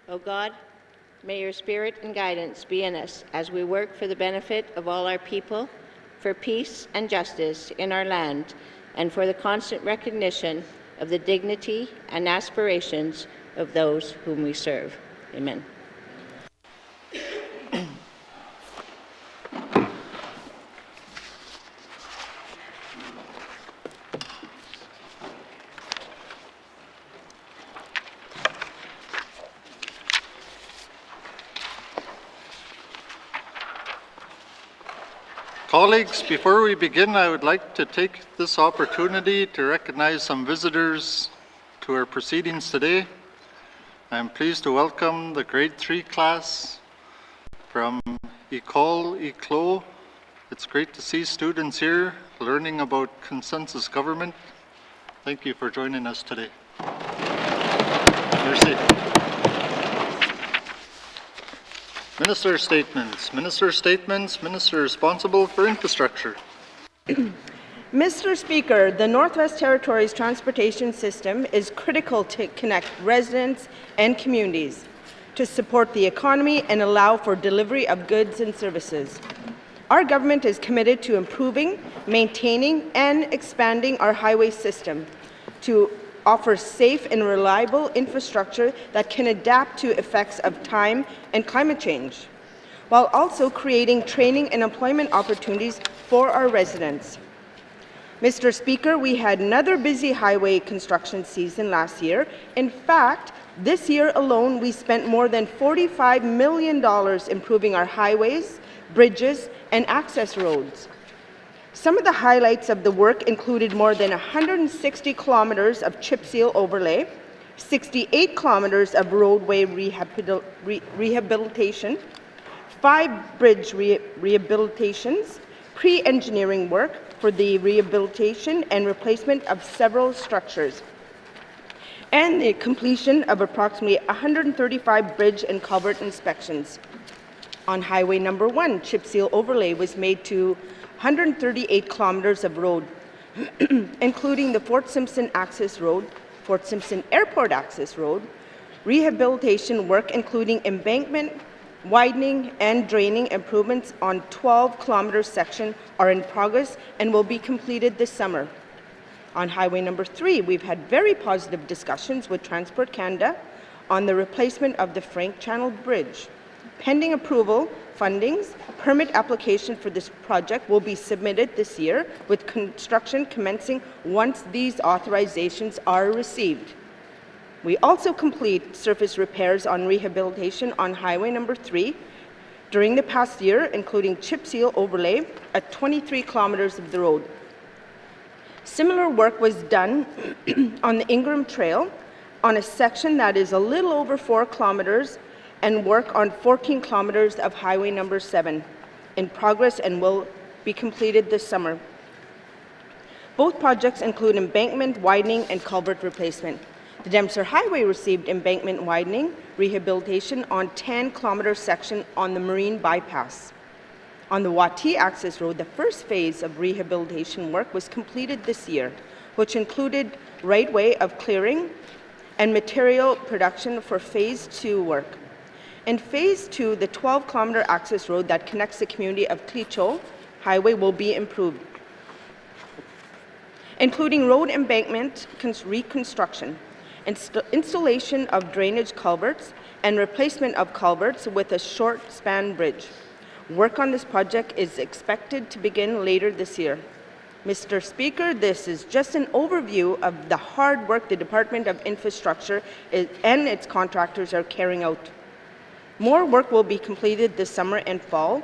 O God, may your spirit and guidance be in us as we work for the benefit of all our people, for peace and justice in our land, and for the constant recognition of the dignity and aspirations of those whom we serve. Amen. Colleagues, before we begin, I would like to take this opportunity to recognize some visitors to our proceedings today. I am pleased to welcome the grade 3 class from École Éclos. It's great to see students here learning about consensus government. Thank you for joining us today. Merci. Minister statements. Minister responsible for infrastructure. Mr. Speaker, the Northwest Territories transportation system is critical to connect residents and communities, to support the economy and allow for delivery of goods and services. Our government is committed to improving, maintaining, and expanding our highway system to offer safe and reliable infrastructure that can adapt to effects of time and climate change, while also creating training and employment opportunities for our residents. Mr. Speaker, we had another busy highway construction season last year. In fact, this year alone, we spent more than $45 million improving our highways, bridges, and access roads. Some of the highlights of the work included more than 160 kilometers of chip seal overlay, 68 kilometers of roadway rehabilitation, 5 bridge rehabilitations, pre-engineering work for the rehabilitation and replacement of several structures, and the completion of approximately 135 bridge and culvert inspections. On Highway Number 1, chip seal overlay was made to 138 kilometers of road, including the Fort Simpson Access Road, Fort Simpson Airport Access Road, rehabilitation work including embankment, widening, and draining improvements on 12-kilometer section are in progress and will be completed this summer. On Highway Number 3, we've had very positive discussions with Transport Canada on the replacement of the Frank Channel Bridge. Pending approval, fundings, permit application for this project will be submitted this year, with construction commencing once these authorizations are received. We also complete surface repairs on rehabilitation on Highway Number 3 during the past year, including chip seal overlay at 23 kilometers of the road. Similar work was done on the Ingram Trail on a section that is a little over 4 kilometers, and work on 14 kilometers of Highway Number 7 in progress and will be completed this summer. Both projects include embankment widening and culvert replacement. The Dempster Highway received embankment widening rehabilitation on 10-kilometer section on the Marine Bypass. On the N.W.T. access road, the first phase of rehabilitation work was completed this year, which included right-way of clearing and material production for Phase 2 work. In Phase 2, the 12-kilometer access road that connects the community of Clecho Highway will be improved, including road embankment reconstruction, installation of drainage culverts, and replacement of culverts with a short span bridge. Work on this project is expected to begin later this year. Mr. Speaker, this is just an overview of the hard work the Department of Infrastructure and its contractors are carrying out. More work will be completed this summer and fall,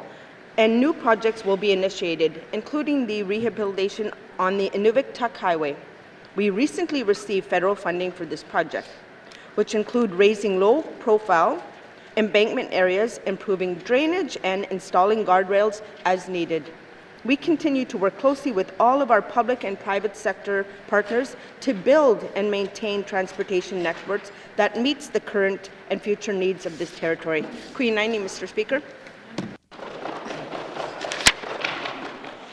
and new projects will be initiated, including the rehabilitation on the Inuvik-Tuk Highway. We recently received federal funding for this project, which include raising low-profile embankment areas, improving drainage, and installing guardrails as needed. We continue to work closely with all of our public and private sector partners to build and maintain transportation networks that meets the current and future needs of this territory. Queen Naini, Mr. Speaker.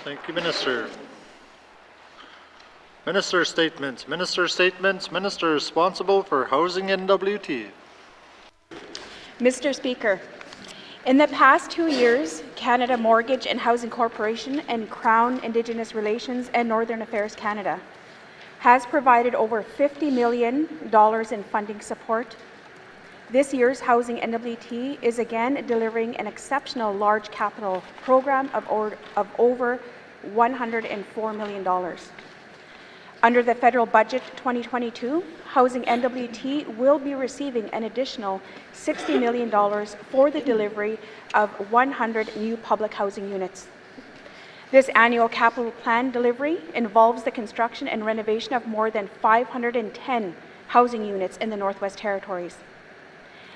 Thank you, Minister. Minister statements. Minister statements. Minister responsible for housing N.W.T. Mr. Speaker, in the past 2 years, Canada Mortgage and Housing Corporation and Crown Indigenous Relations and Northern Affairs Canada has provided over $50 million in funding support. This year's Housing N.W.T. is again delivering an exceptional large capital program of over $104 million. Under the federal budget 2022, Housing N.W.T. will be receiving an additional $60 million for the delivery of 100 new public housing units. This annual capital plan delivery involves the construction and renovation of more than 510 housing units in the Northwest Territories.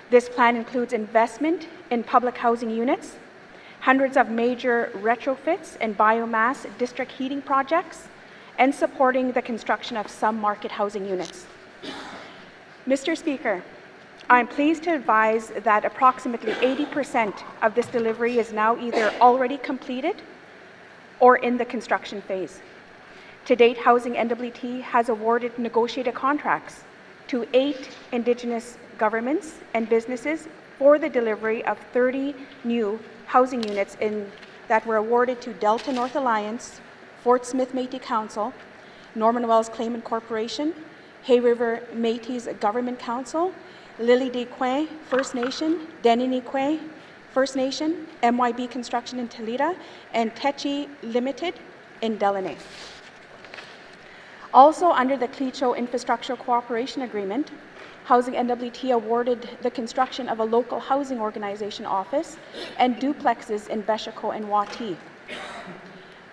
This plan includes investment in public housing units, hundreds of major retrofits and biomass district heating projects, and supporting the construction of some market housing units. Mr. Speaker, I am pleased to advise that approximately 80% of this delivery is now either already completed or in the construction phase. To date, Housing N.W.T. has awarded negotiated contracts to 8 Indigenous governments and businesses for the delivery of 30 new housing units that were awarded to Delta North Alliance, Fort Smith Métis Council, Norman Wells Claimant Corporation, Hay River Métis Government Council, Lily des Coins First Nation, Deninikwe First Nation, MYB Construction in Toledo, and Techi Limited in Delaney. Also under the Clecho Infrastructure Cooperation Agreement, Housing N.W.T. awarded the construction of a local housing organization office and duplexes in Beshico and N.W.T.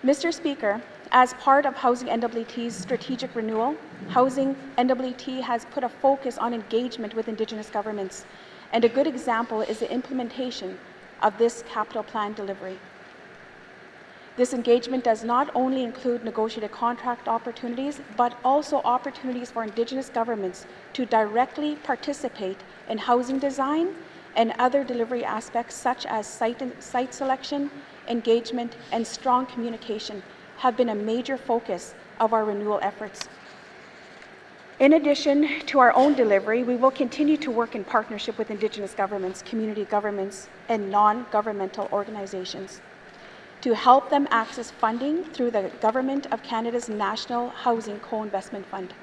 Mr. Speaker, as part of Housing N.W.T.'s strategic renewal, Housing N.W.T. has put a focus on engagement with Indigenous governments, and a good example is the implementation of this capital plan delivery. This engagement does not only include negotiated contract opportunities, but also opportunities for Indigenous governments to directly participate in housing design and other delivery aspects such as site selection, engagement, and strong communication have been a major focus of our renewal efforts. In addition to our own delivery, we will continue to work in partnership with Indigenous governments, community governments, and non-governmental organizations to help them access funding through the Government of Canada's National Housing Co-Investment Fund.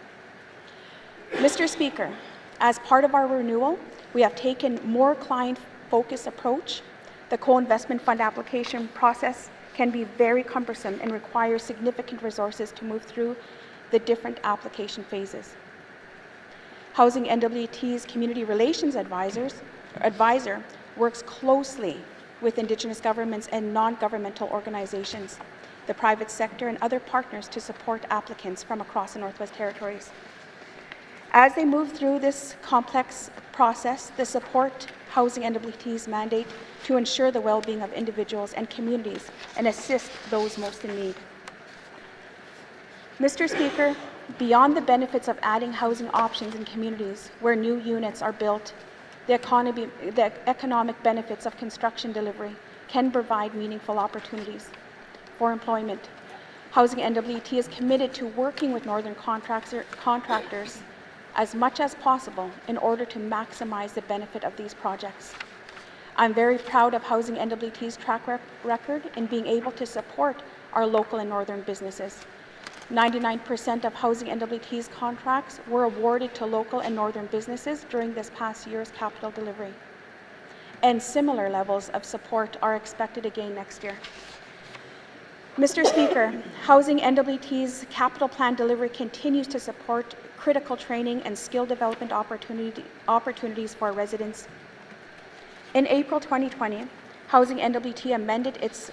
Mr. Speaker, as part of our renewal, we have taken more client-focused approach. The co-investment fund application process can be very cumbersome and requires significant resources to move through the different application phases. Housing N.W.T.'s Community Relations Advisor works closely with Indigenous governments and non-governmental organizations, the private sector, and other partners to support applicants from across the Northwest Territories. As they move through this complex process, the support Housing N.W.T.'s mandate to ensure the well-being of individuals and communities and assist those most in need. Mr. Speaker, beyond the benefits of adding housing options in communities where new units are built, the economic benefits of construction delivery can provide meaningful opportunities for employment. Housing N.W.T. is committed to working with northern contractors as much as possible in order to maximize the benefit of these projects. I'm very proud of Housing N.W.T.'s track record in being able to support our local and northern businesses. 99% of Housing N.W.T.'s contracts were awarded to local and northern businesses during this past year's capital delivery. And similar levels of support are expected again next year. Mr. Speaker, Housing N.W.T.'s capital plan delivery continues to support critical training and skill development opportunities for residents. In April 2020, Housing N.W.T. amended its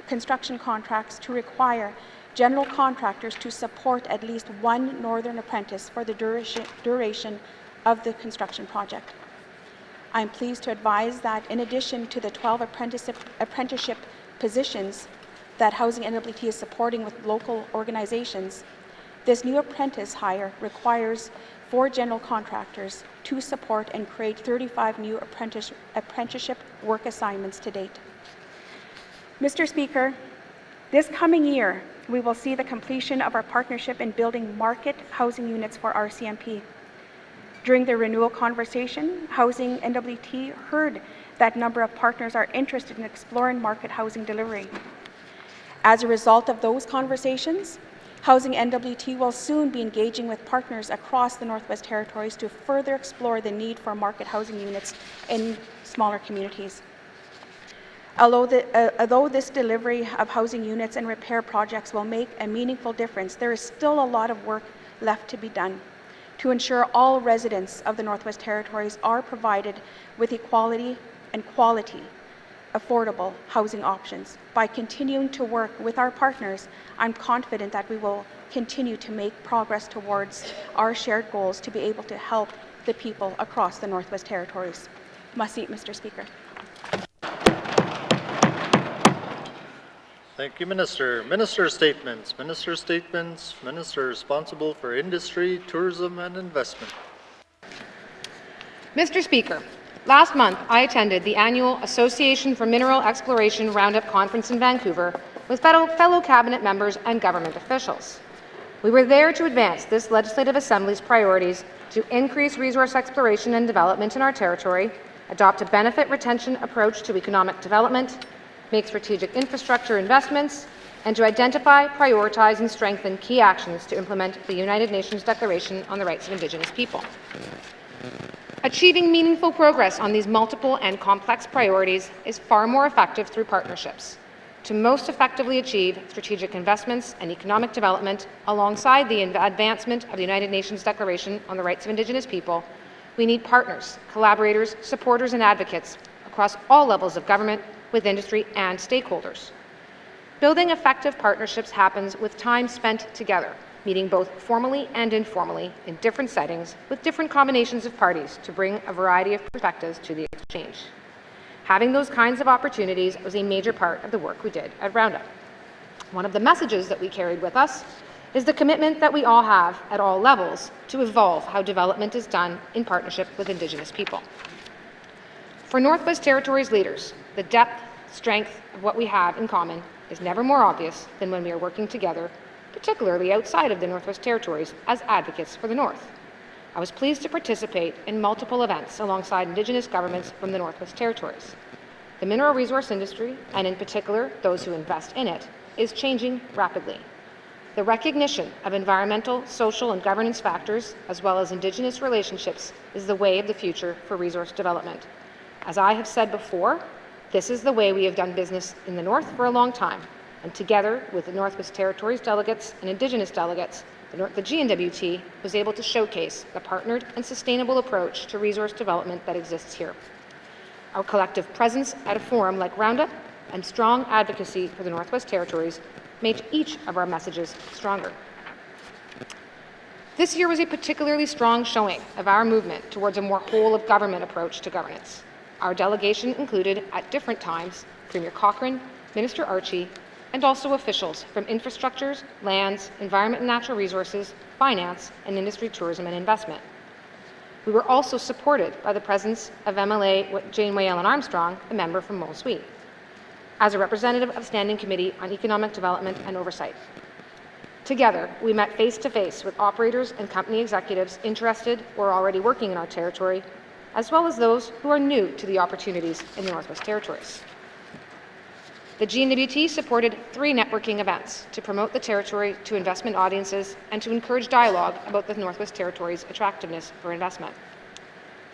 construction contracts to require general contractors to support at least one northern apprentice for the duration of the construction project. I am pleased to advise that in addition to the 12 apprenticeship positions that Housing N.W.T. is supporting with local organizations, this new apprentice hire requires 4 general contractors to support and create 35 new apprenticeship work assignments to date. Mr. Speaker, This coming year, we will see the completion of our partnership in building market housing units for RCMP. During the renewal conversation, Housing N.W.T heard that a number of partners are interested in exploring market housing delivery. As a result of those conversations, Housing N.W.T will soon be engaging with partners across the Northwest Territories to further explore the need for market housing units in smaller communities. Although this delivery of housing units and repair projects will make a meaningful difference, there is still a lot of work left to be done to ensure all residents of the Northwest Territories are provided with equality and quality affordable housing options. By continuing to work with our partners, I'm confident that we will continue to make progress towards our shared goals to be able to help the people across the Northwest Territories. My seat, Mr. Speaker. Thank you, Minister. Minister statements. Minister statements. Minister responsible for industry, tourism, and investment. Mr. Speaker, last month I attended the annual Association for Mineral Exploration Roundup Conference in Vancouver with fellow cabinet members and government officials. We were there to advance this Legislative Assembly's priorities to increase resource exploration and development in our territory, adopt a benefit retention approach to economic development, make strategic infrastructure investments, and to identify, prioritize, and strengthen key actions to implement the United Nations Declaration on the Rights of Indigenous People. Achieving meaningful progress on these multiple and complex priorities is far more effective through partnerships. To most effectively achieve strategic investments and economic development alongside the advancement of the United Nations Declaration on the Rights of Indigenous People, we need partners, collaborators, supporters, and advocates across all levels of government, with industry and stakeholders. Building effective partnerships happens with time spent together, meeting both formally and informally in different settings with different combinations of parties to bring a variety of perspectives to the exchange. Having those kinds of opportunities was a major part of the work we did at Roundup. One of the messages that we carried with us is the commitment that we all have at all levels to evolve how development is done in partnership with Indigenous people. For Northwest Territories leaders, the depth, strength of what we have in common is never more obvious than when we are working together, particularly outside of the Northwest Territories as advocates for the North. I was pleased to participate in multiple events alongside Indigenous governments from the Northwest Territories. The mineral resource industry, and in particular those who invest in it, is changing rapidly. The recognition of environmental, social, and governance factors, as well as Indigenous relationships, is the way of the future for resource development. As I have said before, this is the way we have done business in the North for a long time, and together with the Northwest Territories delegates and Indigenous delegates, the G&WT was able to showcase the partnered and sustainable approach to resource development that exists here. Our collective presence at a forum like Roundup and strong advocacy for the Northwest Territories made each of our messages stronger. This year was a particularly strong showing of our movement towards a more whole-of-government approach to governance. Our delegation included, at different times, Premier Cochrane, Minister Archie, and also officials from infrastructures, lands, environment and natural resources, finance, and industry, tourism, and investment. We were also supported by the presence of MLA Janeway Ellen Armstrong, a member from Molesweet, as a representative of the Standing Committee on Economic Development and Oversight. Together, we met face-to-face with operators and company executives interested or already working in our territory, as well as those who are new to the opportunities in the Northwest Territories. The G&WT supported 3 networking events to promote the territory to investment audiences and to encourage dialogue about the Northwest Territories' attractiveness for investment.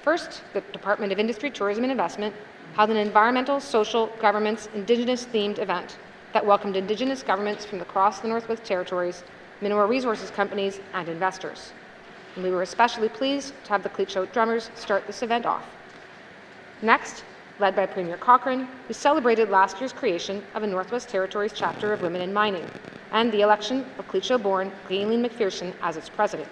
First, the Department of Industry, Tourism and Investment held an environmental, social, governance, Indigenous-themed event that welcomed Indigenous governments from across the Northwest Territories, mineral resources companies, and investors. And we were especially pleased to have the Cleat drummers start this event off. Next, led by Premier Cochrane, we celebrated last year's creation of a Northwest Territories chapter of Women in Mining and the election of Cleat-born Gayleen McPherson as its president.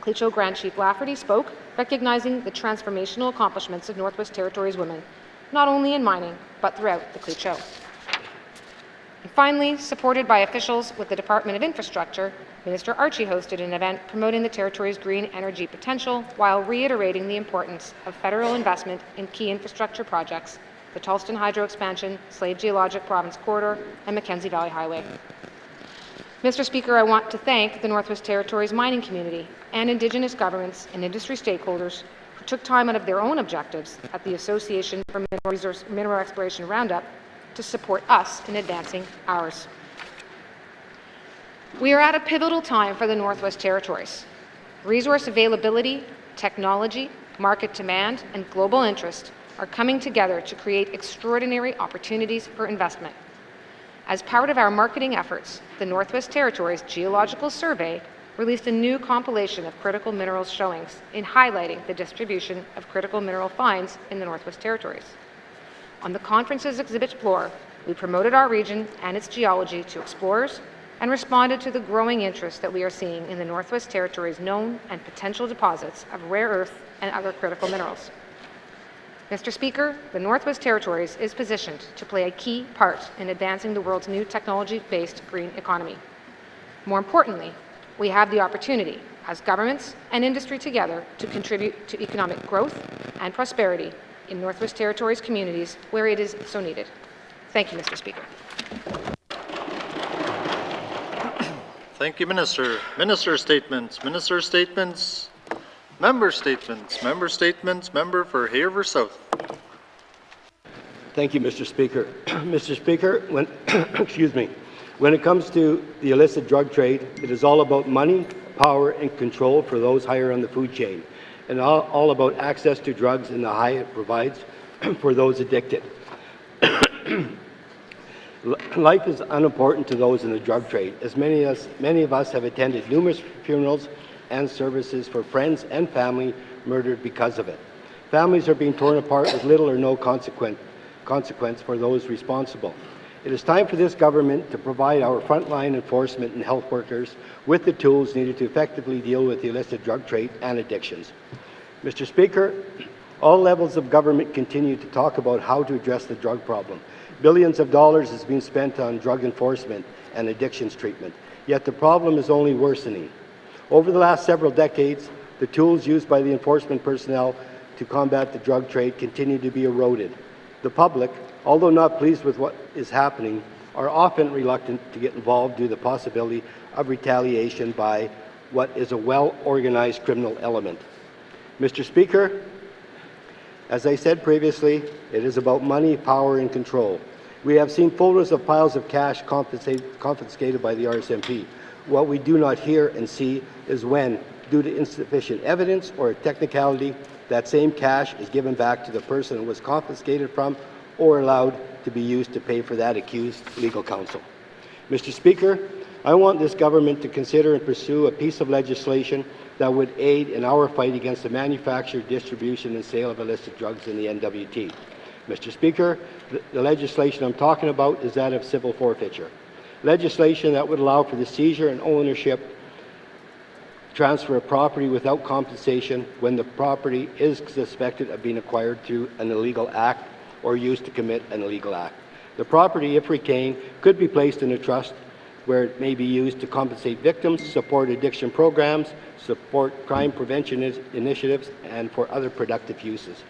Cleat Grand Chief Lafferty spoke, recognizing the transformational accomplishments of Northwest Territories women, not only in mining, but throughout the Cleat. And finally, supported by officials with the Department of Infrastructure, Minister Archie hosted an event promoting the territory's green energy potential while reiterating the importance of federal investment in key infrastructure projects the Charleston Hydro Expansion, Slave Geologic Province Corridor, and Mackenzie Valley Highway. Mr. Speaker, I want to thank the Northwest Territories mining community and Indigenous governments and industry stakeholders who took time out of their own objectives at the Association for Mineral Exploration Roundup to support us in advancing ours. We are at a pivotal time for the Northwest Territories. Resource availability, technology, market demand, and global interest are coming together to create extraordinary opportunities for investment. As part of our marketing efforts, the Northwest Territories Geological Survey released a new compilation of critical minerals showings in highlighting the distribution of critical mineral finds in the Northwest Territories. On the conference's exhibit floor, we promoted our region and its geology to explorers and responded to the growing interest that we are seeing in the Northwest Territories' known and potential deposits of rare earth and other critical minerals. Mr. Speaker, the Northwest Territories is positioned to play a key part in advancing the world's new technology-based green economy. More importantly, we have the opportunity, as governments and industry together, to contribute to economic growth and prosperity in Northwest Territories communities where it is so needed. Thank you, Mr. Speaker. Thank you, Minister. Minister statements. Minister statements. Member statements. Member statements. Member for Haver South. Thank you, Mr. Speaker. Mr. Speaker, when excuse me, when it comes to the illicit drug trade, it is all about money, power, and control for those higher on the food chain, and all about access to drugs and the high it provides for those addicted. Life is unimportant to those in the drug trade, as many of us have attended numerous funerals and services for friends and family murdered because of it. Families are being torn apart with little or no consequence for those responsible. It is time for this government to provide our frontline enforcement and health workers with the tools needed to effectively deal with the illicit drug trade and addictions. Mr. Speaker, all levels of government continue to talk about how to address the drug problem. Billions of dollars is being spent on drug enforcement and addictions treatment, yet the problem is only worsening. Over the last several decades, the tools used by the enforcement personnel to combat the drug trade continue to be eroded. The public, although not pleased with what is happening, are often reluctant to get involved due to the possibility of retaliation by what is a well-organized criminal element. Mr. Speaker, as I said previously, it is about money, power, and control. We have seen photos of piles of cash confiscated by the RSMP. What we do not hear and see is when, due to insufficient evidence or a technicality, that same cash is given back to the person it was confiscated from or allowed to be used to pay for that accused legal counsel. Mr. Speaker, I want this government to consider and pursue a piece of legislation that would aid in our fight against the manufacture, distribution, and sale of illicit drugs in the N.W.T. Mr. Speaker, the legislation I'm talking about is that of civil forfeiture. Legislation that would allow for the seizure and ownership transfer of property without compensation when the property is suspected of being acquired through an illegal act or used to commit an illegal act. The property, if retained, could be placed in a trust where it may be used to compensate victims, support addiction programs, support crime prevention initiatives, and for other productive uses.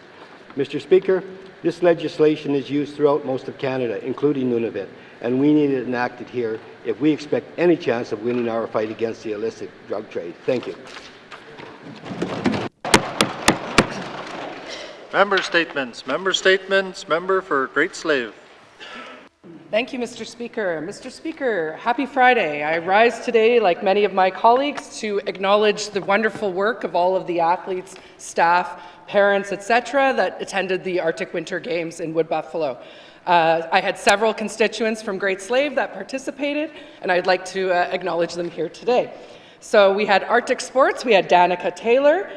Mr. Speaker, this legislation is used throughout most of Canada, including Nunavut, and we need it enacted here if we expect any chance of winning our fight against the illicit drug trade. Thank you. Member statements. Member statements. Member for Great Slave. Thank you, Mr. Speaker. Mr. Speaker, happy Friday. I rise today, like many of my colleagues, to acknowledge the wonderful work of all of the athletes, staff, parents, etc., that attended the Arctic Winter Games in Wood Buffalo. I had several constituents from Great Slave that participated, and I'd like to acknowledge them here today. So we had Arctic sports. We had Danica Taylor.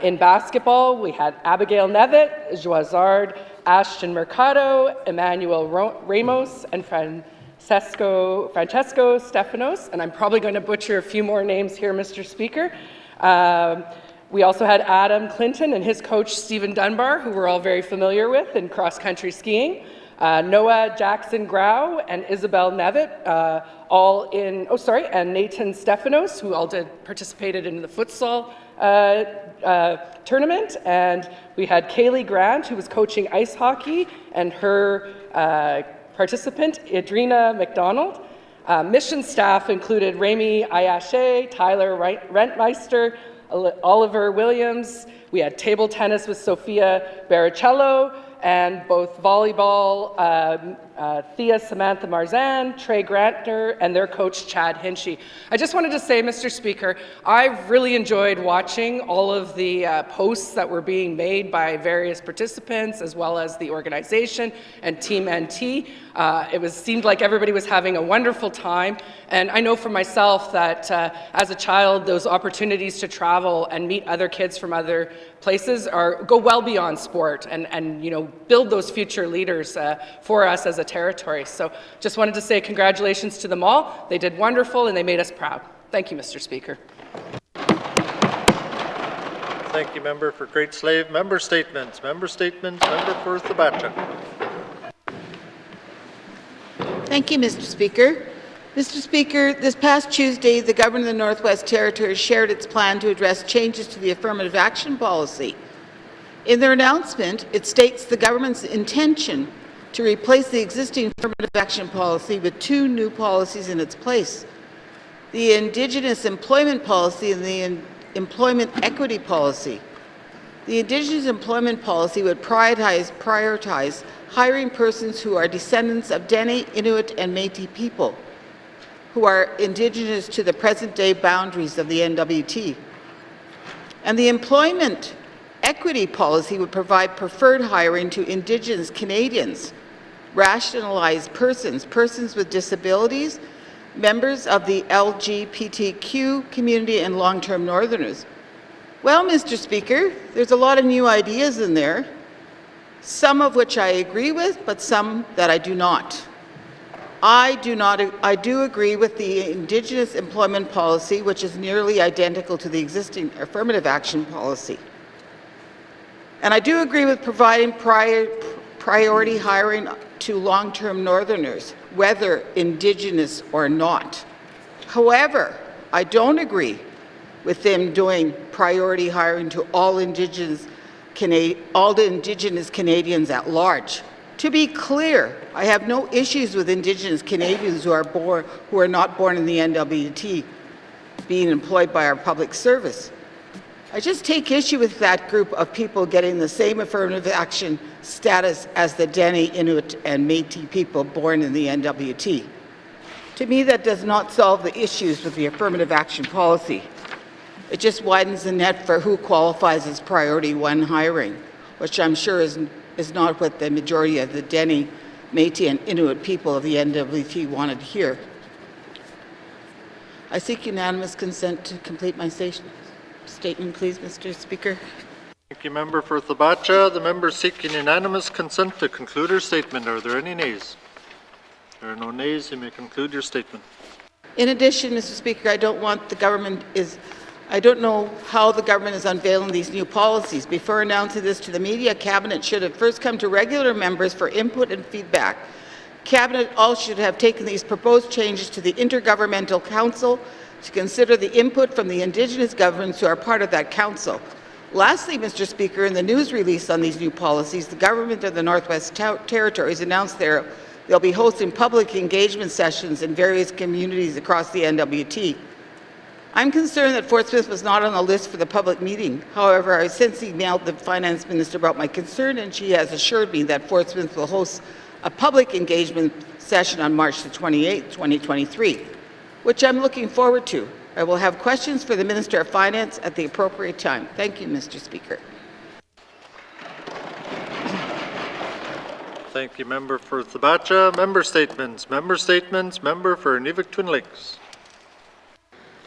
In basketball, we had Abigail Nevitt, Joazard, Ashton Mercado, Emmanuel Ramos, and Francesco Stefanos, and I'm probably going to butcher a few more names here, Mr. Speaker. We also had Adam Clinton and his coach, Stephen Dunbar, who we're all very familiar with in cross-country skiing. Noah Jackson Grau and Isabel Nevitt, and Nathan Stefanos, who all participated in the futsal tournament. And we had Kaylee Grant, who was coaching ice hockey, and her participant, Adrina McDonald. Mission staff included Rami Ayashe, Tyler Rentmeister, Oliver Williams. We had table tennis with Sophia Baricello, and both volleyball, Thea Samantha Marzan, Trey Grantner, and their coach, Chad Hinchy. I just wanted to say, Mr. Speaker, I've really enjoyed watching all of the posts that were being made by various participants, as well as the organization and Team N.T. It seemed like everybody was having a wonderful time, and I know for myself that as a child, those opportunities to travel and meet other kids from other places go well beyond sport, and build those future leaders for us as a territory. So just wanted to say congratulations to them all. They did wonderful and they made us proud. Thank you, Mr. Speaker. Thank you, Member for Great Slave. Member statements. Member for Thabacha. Thank you, Mr. Speaker. Mr. Speaker, this past Tuesday, the Government of the Northwest Territories shared its plan to address changes to the affirmative action policy. In their announcement, it states the government's intention to replace the existing affirmative action policy with two new policies in its place: the Indigenous Employment Policy and the Employment Equity Policy. The Indigenous Employment Policy would prioritize hiring persons who are descendants of Dene, Inuit, and Métis people, who are Indigenous to the present-day boundaries of the N.W.T. And the Employment Equity Policy would provide preferred hiring to Indigenous Canadians, racialized persons with disabilities, members of the LGBTQ community, and long-term Northerners. Well, Mr. Speaker, there's a lot of new ideas in there, some of which I agree with, but some that I do not. I do agree with the Indigenous Employment Policy, which is nearly identical to the existing affirmative action policy. And I do agree with providing priority hiring to long-term Northerners, whether Indigenous or not. However, I don't agree with them doing priority hiring to all Indigenous Canadians at large. To be clear, I have no issues with Indigenous Canadians who are not born in the N.W.T. being employed by our public service. I just take issue with that group of people getting the same affirmative action status as the Dene, Inuit, and Métis people born in the N.W.T. To me, that does not solve the issues with the affirmative action policy. It just widens the net for who qualifies as priority one hiring, which I'm sure is not what the majority of the Dene, Métis, and Inuit people of the N.W.T. wanted to hear. I seek unanimous consent to complete my statement, please, Mr. Speaker. Thank you, Member for Thabacha. The member seeking unanimous consent to conclude her statement. Are there any nays? There are no nays. You may conclude your statement. In addition, Mr. Speaker, I don't know how the government is unveiling these new policies. Before announcing this to the media, Cabinet should have first come to regular members for input and feedback. Cabinet also should have taken these proposed changes to the Intergovernmental Council to consider the input from the Indigenous governments who are part of that council. Lastly, Mr. Speaker, in the news release on these new policies, the Government of the Northwest Territories announced they'll be hosting public engagement sessions in various communities across the N.W.T. I'm concerned that Fort Smith was not on the list for the public meeting. However, I since emailed the Finance Minister about my concern, and she has assured me that Fort Smith will host a public engagement session on March the 28th, 2023, which I'm looking forward to. I will have questions for the Minister of Finance at the appropriate time. Thank you, Mr. Speaker. Thank you, Member for Thabacha. Member statements. Member for Inuvik Twin Lakes.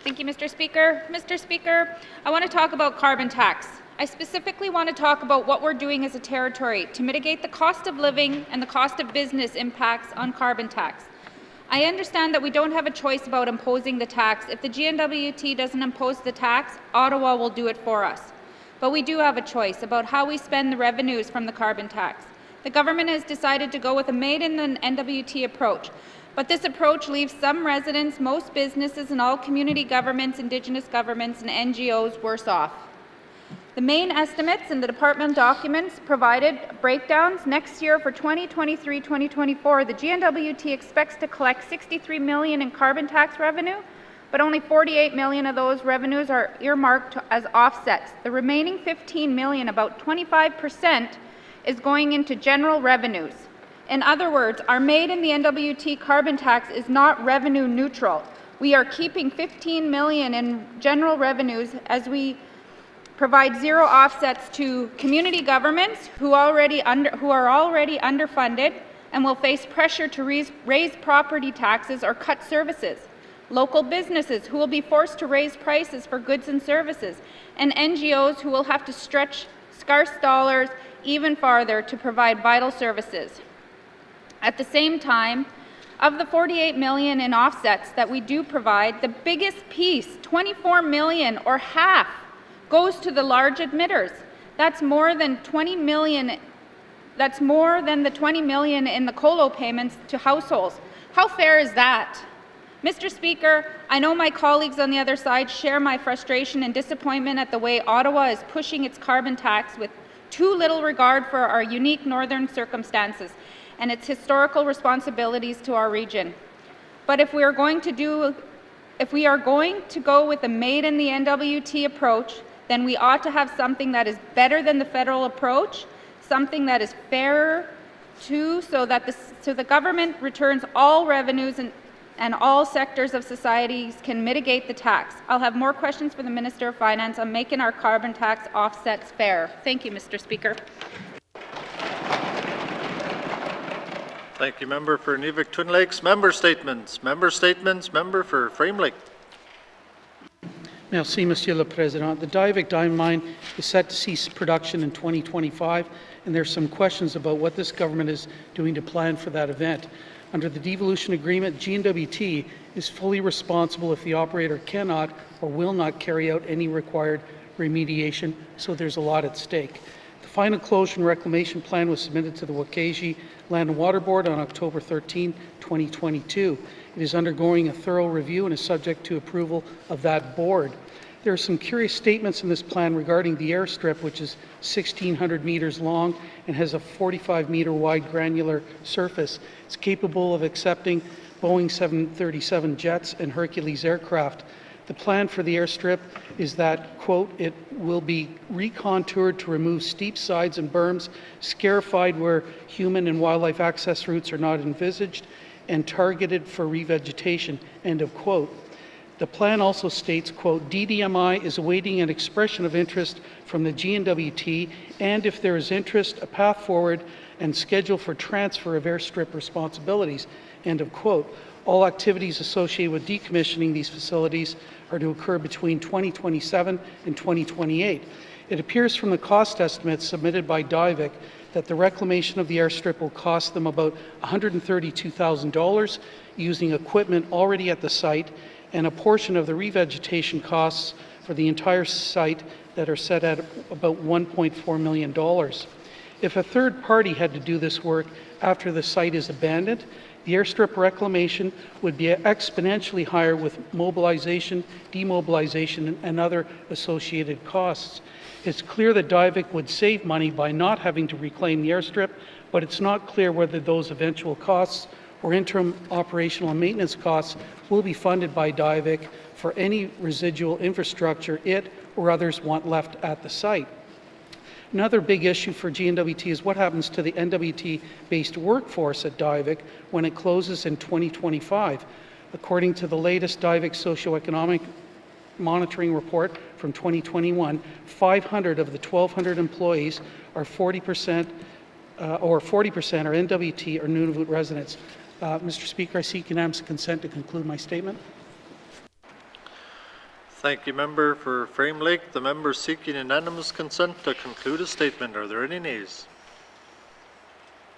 Thank you, Mr. Speaker. Mr. Speaker, I want to talk about carbon tax. I specifically want to talk about what we're doing as a territory to mitigate the cost of living and the cost of business impacts on carbon tax. I understand that we don't have a choice about imposing the tax. If the GNWT doesn't impose the tax, Ottawa will do it for us. But we do have a choice about how we spend the revenues from the carbon tax. The government has decided to go with a made in the N.W.T. approach, but this approach leaves some residents, most businesses, and all community governments, Indigenous governments, and NGOs worse off. The main estimates in the department documents provided breakdowns. Next year for 2023-2024, the GNWT expects to collect $63 million in carbon tax revenue, but only $48 million of those revenues are earmarked as offsets. The remaining $15 million, about 25%, is going into general revenues. In other words, our made in the N.W.T. carbon tax is not revenue neutral. We are keeping $15 million in general revenues as we provide zero offsets to community governments who are already underfunded and will face pressure to raise property taxes or cut services, local businesses who will be forced to raise prices for goods and services, and NGOs who will have to stretch scarce dollars even farther to provide vital services. At the same time, of the $48 million in offsets that we do provide, the biggest piece, $24 million or half, goes to the large emitters. That's more than $20 million. That's more than the $20 million in the COLO payments to households. How fair is that? Mr. Speaker, I know my colleagues on the other side share my frustration and disappointment at the way Ottawa is pushing its carbon tax with too little regard for our unique northern circumstances and its historical responsibilities to our region. But if we are going to go with the made in the N.W.T. approach, then we ought to have something that is better than the federal approach, something that is fairer too, so that the government returns all revenues and all sectors of society can mitigate the tax. I'll have more questions for the Minister of Finance on making our carbon tax offsets fair. Thank you, Mr. Speaker. Thank you, Member for Inuvik-Twin Lakes. Member statements. Member statements. Member for Frame Lake. Merci, Monsieur le Président. The Diavik Diamond Mine is set to cease production in 2025, and there's some questions about what this government is doing to plan for that event. Under the devolution agreement, GNWT is fully responsible if the operator cannot or will not carry out any required remediation, so there's a lot at stake. The final closure and reclamation plan was submitted to the Wakaji Land and Water Board on October 13, 2022. It is undergoing a thorough review and is subject to approval of that board. There are some curious statements in this plan regarding the airstrip, which is 1,600 meters long and has a 45-meter wide granular surface. It's capable of accepting Boeing 737 jets and Hercules aircraft. The plan for the airstrip is that, quote, it will be recontoured to remove steep sides and berms, scarified where human and wildlife access routes are not envisaged, and targeted for revegetation, end of quote. The plan also states, quote, DDMI is awaiting an expression of interest from the GNWT, and if there is interest, a path forward and schedule for transfer of airstrip responsibilities, end of quote. All activities associated with decommissioning these facilities are to occur between 2027 and 2028. It appears from the cost estimates submitted by Diavik that the reclamation of the airstrip will cost them about $132,000 using equipment already at the site, and a portion of the revegetation costs for the entire site that are set at about $1.4 million. If a third party had to do this work after the site is abandoned, the airstrip reclamation would be exponentially higher with mobilization, demobilization, and other associated costs. It's clear that Diavik would save money by not having to reclaim the airstrip, but it's not clear whether those eventual costs or interim operational and maintenance costs will be funded by Diavik for any residual infrastructure it or others want left at the site. Another big issue for GNWT is what happens to the NWT-based workforce at Diavik when it closes in 2025. According to the latest Diavik socioeconomic monitoring report from 2021, 500 of the 1,200 employees are 40% are NWT or Nunavut residents. Mr. Speaker, I seek unanimous consent to conclude my statement. Thank you, Member for Frame Lake. The member seeking unanimous consent to conclude a statement. Are there any nays?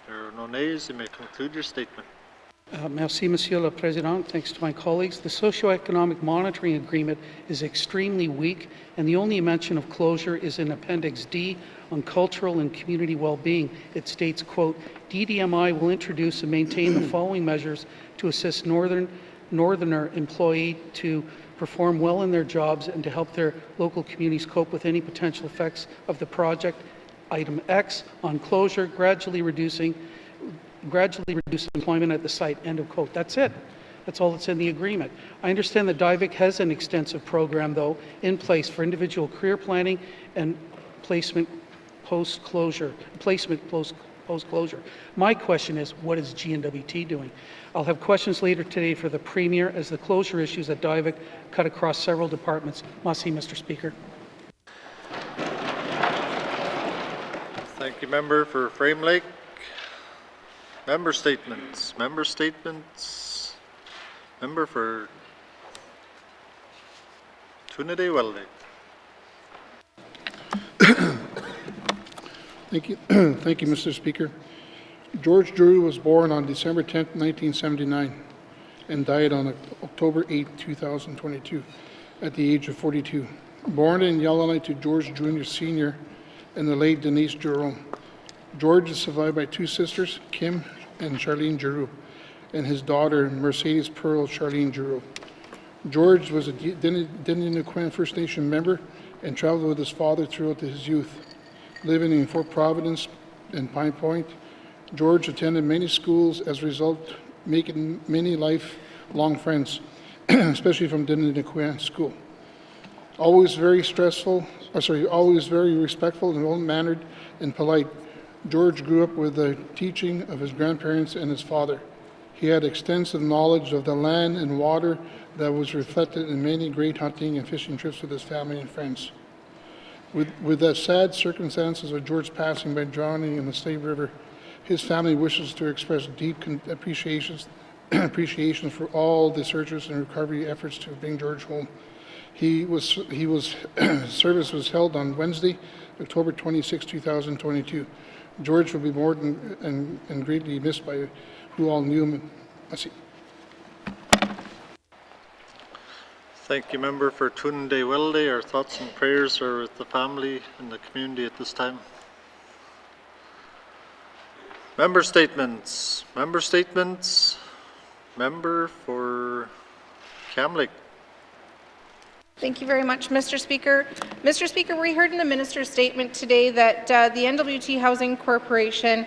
There are no nays. You may conclude your statement. Merci, Monsieur le Président. Thanks to my colleagues. The Socioeconomic Monitoring Agreement is extremely weak, and the only mention of closure is in Appendix D on cultural and community well-being. It states, quote, DDMI will introduce and maintain the following measures to assist Northerner employee to perform well in their jobs and to help their local communities cope with any potential effects of the project. Item X on closure, gradually reduce employment at the site, end of quote. That's it. That's all that's in the agreement. I understand that DIVIC has an extensive program, though, in place for individual career planning and placement post-closure. My question is, what is N.W.T doing? I'll have questions later today for the Premier as the closure issues at DIVIC cut across several departments. Merci, Mr. Speaker. Thank you, Member for Frame Lake. Member statements. Member for Tunade-Welde. Thank you. Thank you, Mr. Speaker. George Drew was born on December 10, 1979, and died on October 8, 2022, at the age of 42. Born in Yellowknife to George Jr. Sr. and the late Denise Jerome. George is survived by two sisters, Kim and Charlene Giroux, and his daughter, Mercedes Pearl Charlene Giroux. George was a Diniquin First Nation member and traveled with his father throughout his youth. Living in Fort Providence and Pine Point, George attended many schools, as a result making many lifelong friends, especially from Diniquin School. Always very respectful and well-mannered and polite, George grew up with the teaching of his grandparents and his father. He had extensive knowledge of the land and water that was reflected in many great hunting and fishing trips with his family and friends. With the sad circumstances of George's passing by drowning in the Slave River, his family wishes to express deep appreciation for all the searchers and recovery efforts to bring George home. Service was held on Wednesday, October 26, 2022. George will be mourned and greatly missed by who all knew him. Merci. Thank you, Member for Tunade-Welde. Our thoughts and prayers are with the family and the community at this time. Member statements. Member for Kamloops. Thank you very much, Mr. Speaker. Mr. Speaker, we heard in the Minister's statement today that the N.W.T. Housing Corporation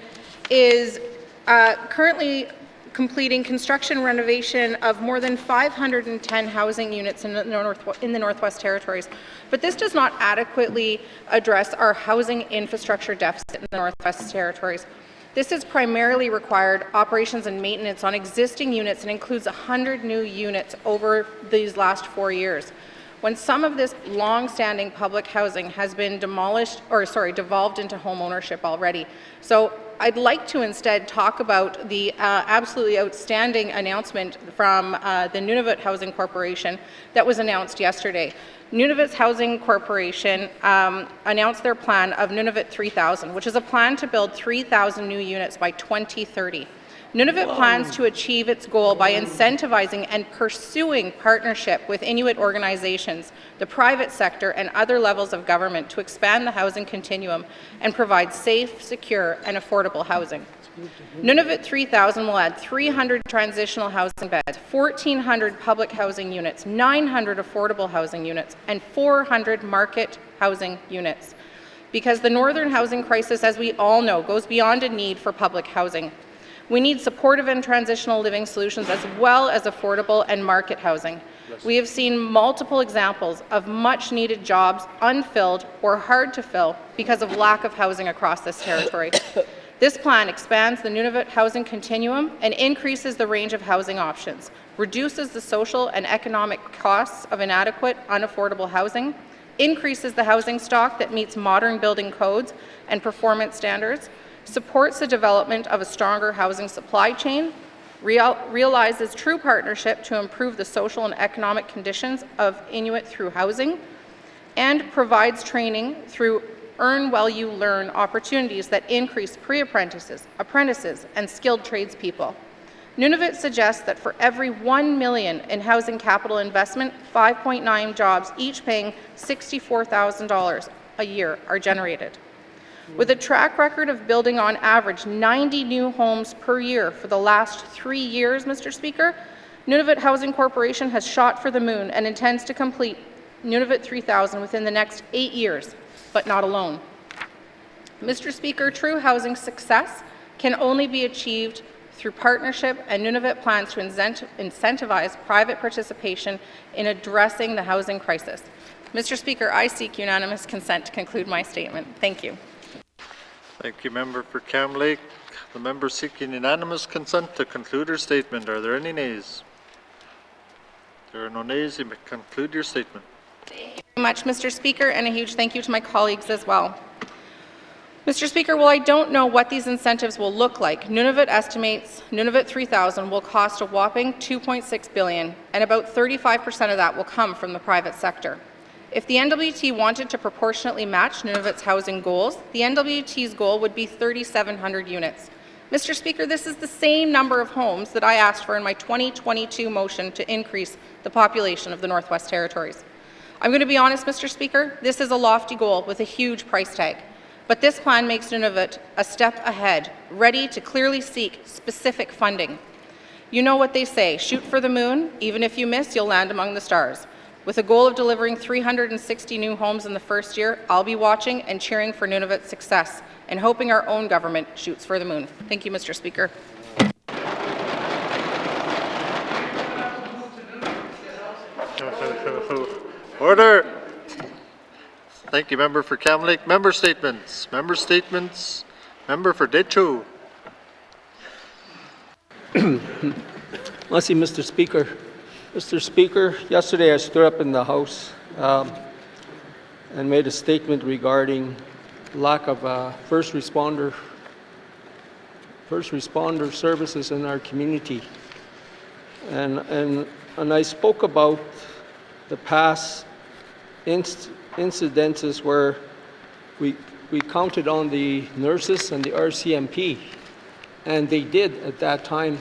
is currently completing construction renovation of more than 510 housing units in the Northwest Territories. But this does not adequately address our housing infrastructure deficit in the Northwest Territories. This has primarily required operations and maintenance on existing units and includes 100 new units over these last 4 years. When some of this long-standing public housing has been devolved into home ownership already. So I'd like to instead talk about the absolutely outstanding announcement from the Nunavut Housing Corporation that was announced yesterday. Nunavut's Housing Corporation announced their plan of Nunavut 3000, which is a plan to build 3,000 new units by 2030. Nunavut plans to achieve its goal by incentivizing and pursuing partnership with Inuit organizations, the private sector, and other levels of government to expand the housing continuum and provide safe, secure, and affordable housing. Nunavut 3000 will add 300 transitional housing beds, 1,400 public housing units, 900 affordable housing units, and 400 market housing units. Because the northern housing crisis, as we all know, goes beyond a need for public housing. We need supportive and transitional living solutions as well as affordable and market housing. We have seen multiple examples of much needed jobs unfilled or hard to fill because of lack of housing across this territory. This plan expands the Nunavut housing continuum and increases the range of housing options, reduces the social and economic costs of inadequate, unaffordable housing, increases the housing stock that meets modern building codes and performance standards, supports the development of a stronger housing supply chain, realizes true partnership to improve the social and economic conditions of Inuit through housing, and provides training through Earn While You Learn opportunities that increase pre-apprentices, apprentices, and skilled tradespeople. Nunavut suggests that for every $1 million in housing capital investment, 5.9 jobs, each paying $64,000 a year, are generated. With a track record of building on average 90 new homes per year for the last 3 years, Mr. Speaker, Nunavut Housing Corporation has shot for the moon and intends to complete Nunavut 3000 within the next 8 years, but not alone. Mr. Speaker, true housing success can only be achieved through partnership, and Nunavut plans to incentivize private participation in addressing the housing crisis. Mr. Speaker, I seek unanimous consent to conclude my statement. Thank you. Thank you, Member for Cam Lake. The member seeking unanimous consent to conclude her statement. Are there any nays? There are no nays. You may conclude your statement. Thank you very much, Mr. Speaker, and a huge thank you to my colleagues as well. Mr. Speaker, while I don't know what these incentives will look like, Nunavut estimates Nunavut 3000 will cost a whopping $2.6 billion, and about 35% of that will come from the private sector. If the N.W.T wanted to proportionately match Nunavut's housing goals, the N.W.T's goal would be 3,700 units. Mr. Speaker, this is the same number of homes that I asked for in my 2022 motion to increase the population of the Northwest Territories. I'm going to be honest, Mr. Speaker, this is a lofty goal with a huge price tag. But this plan makes Nunavut a step ahead, ready to clearly seek specific funding. You know what they say, shoot for the moon, even if you miss, you'll land among the stars. With a goal of delivering 360 new homes in the first year, I'll be watching and cheering for Nunavut's success and hoping our own government shoots for the moon. Thank you, Mr. Speaker. Order. Thank you, Member for Cam Lake. Member statements. Member statements. Member for Decho. Let's see, Mr. Speaker. Mr. Speaker, yesterday I stood up in the House and made a statement regarding lack of first responder services in our community. And I spoke about the past incidences where we counted on the nurses and the RCMP, and they did at that time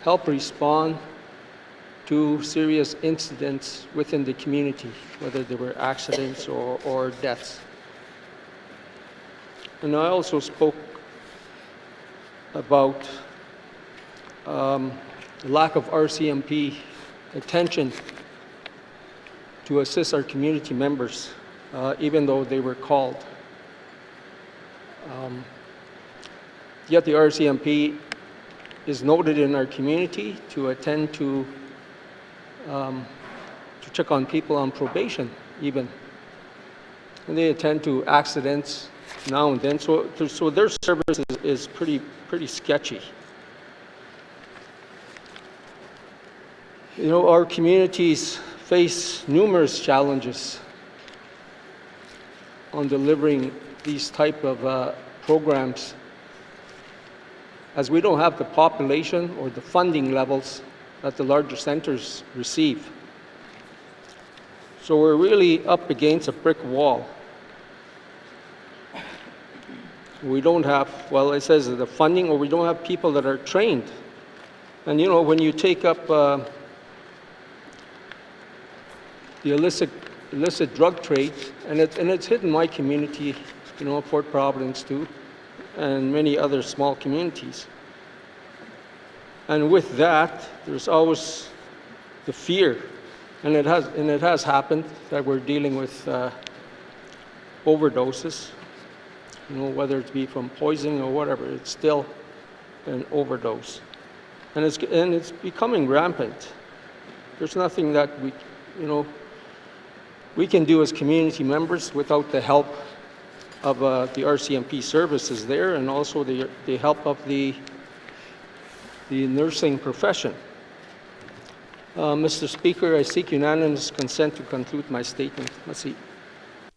help respond to serious incidents within the community, whether they were accidents or deaths. And I also spoke about the lack of RCMP attention to assist our community members, even though they were called. Yet the RCMP is noted in our community to attend to check on people on probation, even. And they attend to accidents now and then, so their service is pretty sketchy. You know, our communities face numerous challenges on delivering these type of programs, as we don't have the population or the funding levels that the larger centers receive. So we're really up against a brick wall. We don't have, well, it says the funding, or we don't have people that are trained. And you know, when you take up the illicit drug trade, and it's hit in my community, you know, Fort Providence too, and many other small communities. And with that, there's always the fear, and it has happened that we're dealing with overdoses. You know, whether it be from poisoning or whatever, it's still an overdose, and it's becoming rampant. There's nothing that we can do as community members without the help of the RCMP services there, and also the help of the nursing profession. Mr. Speaker, I seek unanimous consent to conclude my statement. Merci.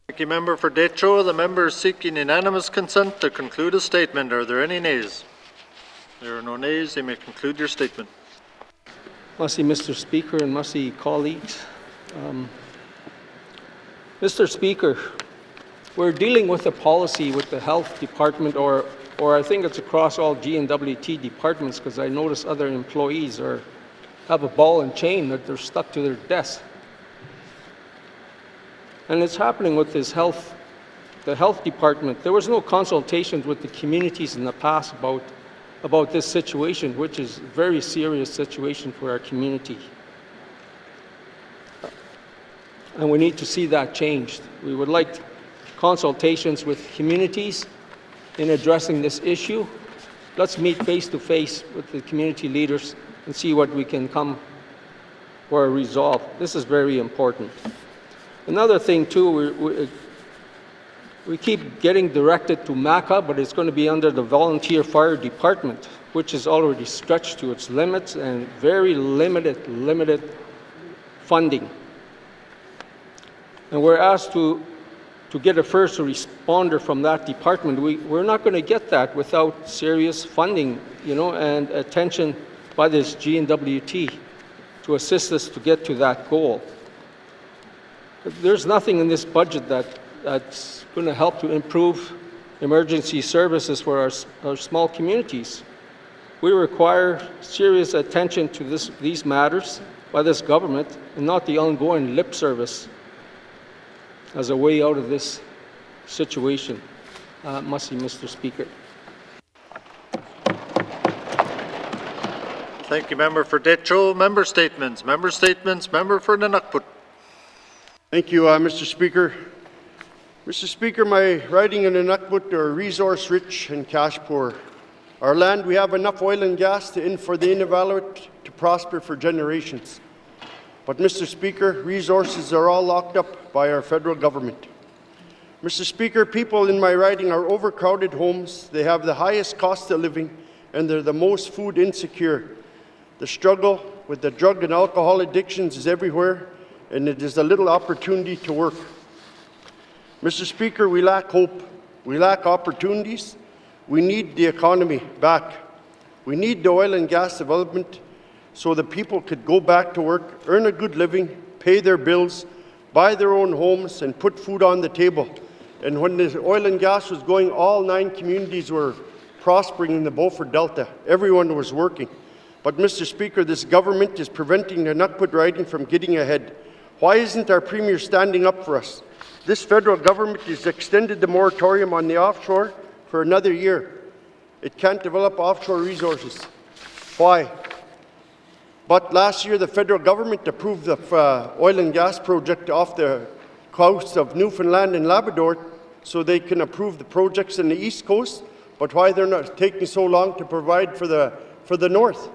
Thank you, Member for Decho. The member is seeking unanimous consent to conclude a statement. Are there any nays? There are no nays. You may conclude your statement. Merci, Mr. Speaker, and merci, colleagues. Mr. Speaker, we're dealing with a policy with the Health Department, or or I think it's across all G&W.T departments, because I notice other employees have a ball and chain that they're stuck to their desk. And it's happening with the health department. There was no consultations with the communities in the past about this situation, which is a very serious situation for our community. And we need to see that changed. We would like consultations with communities in addressing this issue. Let's meet face to face with the community leaders and see what we can come for a resolve. This is very important. Another thing too, we keep getting directed to MACA, but it's going to be under the Volunteer Fire Department, which is already stretched to its limits and very limited funding. And we're asked to get a first responder from that department. We're not going to get that without serious funding, and attention by this G&W.T to assist us to get to that goal. There's nothing in this budget that's going to help to improve emergency services for our small communities. We require serious attention to these matters by this government, and not the ongoing lip service as a way out of this situation. Mr. Speaker. Thank you, Member for Decho. Member statements. Member for N.W.T. Thank you, Mr. Speaker. Mr. Speaker, my riding in N.W.T are resource-rich and cash-poor. Our land, we have enough oil and gas for the Inuvialuit to prosper for generations. But, Mr. Speaker, resources are all locked up by our federal government. Mr. Speaker, people in my riding are overcrowded homes, they have the highest cost of living, and they're the most food insecure. The struggle with the drug and alcohol addictions is everywhere, and it is a little opportunity to work. Mr. Speaker, we lack hope. We lack opportunities. We need the economy back. We need the oil and gas development so that people could go back to work, earn a good living, pay their bills, buy their own homes, and put food on the table. And when the oil and gas was going, all 9 communities were prospering in the Beaufort Delta. Everyone was working. But, Mr. Speaker, this government is preventing the N.W.T riding from getting ahead. Why isn't our Premier standing up for us? This federal government has extended the moratorium on the offshore for another year. It can't develop offshore resources. Why? But last year, the federal government approved the oil and gas project off the coast of Newfoundland and Labrador so they can approve the projects in the East Coast. But why they're not taking so long to provide for the North?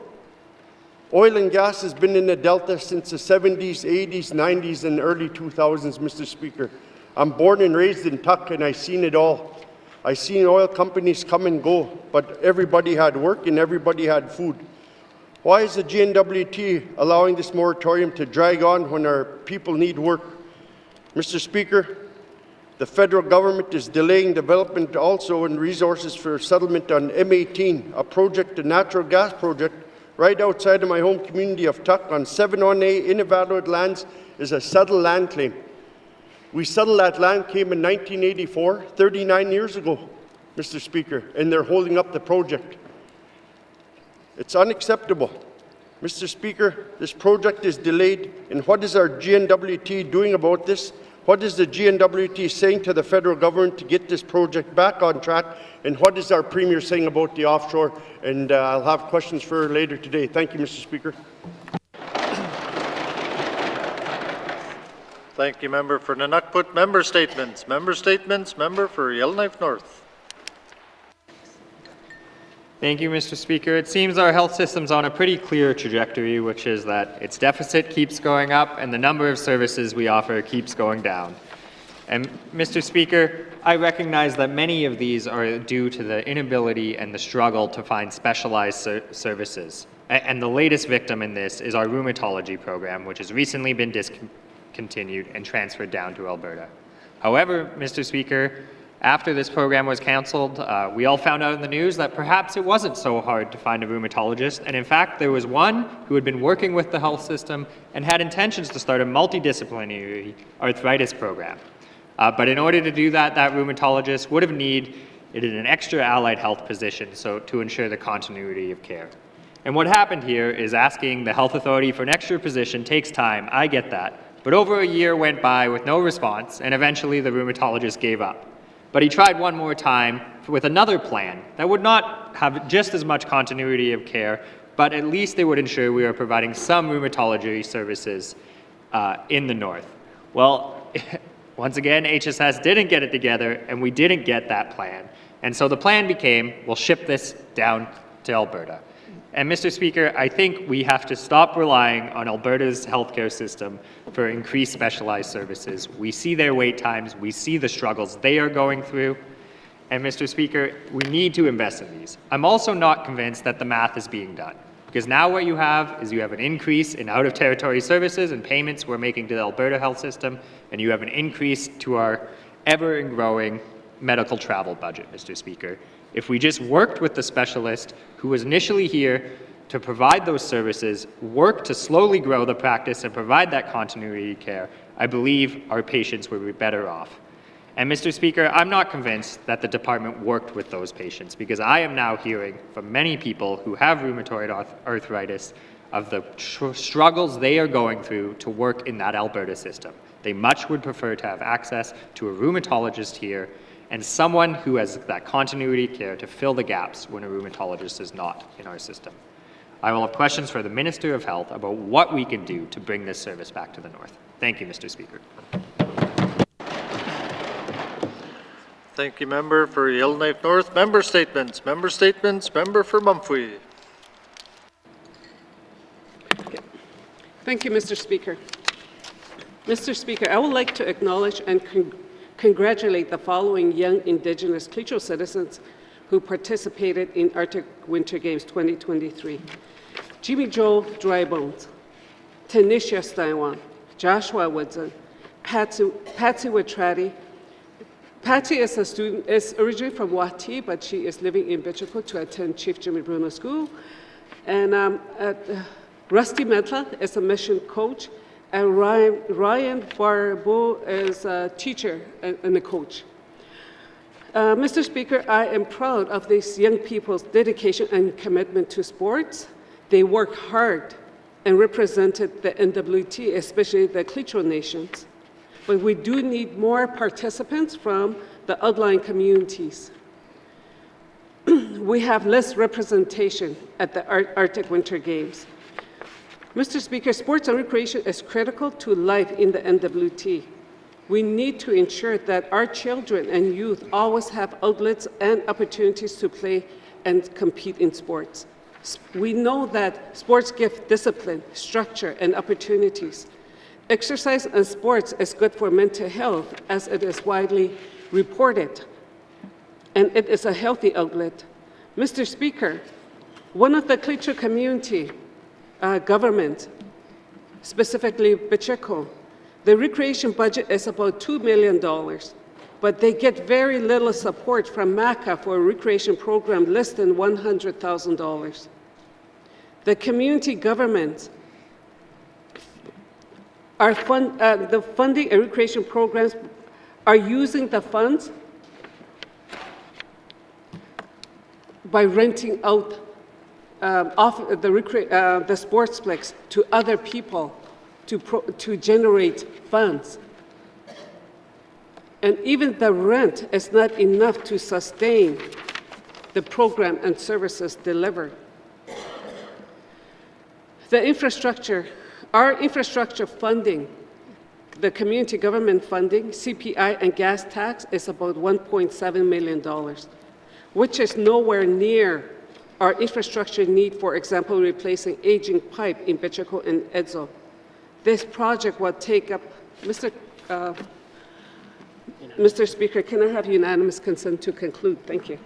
Oil and gas has been in the Delta since the 70s, 80s, 90s, and early 2000s, Mr. Speaker. I'm born and raised in Tuck, and I've seen it all. I've seen oil companies come and go, but everybody had work and everybody had food. Why is the G&W.T allowing this moratorium to drag on when our people need work? Mr. Speaker, the federal government is delaying development also in resources for settlement on M18, a project, a natural gas project, right outside of my home community of Tuck on 7-1A Inuvialuit lands is a settled land claim. We settled that land claim in 1984, 39 years ago, Mr. Speaker, and they're holding up the project. It's unacceptable. Mr. Speaker, this project is delayed, and what is our G&W.T doing about this? What is the G&W.T saying to the federal government to get this project back on track? And what is our Premier saying about the offshore? And I'll have questions for her later today. Thank you, Mr. Speaker. Thank you, Member for N.W.T. Member statements. Member for Yellowknife North. Thank you, Mr. Speaker. It seems our health system's on a pretty clear trajectory, which is that its deficit keeps going up and the number of services we offer keeps going down. And Mr. Speaker, I recognize that many of these are due to the inability and the struggle to find specialized services. And the latest victim in this is our rheumatology program, which has recently been discontinued and transferred down to Alberta. However, Mr. Speaker, after this program was canceled, we all found out in the news that perhaps it wasn't so hard to find a rheumatologist, and in fact, there was one who had been working with the health system and had intentions to start a multidisciplinary arthritis program. But in order to do that, that rheumatologist would have It is an extra allied health position so to ensure the continuity of care. And what happened here is asking the health authority for an extra position takes time, I get that. But over a year went by with no response, and eventually the rheumatologist gave up. But he tried one more time with another plan that would not have just as much continuity of care, but at least they would ensure we are providing some rheumatology services in the north. Well, once again, HSS didn't get it together, and we didn't get that plan. And so the plan became, we'll ship this down to Alberta. And Mr. Speaker, I think we have to stop relying on Alberta's healthcare system for increased specialized services. We see their wait times, we see the struggles they are going through, and Mr. Speaker, we need to invest in these. I'm also not convinced that the math is being done, because now what you have is you have an increase in out-of-territory services and payments we're making to the Alberta health system, and you have an increase to our ever-growing medical travel budget, Mr. Speaker. If we just worked with the specialist who was initially here to provide those services, work to slowly grow the practice and provide that continuity care, I believe our patients would be better off. And Mr. Speaker, I'm not convinced that the department worked with those patients, because I am now hearing from many people who have rheumatoid arthritis of the struggles they are going through to work in that Alberta system. They much would prefer to have access to a rheumatologist here and someone who has that continuity care to fill the gaps when a rheumatologist is not in our system. I will have questions for the Minister of Health about what we can do to bring this service back to the north. Thank you, Mr. Speaker. Thank you, member for Yellowknife North. Member statements. Member statements. Member for Mumphy. Thank you, Mr. Speaker. Mr. Speaker, I would like to acknowledge and congratulate the following young Indigenous Klitschko citizens who participated in Arctic Winter Games 2023. Jimmy Joe Drybones, Tanisha Steinwan, Joshua Woodson, Patsy Witrati. Patsy is a student, is originally from Y.E.L.L.K.N.I.F., but she is living in Bichico to attend Chief Jimmy Bruno School. And Rusty Medla is a mission coach, and Ryan Barbeau is a teacher and a coach. Mr. Speaker, I am proud of these young people's dedication and commitment to sports. They work hard and represented the N.W.T, especially the Klitschko nations. But we do need more participants from the outlying communities. We have less representation at the Arctic Winter Games. Mr. Speaker, sports and recreation is critical to life in the N.W.T. We need to ensure that our children and youth always have outlets and opportunities to play and compete in sports. We know that sports give discipline, structure, and opportunities. Exercise and sports is good for mental health, as it is widely reported, and it is a healthy outlet. Mr. Speaker, one of the Klitschko community government, specifically Bichico, the recreation budget is about $2 million, but they get very little support from MACA for a recreation program less than $100,000. The community governments are the funding and recreation programs are using the funds by renting out off the sportsplex to other people to generate funds. And even the rent is not enough to sustain the program and services delivered. The infrastructure, our infrastructure funding, the community government funding, CPI and gas tax is about $1.7 million, which is nowhere near our infrastructure need, for example, replacing aging pipe in Bichico and Edzo. This project will take up, Mr. Speaker, can I have unanimous consent to conclude? Thank you.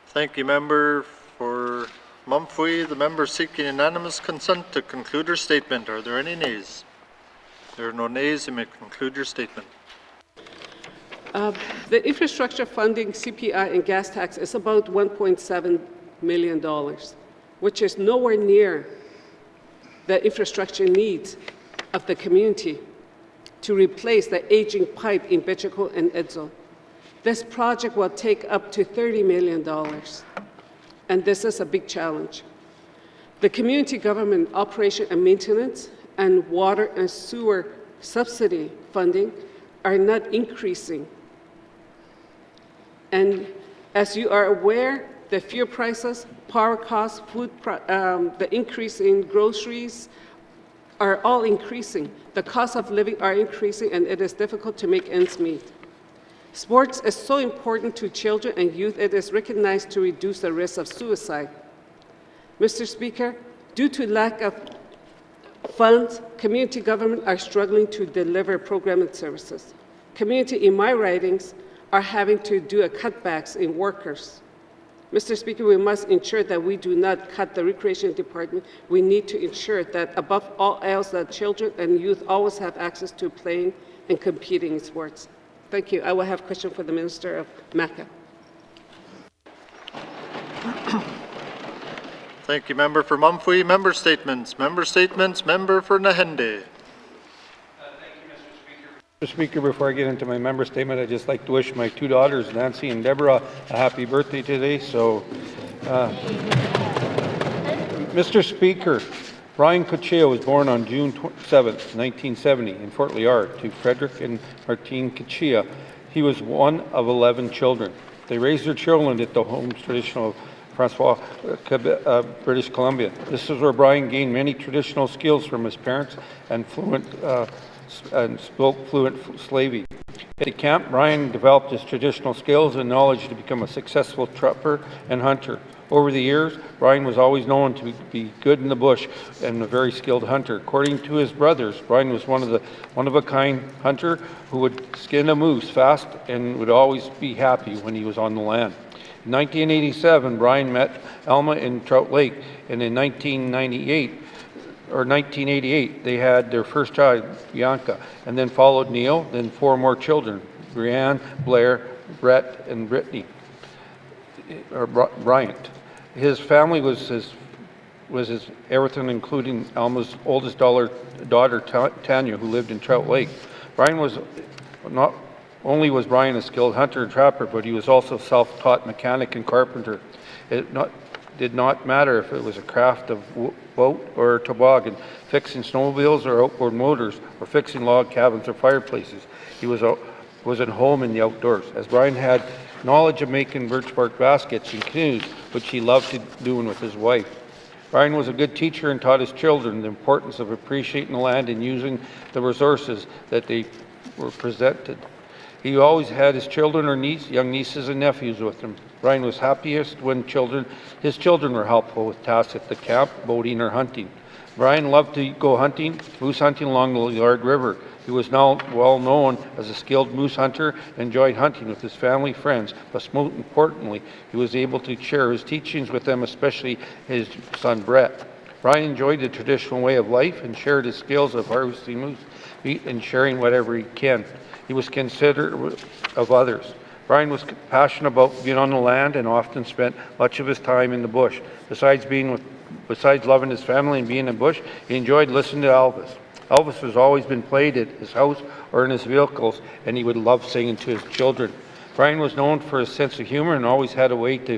Thank you, member for Mumphy. The member seeking unanimous consent to conclude her statement. Are there any nays? There are no nays. You may conclude your statement. The infrastructure funding, CPI and gas tax is about $1.7 million, which is nowhere near the infrastructure needs of the community to replace the aging pipe in Bichico and Edzo. This project will take up to $30 million, and this is a big challenge. The community government operation and maintenance and water and sewer subsidy funding are not increasing. And as you are aware, the fuel prices, power costs, the increase in groceries are all increasing. The cost of living are increasing, and it is difficult to make ends meet. Sports is so important to children and youth. It is recognized to reduce the risk of suicide. Mr. Speaker, due to lack of funds, community government are struggling to deliver programming services. Community in my ridings are having to do cutbacks in workers. Mr. Speaker, we must ensure that we do not cut the recreation department. We need to ensure that above all else that children and youth always have access to playing and competing in sports. Thank you. I will have a question for the Minister of MACA. Thank you, Member for Mumfwee. Member statements. Member statements. Member for Nahende. Mr. Speaker, before I get into my member statement, I'd just like to wish my two daughters, Nancy and Deborah, a happy birthday today. So, Mr. Speaker, Brian Cuccia was born on June 7, 1970 in Fort Liard to Frederick and Martine Cuccia. He was one of 11 children. They raised their children at the home traditional of Francois, British Columbia. This is where Brian gained many traditional skills from his parents and spoke fluent Slavey. At the camp, Brian developed his traditional skills and knowledge to become a successful trapper and hunter. Over the years, Brian was always known to be good in the bush and a very skilled hunter. According to his brothers, Brian was one of a kind hunter who would skin a moose fast and would always be happy when he was on the land. In 1987, Brian met Alma in Trout Lake, and in 1988, they had their first child, Bianca, and then followed Neil, then 4 more children, Brianne, Blair, Brett, and Brittany, or Bryant. His family was his everything, including Alma's oldest daughter, Tanya, who lived in Trout Lake. Brian was not only was Brian a skilled hunter and trapper, but he was also self-taught mechanic and carpenter. It did not matter if it was a craft of boat or toboggan, fixing snowmobiles or outboard motors, or fixing log cabins or fireplaces. He was at home in the outdoors, as Brian had knowledge of making birch bark baskets and canoes, which he loved doing with his wife. Brian was a good teacher and taught his children the importance of appreciating the land and using the resources that they were presented. He always had his children or young nieces and nephews with him. Brian was happiest when his children were helpful with tasks at the camp, boating or hunting. Brian loved to go hunting, moose hunting along the Liard River. He was now well known as a skilled moose hunter and enjoyed hunting with his family, friends, but most importantly, he was able to share his teachings with them, especially his son Brett. Brian enjoyed the traditional way of life and shared his skills of harvesting moose meat and sharing whatever he can. He was considerate of others. Brian was passionate about being on the land and often spent much of his time in the bush. Besides loving his family and being in the bush, he enjoyed listening to Elvis. Elvis has always been played at his house or in his vehicles, and he would love singing to his children. Brian was known for his sense of humor and always had a way to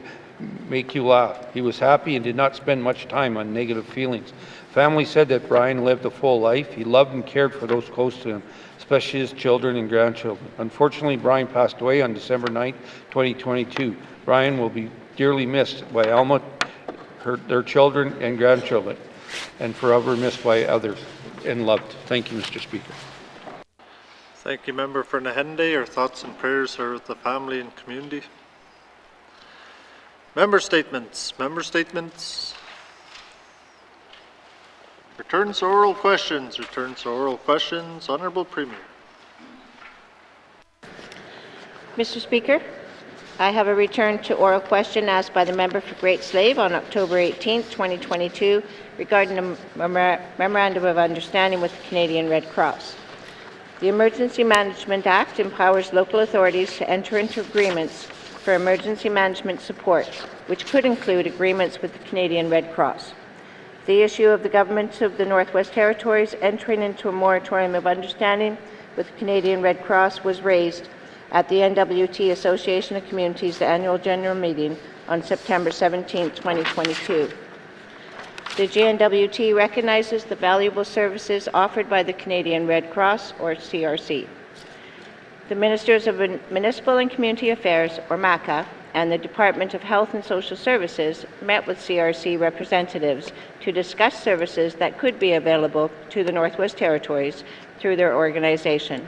make you laugh. He was happy and did not spend much time on negative feelings. Family said that Brian lived a full life. He loved and cared for those close to him, especially his children and grandchildren. Unfortunately, Brian passed away on December 9, 2022. Brian will be dearly missed by Alma, their children and grandchildren, and forever missed by others and loved. Thank you, Mr. Speaker. Thank you, Member for Nahende. Our thoughts and prayers are with the family and community. Member statements. Member statements. Returns to oral questions. Returns to oral questions. Honourable Premier. Mr. Speaker, I have a return to oral question asked by the member for Great Slave on October 18, 2022, regarding a Memorandum of Understanding with the Canadian Red Cross. The Emergency Management Act empowers local authorities to enter into agreements for emergency management support, which could include agreements with the Canadian Red Cross. The issue of the Government of the Northwest Territories entering into a moratorium of understanding with the Canadian Red Cross was raised at the N.W.T. Association of Communities Annual General Meeting on September 17, 2022. The GNWT recognizes the valuable services offered by the Canadian Red Cross, or CRC. The Ministers of Municipal and Community Affairs, or MACA, and the Department of Health and Social Services met with CRC representatives to discuss services that could be available to the Northwest Territories through their organization.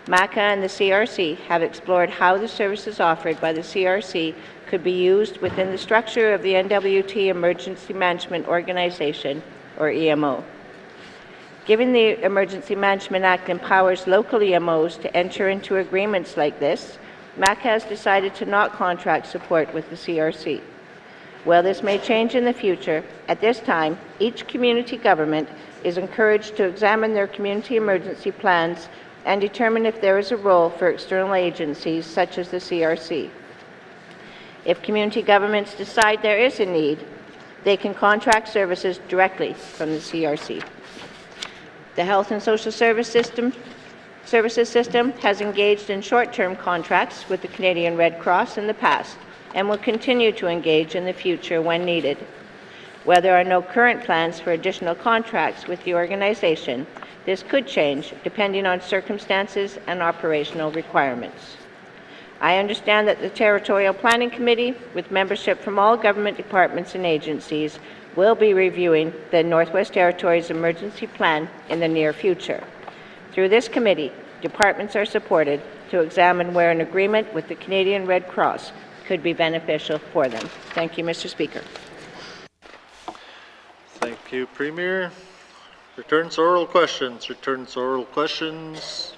MACA and the CRC have explored how the services offered by the CRC could be used within the structure of the N.W.T. Emergency Management Organization, or EMO. Given the Emergency Management Act empowers local EMOs to enter into agreements like this, MACA has decided to not contract support with the CRC. While this may change in the future, at this time, each community government is encouraged to examine their community emergency plans and determine if there is a role for external agencies such as the CRC. If community governments decide there is a need, they can contract services directly from the CRC. The Health and Social Services System has engaged in short-term contracts with the Canadian Red Cross in the past and will continue to engage in the future when needed. Where there are no current plans for additional contracts with the organization, this could change depending on circumstances and operational requirements. I understand that the Territorial Planning Committee, with membership from all government departments and agencies, will be reviewing the Northwest Territories Emergency Plan in the near future. Through this committee, departments are supported to examine where an agreement with the Canadian Red Cross could be beneficial for them. Thank you, Mr. Speaker. Thank you, Premier. Returns to oral questions. Returns to oral questions.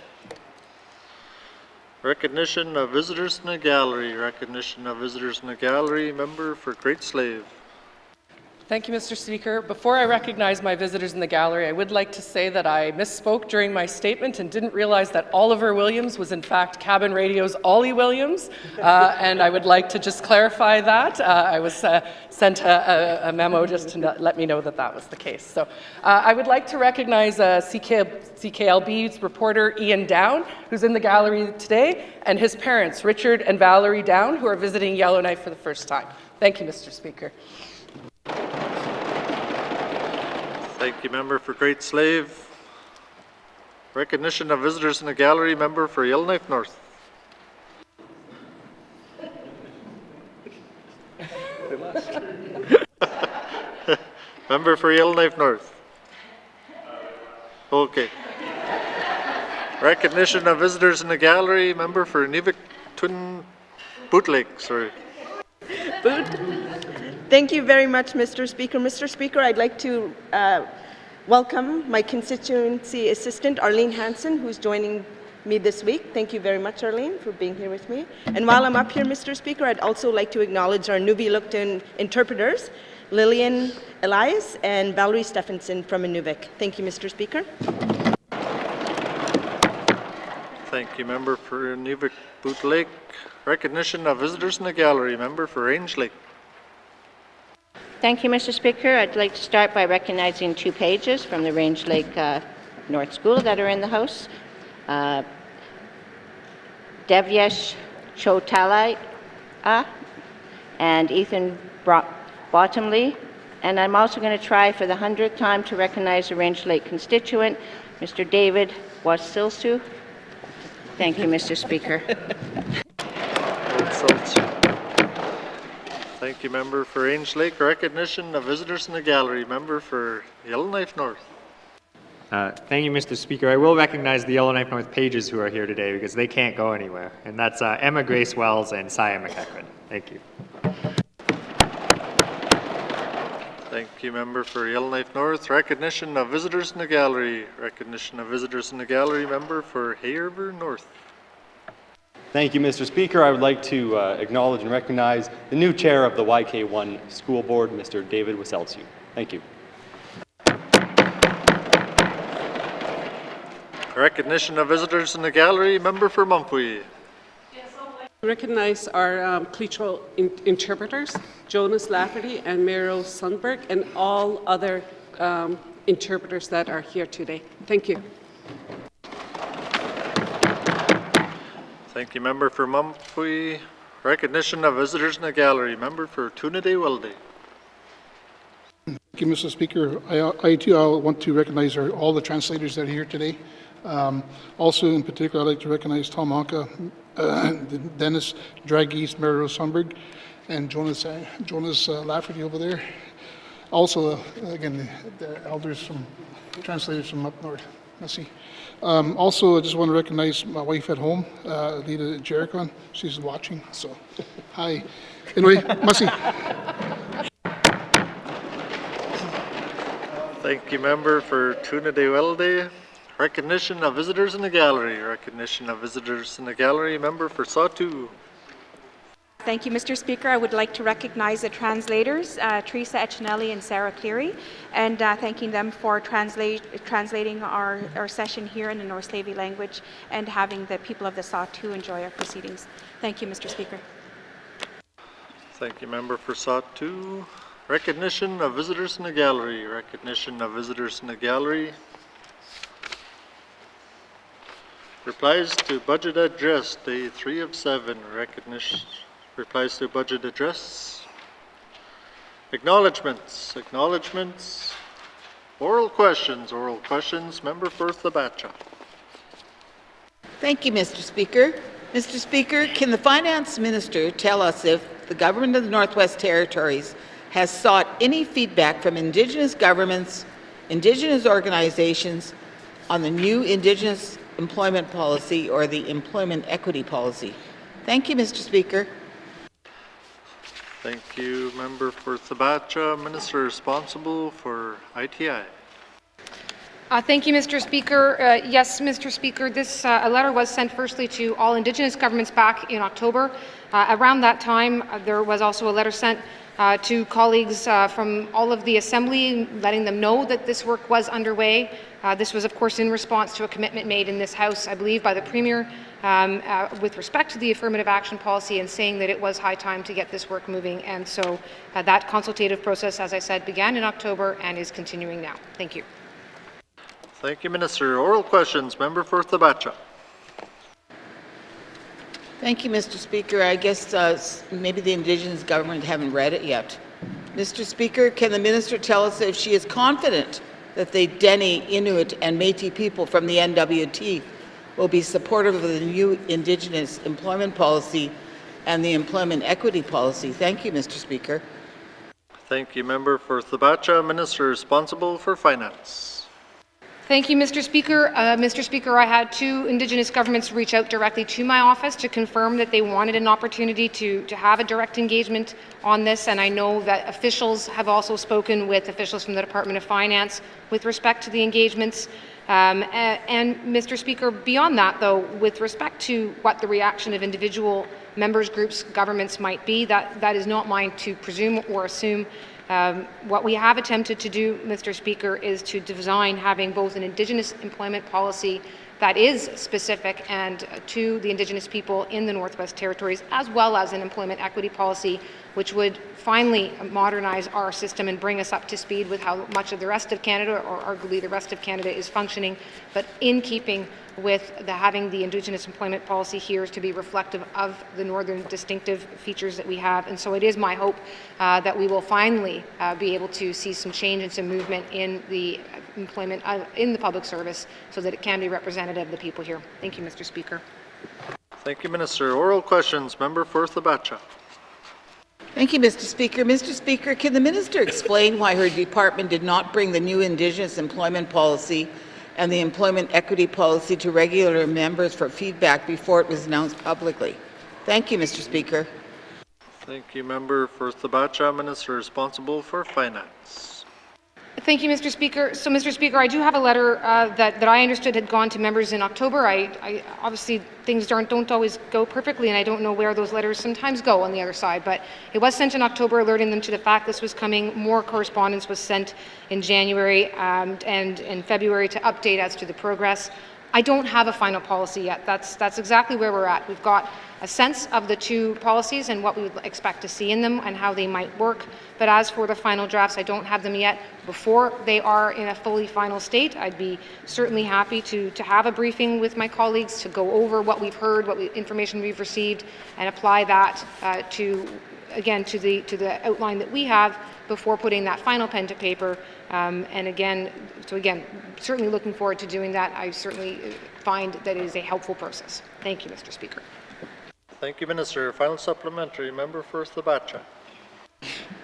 Recognition of visitors in the gallery. Recognition of visitors in the gallery. Member for Great Slave. Thank you, Mr. Speaker. Before I recognize my visitors in the gallery, I would like to say that I misspoke during my statement and didn't realize that Oliver Williams was in fact Cabin Radio's Ollie Williams, and I would like to just clarify that. I was sent a memo just to let me know that that was the case. So I would like to recognize CKLB's reporter Ian Down, who's in the gallery today, and his parents, Richard and Valerie Down, who are visiting Yellowknife for the first time. Thank you, Mr. Speaker. Thank you, Member for Great Slave. Recognition of visitors in the gallery. Member for Yellowknife North. Member for Yellowknife North. Okay. Recognition of visitors in the gallery. Member for N.W.T. Bootleg. Sorry. Thank you very much, Mr. Speaker. Mr. Speaker, I'd like to welcome my constituency assistant, Arlene Hansen, who's joining me this week. Thank you very much, Arlene, for being here with me. And while I'm up here, Mr. Speaker, I'd also like to acknowledge our Nuvik interpreters, Lillian Elias and Valerie Stephenson from Inuvik. Thank you, Mr. Speaker. Thank you, Member for Nuvik Bootleg. Recognition of visitors in the gallery. Member for Range Lake. Thank you, Mr. Speaker. I'd like to start by recognizing 2 pages from the Range Lake North School that are in the House. Devyesh Chotalai and Ethan Bottomley. And I'm also going to try for the 100th time to recognize a Range Lake constituent, Mr. David Wasilsu. Thank you, Mr. Speaker. Thank you, Member for Range Lake. Recognition of visitors in the gallery. Member for Yellowknife North. Thank you, Mr. Speaker. I will recognize the Yellowknife North pages who are here today because they can't go anywhere. And that's Emma Grace Wells and Saya McEachran. Thank you. Thank you, Member for Yellowknife North. Recognition of visitors in the gallery. Recognition of visitors in the gallery. Member for Hay River North. Thank you, Mr. Speaker. I would like to acknowledge and recognize the new chair of the YK1 School Board, Mr. David Wasilsu. Thank you. Recognition of visitors in the gallery. Member for Mumfwee. Recognize our cultural interpreters, Jonas Lafferty and Mero Sundberg, and all other interpreters that are here today. Thank you. Thank you, Member for Mumfree. Recognition of visitors in the gallery. Member for Tunade-Welday. Thank you, Mr. Speaker. I too want to recognize all the translators that are here today. Also, in particular, I'd like to recognize Tom Honka, Dennis Dragis, Mary Rose Sundberg, and Jonas Lafferty over there. Also, again, the elders from translators from up north. Merci. Also, I just want to recognize my wife at home, Lita Jericon. She's watching, so hi. Anyway, merci. Thank you, Member for Tunade-Welday. Recognition of visitors in the gallery. Recognition of visitors in the gallery. Member for Sawtoo. Thank you, Mr. Speaker. I would like to recognize the translators, Teresa Echinelli and Sarah Cleary, and thanking them for translating our session here in the North Slavey language and having the people of the Sawtoo enjoy our proceedings. Thank you, Mr. Speaker. Thank you, Member for Sawtoo. Recognition of visitors in the gallery. Recognition of visitors in the gallery. Replies to budget address, day 3 of 7. Recognition. Replies to budget address. Acknowledgements. Acknowledgements. Oral questions. Oral questions. Member for Thabacha. Thank you, Mr. Speaker. Mr. Speaker, can the Finance Minister tell us if the Government of the Northwest Territories has sought any feedback from Indigenous governments, Indigenous organizations on the new Indigenous employment policy or the employment equity policy? Thank you, Mr. Speaker. Thank you, Member for Thabacha. Minister responsible for ITI. Thank you, Mr. Speaker. Yes, Mr. Speaker, this a letter was sent firstly to all Indigenous governments back in October. Around that time, there was also a letter sent to colleagues from all of the Assembly, letting them know that this work was underway. This was, of course, in response to a commitment made in this House, I believe, by the Premier with respect to the affirmative action policy and saying that it was high time to get this work moving. And so that consultative process, as I said, began in October and is continuing now. Thank you. Thank you, Minister. Oral questions. Member for Thabacha. Thank you, Mr. Speaker. I guess maybe the Indigenous government haven't read it yet. Mr. Speaker, can the Minister tell us if she is confident that the Dene, Inuit and Métis people from the N.W.T will be supportive of the new Indigenous employment policy and the employment equity policy? Thank you, Mr. Speaker. Thank you, Member for Thabacha. Minister responsible for Finance. Thank you, Mr. Speaker. Mr. Speaker, I had 2 Indigenous governments reach out directly to my office to confirm that they wanted an opportunity to have a direct engagement on this, and I know that officials have also spoken with officials from the Department of Finance with respect to the engagements. And Mr. Speaker, beyond that, though, with respect to what the reaction of individual members, groups, governments might be, that is not mine to presume or assume. What we have attempted to do, Mr. Speaker, is to design having both an Indigenous employment policy that is specific and to the Indigenous people in the Northwest Territories, as well as an employment equity policy, which would finally modernize our system and bring us up to speed with how much of the rest of Canada, or arguably the rest of Canada, is functioning, but in keeping with having the Indigenous employment policy here to be reflective of the northern distinctive features that we have. And so it is my hope that we will finally be able to see some change and some movement in the employment in the public service so that it can be representative of the people here. Thank you, Mr. Speaker. Thank you, Minister. Oral questions. Member for Thabacha. Thank you, Mr. Speaker. Mr. Speaker, can the Minister explain why her department did not bring the new Indigenous employment policy and the employment equity policy to regular members for feedback before it was announced publicly? Thank you, Mr. Speaker. Thank you, Member for Thabacha. Minister responsible for Finance. Thank you, Mr. Speaker. So, Mr. Speaker, I do have a letter that I understood had gone to members in October. I obviously things don't always go perfectly, and I don't know where those letters sometimes go on the other side. But it was sent in October, alerting them to the fact this was coming. More correspondence was sent in January and in February to update as to the progress. I don't have a final policy yet. That's exactly where we're at. We've got a sense of the two policies and what we would expect to see in them and how they might work. But as for the final drafts, I don't have them yet. Before they are in a fully final state, I'd be certainly happy to have a briefing with my colleagues to go over what we've heard, information we've received, and apply that to the outline that we have before putting that final pen to paper. Certainly looking forward to doing that. I certainly find that it is a helpful process. Thank you, Mr. Speaker. Thank you, Minister. Final supplementary, member for Thabacha.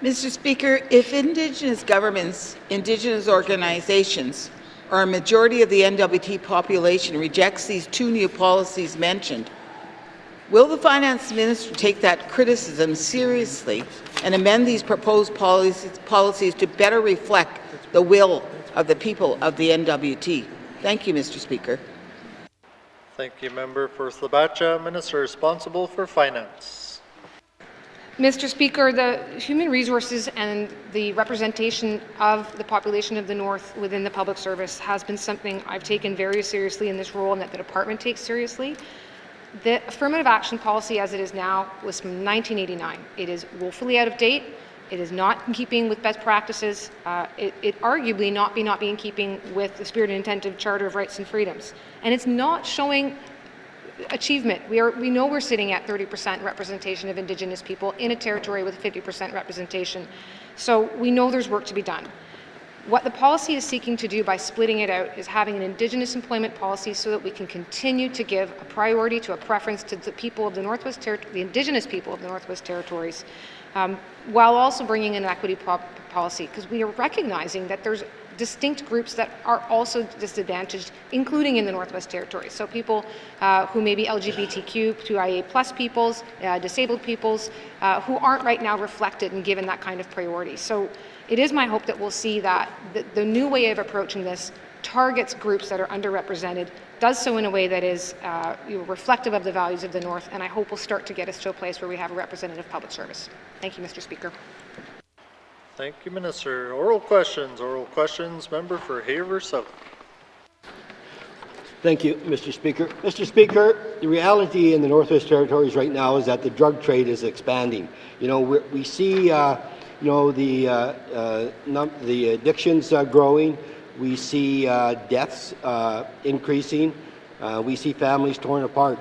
Mr. Speaker, if Indigenous governments, Indigenous organizations, or a majority of the N.W.T population rejects these two new policies mentioned, will the Finance Minister take that criticism seriously and amend these proposed policies to better reflect the will of the people of the N.W.T? Thank you, Mr. Speaker. Thank you, member for Thabacha. Minister responsible for Finance. Mr. Speaker, the human resources and the representation of the population of the North within the public service has been something I've taken very seriously in this role and that the department takes seriously. The affirmative action policy as it is now was from 1989. It is woefully out of date. It is not in keeping with best practices. It arguably not be in keeping with the spirit and intent of Charter of Rights and Freedoms. And it's not showing achievement. We know we're sitting at 30% representation of Indigenous people in a territory with 50% representation. So we know there's work to be done. What the policy is seeking to do by splitting it out is having an Indigenous employment policy so that we can continue to give a priority to a preference to the people of the Northwest Territories, the Indigenous people of the Northwest Territories, while also bringing an equity policy, because we are recognizing that there's distinct groups that are also disadvantaged, including in the Northwest Territories. So people who may be LGBTQ2IA+ peoples, disabled peoples, who aren't right now reflected and given that kind of priority. So it is my hope that we'll see that the new way of approaching this targets groups that are underrepresented, does so in a way that is reflective of the values of the North, and I hope will start to get us to a place where we have a representative public service. Thank you, Mr. Speaker. Thank you, Minister. Oral questions, member for Haver South. Thank you, Mr. Speaker. Mr. Speaker, the reality in the Northwest Territories right now is that the drug trade is expanding. We see the addictions growing. We see deaths increasing. We see families torn apart.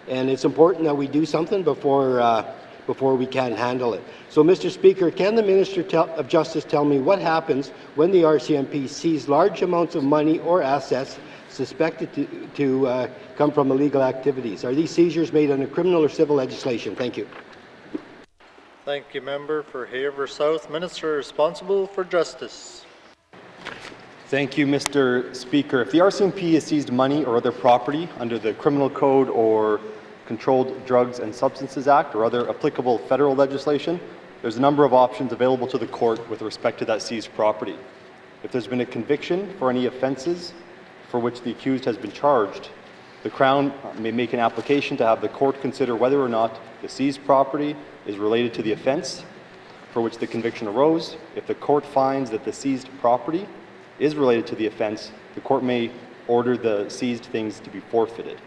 And it's important that we do something before we can handle it. So, Mr. Speaker, can the Minister of Justice tell me what happens when the RCMP sees large amounts of money or assets suspected to come from illegal activities? Are these seizures made under criminal or civil legislation? Thank you. Thank you, member for Haver South. Minister responsible for Justice. Thank you, Mr. Speaker. If the RCMP has seized money or other property under the Criminal Code or Controlled Drugs and Substances Act or other applicable federal legislation, there's a number of options available to the court with respect to that seized property. If there's been a conviction for any offences for which the accused has been charged, the Crown may make an application to have the court consider whether or not the seized property is related to the offence for which the conviction arose. If the court finds that the seized property is related to the offence, the court may order the seized things to be forfeited.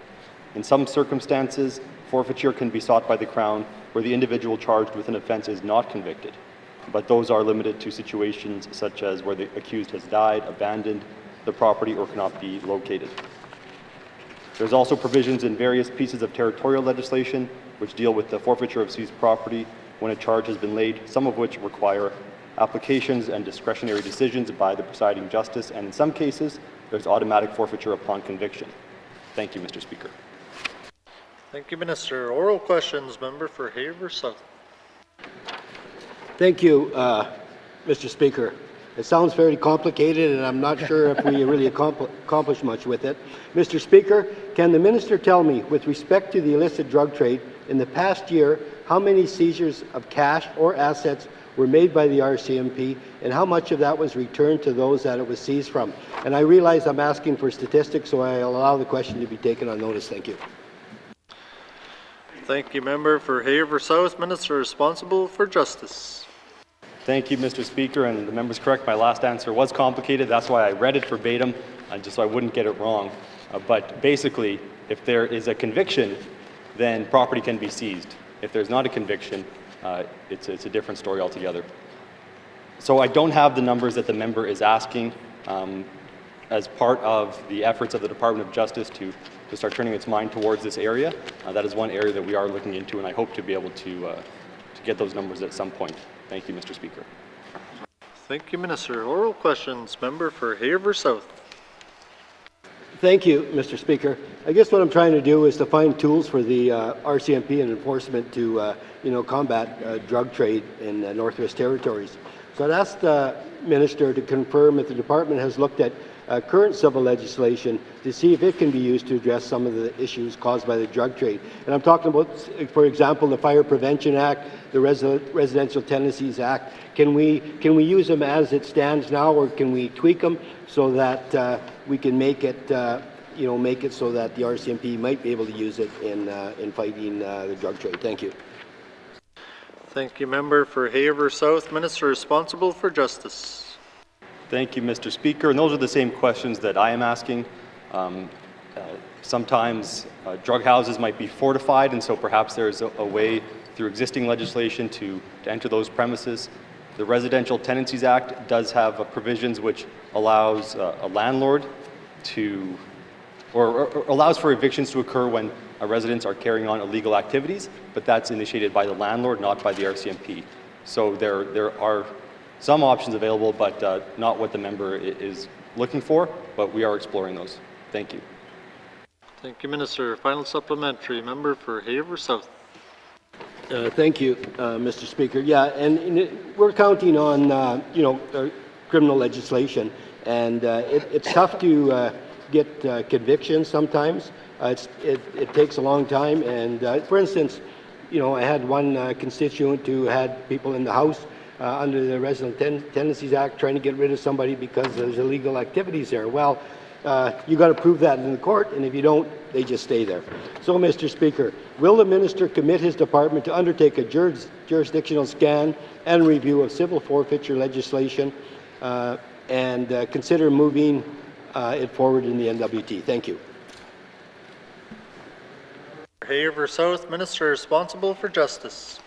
In some circumstances, forfeiture can be sought by the Crown where the individual charged with an offence is not convicted, but those are limited to situations such as where the accused has died, abandoned the property, or cannot be located. There's also provisions in various pieces of territorial legislation which deal with the forfeiture of seized property when a charge has been laid, some of which require applications and discretionary decisions by the presiding justice, and in some cases, there's automatic forfeiture upon conviction. Thank you, Mr. Speaker. Thank you, Minister. Oral questions, member for Haver South. Thank you, Mr. Speaker. It sounds very complicated, and I'm not sure if we really accomplish much with it. Mr. Speaker, can the Minister tell me, with respect to the illicit drug trade, in the past year, how many seizures of cash or assets were made by the RCMP, and how much of that was returned to those that it was seized from? And I realize I'm asking for statistics, so I'll allow the question to be taken on notice. Thank you. Thank you, member for Haver South. Minister responsible for Justice. Thank you, Mr. Speaker, and the member's correct. My last answer was complicated. That's why I read it verbatim, just so I wouldn't get it wrong. But basically, if there is a conviction, then property can be seized. If there's not a conviction, it's a different story altogether. So I don't have the numbers that the member is asking as part of the efforts of the Department of Justice to start turning its mind towards this area. That is one area that we are looking into, and I hope to be able to get those numbers at some point. Thank you, Mr. Speaker. Thank you, Minister. Oral questions. Member for Haver South. Thank you, Mr. Speaker. I guess what I'm trying to do is to find tools for the RCMP and enforcement to, combat drug trade in Northwest Territories. So I'd ask the Minister to confirm if the department has looked at current civil legislation to see if it can be used to address some of the issues caused by the drug trade. And I'm talking about, for example, the Fire Prevention Act, the Residential Tenancies Act. Can we use them as it stands now, or can we tweak them so that we can make it so that the RCMP might be able to use it in fighting the drug trade? Thank you. Thank you, Member for Haver South. Minister responsible for Justice. Thank you, Mr. Speaker. And those are the same questions that I am asking. Sometimes drug houses might be fortified, and so perhaps there's a way through existing legislation to enter those premises. The Residential Tenancies Act does have provisions which allows a landlord to, or allows for evictions to occur when residents are carrying on illegal activities, but that's initiated by the landlord, not by the RCMP. So there are some options available, but not what the member is looking for, but we are exploring those. Thank you. Thank you, Minister. Final supplementary. Member for Haver South. Thank you, Mr. Speaker. Yeah, and we're counting on, criminal legislation, and it's tough to get convictions sometimes. It takes a long time, and for instance, I had one constituent who had people in the house under the Residential Tenancies Act trying to get rid of somebody because there's illegal activities there. Well, you got to prove that in the court, and if you don't, they just stay there. So, Mr. Speaker, will the minister commit his department to undertake a jurisdictional scan and review of civil forfeiture legislation and consider moving it forward in the N.W.T? Thank you. Haver South, Minister responsible for Justice.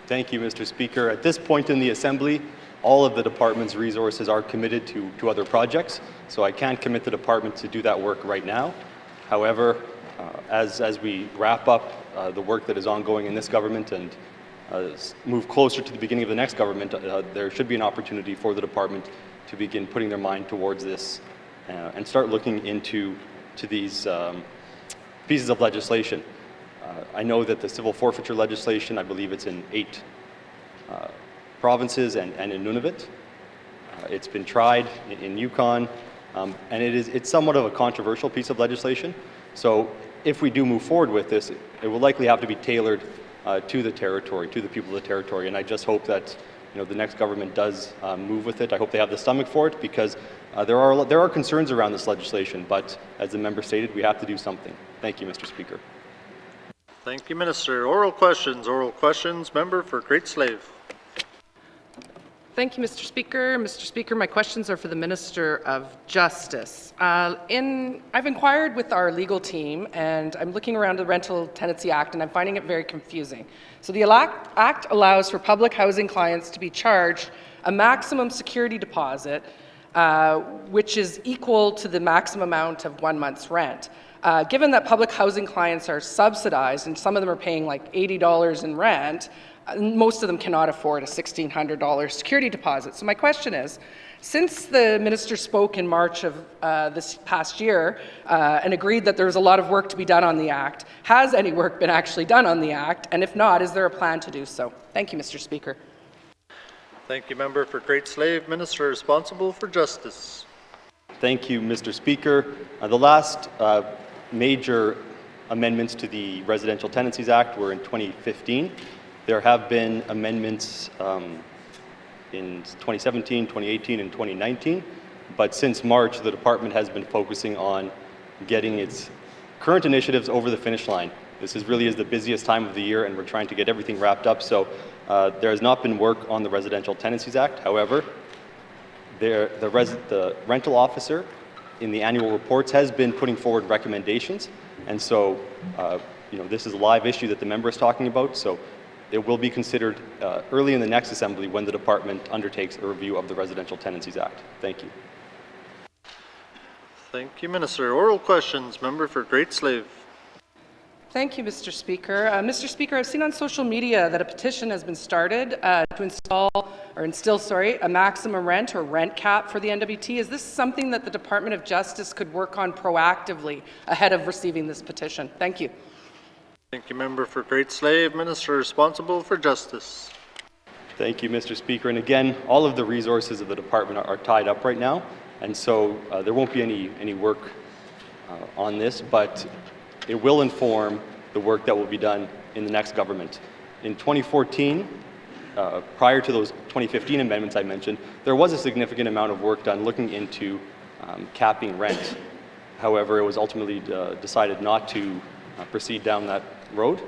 Thank you, Mr. Speaker. At this point in the Assembly, all of the department's resources are committed to other projects, so I can't commit the department to do that work right now. However, as we wrap up the work that is ongoing in this government and move closer to the beginning of the next government, there should be an opportunity for the department to begin putting their mind towards this and start looking into these pieces of legislation. I know that the civil forfeiture legislation, I believe it's in 8 provinces and in Nunavut. It's been tried in Yukon, and it's somewhat of a controversial piece of legislation. So if we do move forward with this, it will likely have to be tailored to the territory, to the people of the territory, and I just hope that the next government does move with it. I hope they have the stomach for it, because there are concerns around this legislation, but as the member stated, we have to do something. Thank you, Mr. Speaker. Thank you, Minister. Oral questions. Oral questions. Member for Great Slave. Thank you, Mr. Speaker. Mr. Speaker, my questions are for the Minister of Justice. I've inquired with our legal team, and I'm looking around the Rental Tenancy Act, and I'm finding it very confusing. So the Act allows for public housing clients to be charged a maximum security deposit, which is equal to the maximum amount of 1 month's rent. Given that public housing clients are subsidized, and some of them are paying like $80 in rent, most of them cannot afford a $1,600 security deposit. So my question is, since the minister spoke in March of this past year and agreed that there's a lot of work to be done on the Act, has any work been actually done on the Act? And if not, is there a plan to do so? Thank you, Mr. Speaker. Thank you, Member for Great Slave. Minister responsible for Justice. Thank you, Mr. Speaker. The last major amendments to the Residential Tenancies Act were in 2015. There have been amendments in 2017, 2018, and 2019, but since March, the department has been focusing on getting its current initiatives over the finish line. This really is the busiest time of the year, and we're trying to get everything wrapped up, so there has not been work on the Residential Tenancies Act. However, the rental officer in the annual reports has been putting forward recommendations, and so this is a live issue that the member is talking about, so it will be considered early in the next assembly when the department undertakes a review of the Residential Tenancies Act. Thank you. Thank you, Minister. Oral questions. Member for Great Slave. Thank you, Mr. Speaker. Mr. Speaker, I've seen on social media that a petition has been started to instill a maximum rent or rent cap for the N.W.T. Is this something that the Department of Justice could work on proactively ahead of receiving this petition? Thank you. Thank you, Member for Great Slave. Minister responsible for Justice. Thank you, Mr. Speaker. And again, all of the resources of the department are tied up right now, and so there won't be any work on this, but it will inform the work that will be done in the next government. In 2014, prior to those 2015 amendments I mentioned, there was a significant amount of work done looking into capping rent. However, it was ultimately decided not to proceed down that road.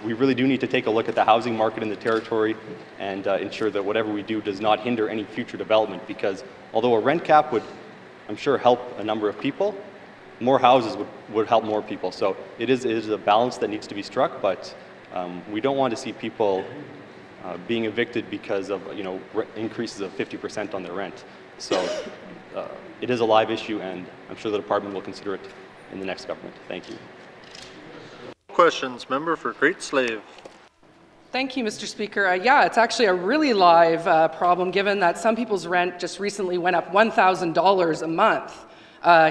We really do need to take a look at the housing market in the territory and ensure that whatever we do does not hinder any future development, because although a rent cap would, I'm sure, help a number of people, more houses would help more people. So it is a balance that needs to be struck, but we don't want to see people being evicted because of increases of 50% on their rent. So it is a live issue, and I'm sure the department will consider it in the next government. Thank you. Questions. Member for Great Slave. Thank you, Mr. Speaker. Yeah, it's actually a really live problem, given that some people's rent just recently went up $1,000 a month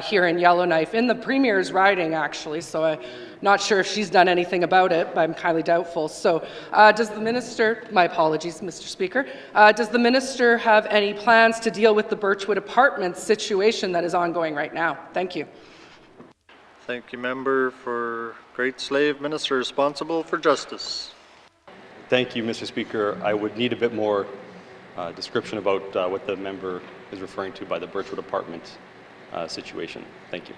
here in Yellowknife, in the Premier's riding, actually. So I'm not sure if she's done anything about it, but I'm highly doubtful. So does the Minister, my apologies, Mr. Speaker, does the Minister have any plans to deal with the Birchwood Apartments situation that is ongoing right now? Thank you. Thank you, Member for Great Slave. Minister responsible for Justice. Thank you, Mr. Speaker. I would need a bit more description about what the member is referring to by the Birchwood Apartment situation. Thank you.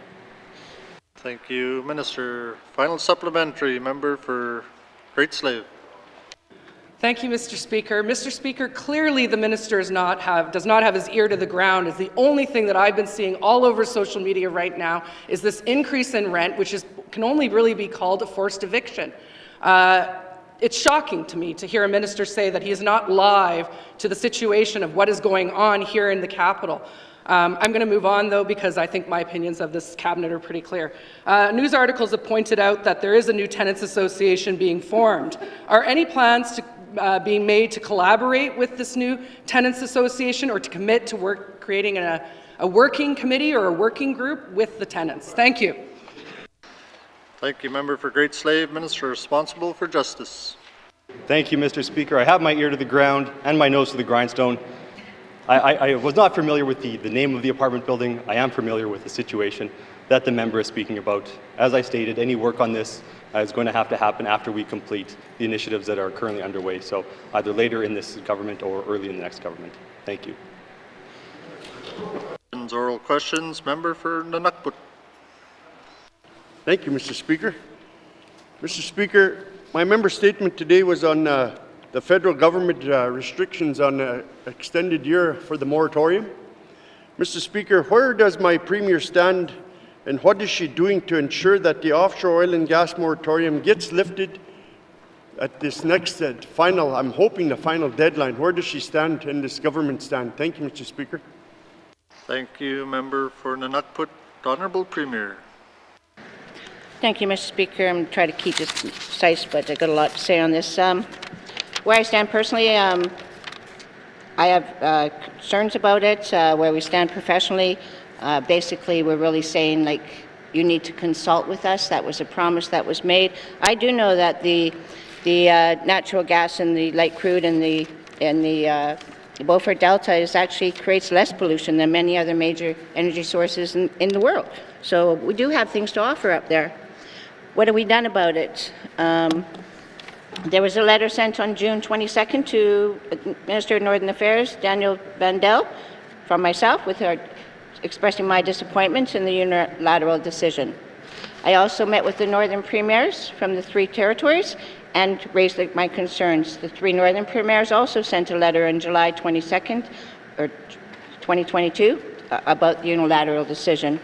Thank you, Minister. Final supplementary. Member for Great Slave. Thank you, Mr. Speaker. Mr. Speaker, clearly the Minister does not have his ear to the ground, as the only thing that I've been seeing all over social media right now is this increase in rent, which can only really be called a forced eviction. It's shocking to me to hear a minister say that he is not live to the situation of what is going on here in the capital. I'm going to move on, though, because I think my opinions of this cabinet are pretty clear. News articles have pointed out that there is a new tenants association being formed. Are any plans being made to collaborate with this new tenants association, or to commit to creating a working committee or a working group with the tenants? Thank you. Thank you, Member for Great Slave. Minister responsible for Justice. Thank you, Mr. Speaker. I have my ear to the ground and my nose to the grindstone. I was not familiar with the name of the apartment building. I am familiar with the situation that the member is speaking about. As I stated, any work on this is going to happen after we complete the initiatives that are currently underway, so either later in this government or early in the next government. Thank you. Oral questions. Member for N.W.T. Thank you, Mr. Speaker. Mr. Speaker, my member statement today was on the federal government restrictions on extended year for the moratorium. Mr. Speaker, where does my Premier stand, and what is she doing to ensure that the offshore oil and gas moratorium gets lifted at this next final, I'm hoping the final deadline? Where does she stand and this government stand? Thank you, Mr. Speaker. Thank you, Member for N.W.T. Honourable Premier. Thank you, Mr. Speaker. I'm trying to keep this concise, but I've got a lot to say on this. Where I stand personally, I have concerns about it. Where we stand professionally, basically we're really saying, like, you need to consult with us. That was a promise that was made. I do know that the natural gas and the light crude and the Beaufort Delta actually creates less pollution than many other major energy sources in the world. So we do have things to offer up there. What have we done about it? There was a letter sent on June 22nd to Minister of Northern Affairs, Daniel Vandell, from myself, with her expressing my disappointment in the unilateral decision. I also met with the Northern Premiers from the 3 territories and raised my concerns. The 3 Northern Premiers also sent a letter on July 22nd, or 2022, about the unilateral decision.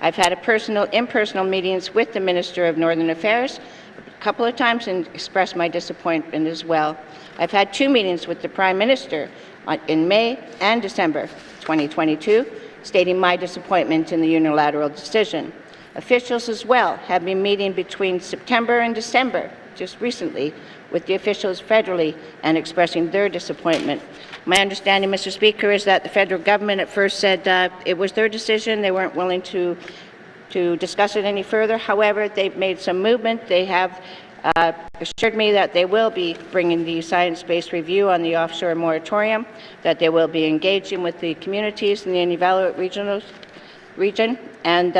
I've had impersonal meetings with the Minister of Northern Affairs a couple of times and expressed my disappointment as well. I've had 2 meetings with the Prime Minister in May and December 2022, stating my disappointment in the unilateral decision. Officials as well have been meeting between September and December, just recently, with the officials federally and expressing their disappointment. My understanding, Mr. Speaker, is that the federal government at first said it was their decision. They weren't willing to discuss it any further. However, they've made some movement. They have assured me that they will be bringing the science-based review on the offshore moratorium, that they will be engaging with the communities in the N.W.T region, and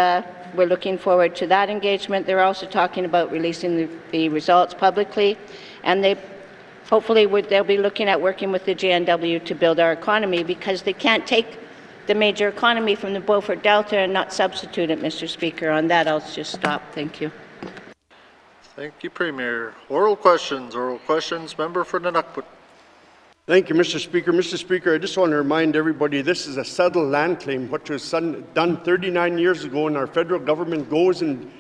we're looking forward to that engagement. They're also talking about releasing the results publicly, and they'll be looking at working with the GNW to build our economy, because they can't take the major economy from the Beaufort Delta and not substitute it, Mr. Speaker. On that, I'll just stop. Thank you. Thank you, Premier. Oral questions. Member for N.W.T. Thank you, Mr. Speaker. Mr. Speaker, I just want to remind everybody this is a settled land claim, which was done 39 years ago, and our federal government goes and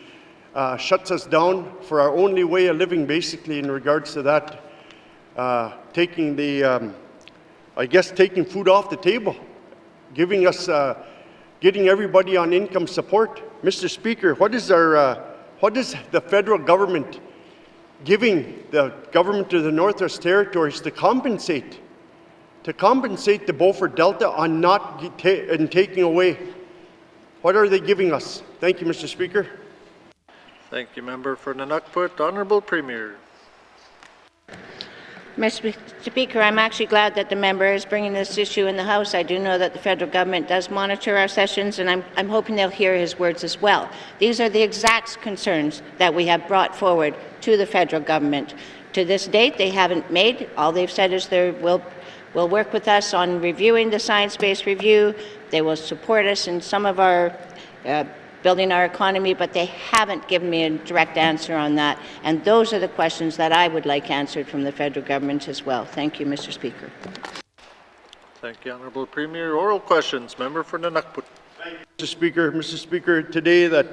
shuts us down for our only way of living, basically, in regards to that, taking food off the table, giving us, getting everybody on income support. Mr. Speaker, what is the federal government giving the government of the Northwest Territories to compensate the Beaufort Delta on not taking away? What are they giving us? Thank you, Mr. Speaker. Thank you, Member for N.W.T. Honourable Premier. Mr. Speaker, I'm actually glad that the member is bringing this issue in the House. I do know that the federal government does monitor our sessions, and I'm hoping they'll hear his words as well. These are the exact concerns that we have brought forward to the federal government. To this date, they haven't made. All they've said is they will work with us on reviewing the science-based review. They will support us in some of our building our economy, but they haven't given me a direct answer on that. And those are the questions that I would like answered from the federal government as well. Thank you, Mr. Speaker. Thank you, Honourable Premier. Oral questions. Member for N.W.T. Mr. Speaker, today that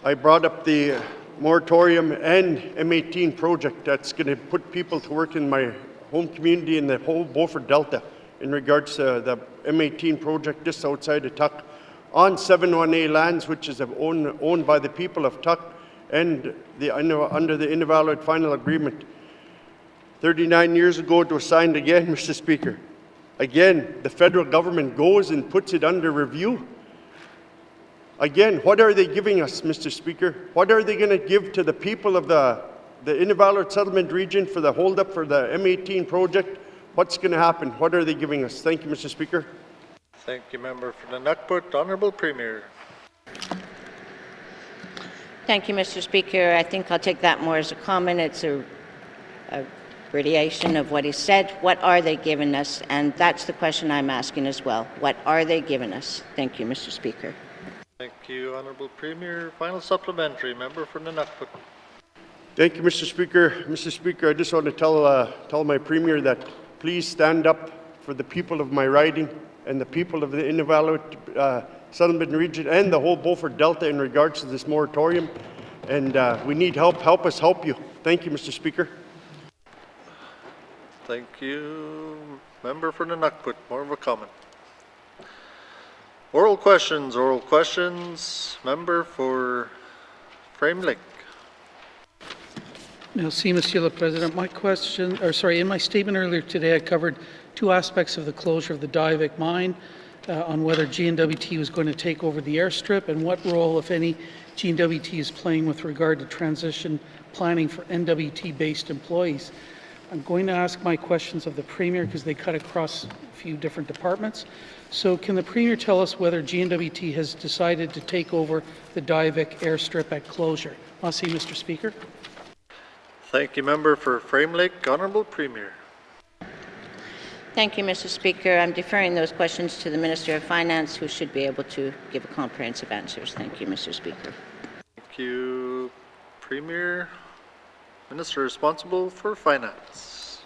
I brought up the moratorium and M18 project that's going to put people to work in my home community in the whole Beaufort Delta in regards to the M18 project just outside of Tuck on 7-1A lands, which is owned by the people of Tuck and under the N.W.T final agreement. 39 years ago it was signed again, Mr. Speaker. Again, the federal government goes and puts it under review. Again, what are they giving us, Mr. Speaker? What are they going to give to the people of the N.W.T settlement region for the holdup for the M18 project? What's going to happen? What are they giving us? Thank you, Mr. Speaker. Thank you, Member for N.W.T. Honourable Premier. Thank you, Mr. Speaker. I think I'll take that more as a comment. It's a radiation of what he said. What are they giving us? And that's the question I'm asking as well. What are they giving us? Thank you, Mr. Speaker. Thank you, Honourable Premier. Final supplementary. Member for N.W.T. Thank you, Mr. Speaker. Mr. Speaker, I just want to tell my Premier that please stand up for the people of my riding and the people of the N.W.T settlement region and the whole Beaufort Delta in regards to this moratorium. And we need help. Help us help you. Thank you, Mr. Speaker. Thank you. Member for N.W.T. More of a comment. Oral questions. Member for Frame Lake. Merci, Monsieur le Président. In my statement earlier today, I covered 2 aspects of the closure of the Diavik mine, on whether G&W.T was going to take over the airstrip and what role, if any, G&W.T is playing with regard to transition planning for N.W.T-based employees. I'm going to ask my questions of the Premier because they cut across a few different departments. So can the Premier tell us whether G&W.T has decided to take over the Diavik airstrip at closure? Merci, Mr. Speaker. Thank you, Member for Frame Lake. Honourable Premier. Thank you, Mr. Speaker. I'm deferring those questions to the Minister of Finance, who should be able to give comprehensive answers. Thank you, Mr. Speaker. Thank you, Premier. Minister responsible for Finance.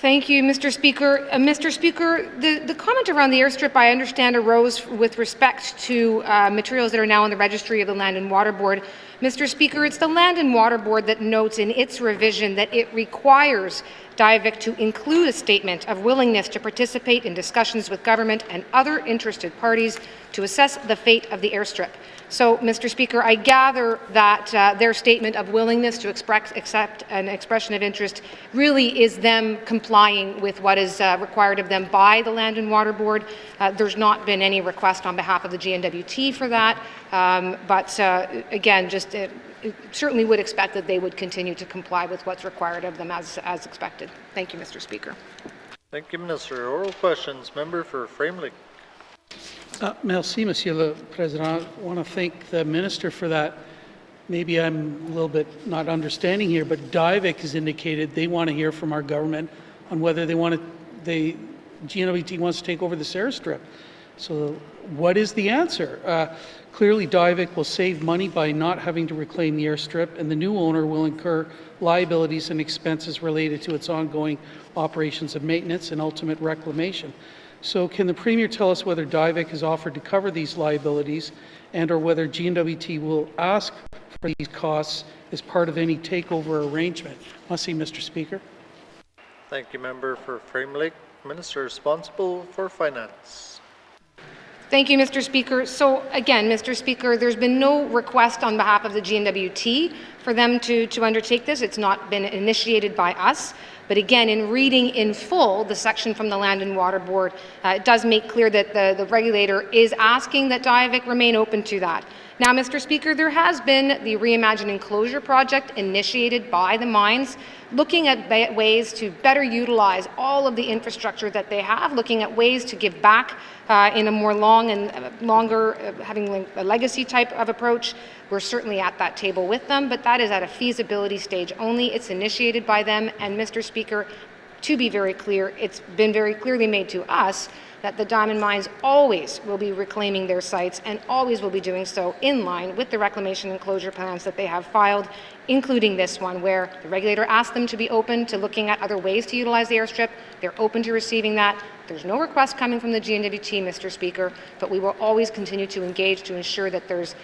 Thank you, Mr. Speaker. Mr. Speaker, the comment around the airstrip, I understand, arose with respect to materials that are now on the registry of the Land and Water Board. Mr. Speaker, it's the Land and Water Board that notes in its revision that it requires Diavik to include a statement of willingness to participate in discussions with government and other interested parties to assess the fate of the airstrip. So, Mr. Speaker, I gather that their statement of willingness to accept an expression of interest really is them complying with what is required of them by the Land and Water Board. There's not been any request on behalf of the N.W.T for that, but again, just certainly would expect that they would continue to comply with what's required of them as expected. Thank you, Mr. Speaker. Thank you, Minister. Oral questions. Member for Framley. Merci, Monsieur le Président. I want to thank the Minister for that. Maybe I'm a little bit not understanding here, but Diavik has indicated they want to hear from our government on whether the N.W.T wants to take over this airstrip. So what is the answer? Clearly, Diavik will save money by not having to reclaim the airstrip, and the new owner will incur liabilities and expenses related to its ongoing operations and maintenance and ultimate reclamation. So can the Premier tell us whether Diavik has offered to cover these liabilities and or whether N.W.T will ask for these costs as part of any takeover arrangement? Merci, Mr. Speaker. Thank you, Member for Framley. Minister responsible for Finance. Thank you, Mr. Speaker. So again, Mr. Speaker, there's been no request on behalf of the N.W.T for them to undertake this. It's not been initiated by us. But again, in reading in full the section from the Land and Water Board, it does make clear that the regulator is asking that Diavik remain open to that. Now, Mr. Speaker, there has been the Reimagine Enclosure project initiated by the mines, looking at ways to better utilize all of the infrastructure that they have, looking at ways to give back in a more longer, having a legacy type of approach. We're certainly at that table with them, but that is at a feasibility stage only. It's initiated by them, and Mr. Speaker, to be very clear, it's been very clearly made to us that the diamond mines always will be reclaiming their sites and always will be doing so in line with the reclamation and closure plans that they have filed, including this one, where the regulator asked them to be open to looking at other ways to utilize the airstrip. They're open to receiving that. There's no request coming from the N.W.T, Mr. Speaker, but we will always continue to engage to ensure that there's,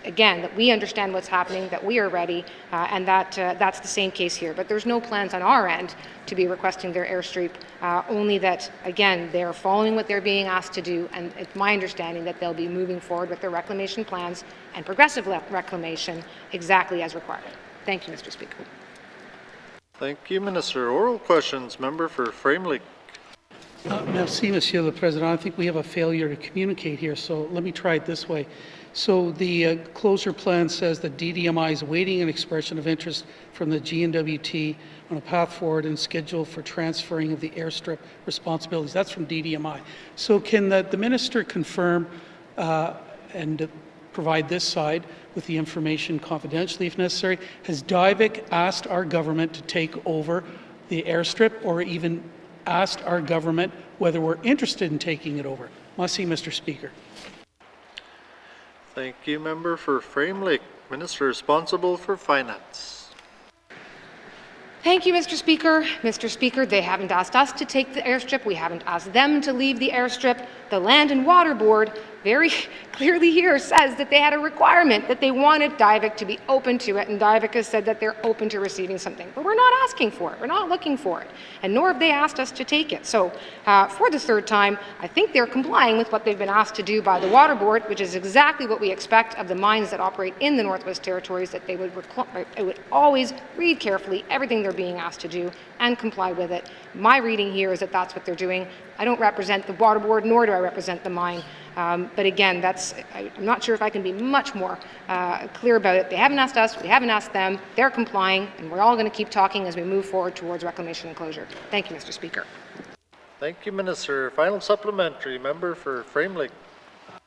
again, that we understand what's happening, that we are ready, and that's the same case here. But there's no plans on our end to be requesting their airstrip, only that, again, they're following what they're being asked to do, and it's my understanding that they'll be moving forward with their reclamation plans and progressive reclamation exactly as required. Thank you, Mr. Speaker. Thank you, Minister. Oral questions. Member for Framley. Merci, Monsieur le Président. I think we have a failure to communicate here, so let me try it this way. So the closure plan says that DDMI is awaiting an expression of interest from the N.W.T on a path forward and schedule for transferring of the airstrip responsibilities. That's from DDMI. So can the Minister confirm and provide this side with the information confidentially if necessary? Has Diavik asked our government to take over the airstrip or even asked our government whether we're interested in taking it over? Merci, Mr. Speaker. Thank you, Member for Framley. Minister responsible for Finance. Thank you, Mr. Speaker. Mr. Speaker, they haven't asked us to take the airstrip. We haven't asked them to leave the airstrip. The Land and Water Board very clearly here says that they had a requirement that they wanted Diavik to be open to it, and Diavik has said that they're open to receiving something. But we're not asking for it. We're not looking for it. And nor have they asked us to take it. So for the third time, I think they're complying with what they've been asked to do by the Water Board, which is exactly what we expect of the mines that operate in the Northwest Territories, that they would always read carefully everything they're being asked to do and comply with it. My reading here is that that's what they're doing. I don't represent the Water Board, nor do I represent the mine. But again, I'm not sure if I can be much more clear about it. They haven't asked us, we haven't asked them, they're complying, and we're all going to keep talking as we move forward towards reclamation and closure. Thank you, Mr. Speaker. Thank you, Minister. Final supplementary. Member for Framley.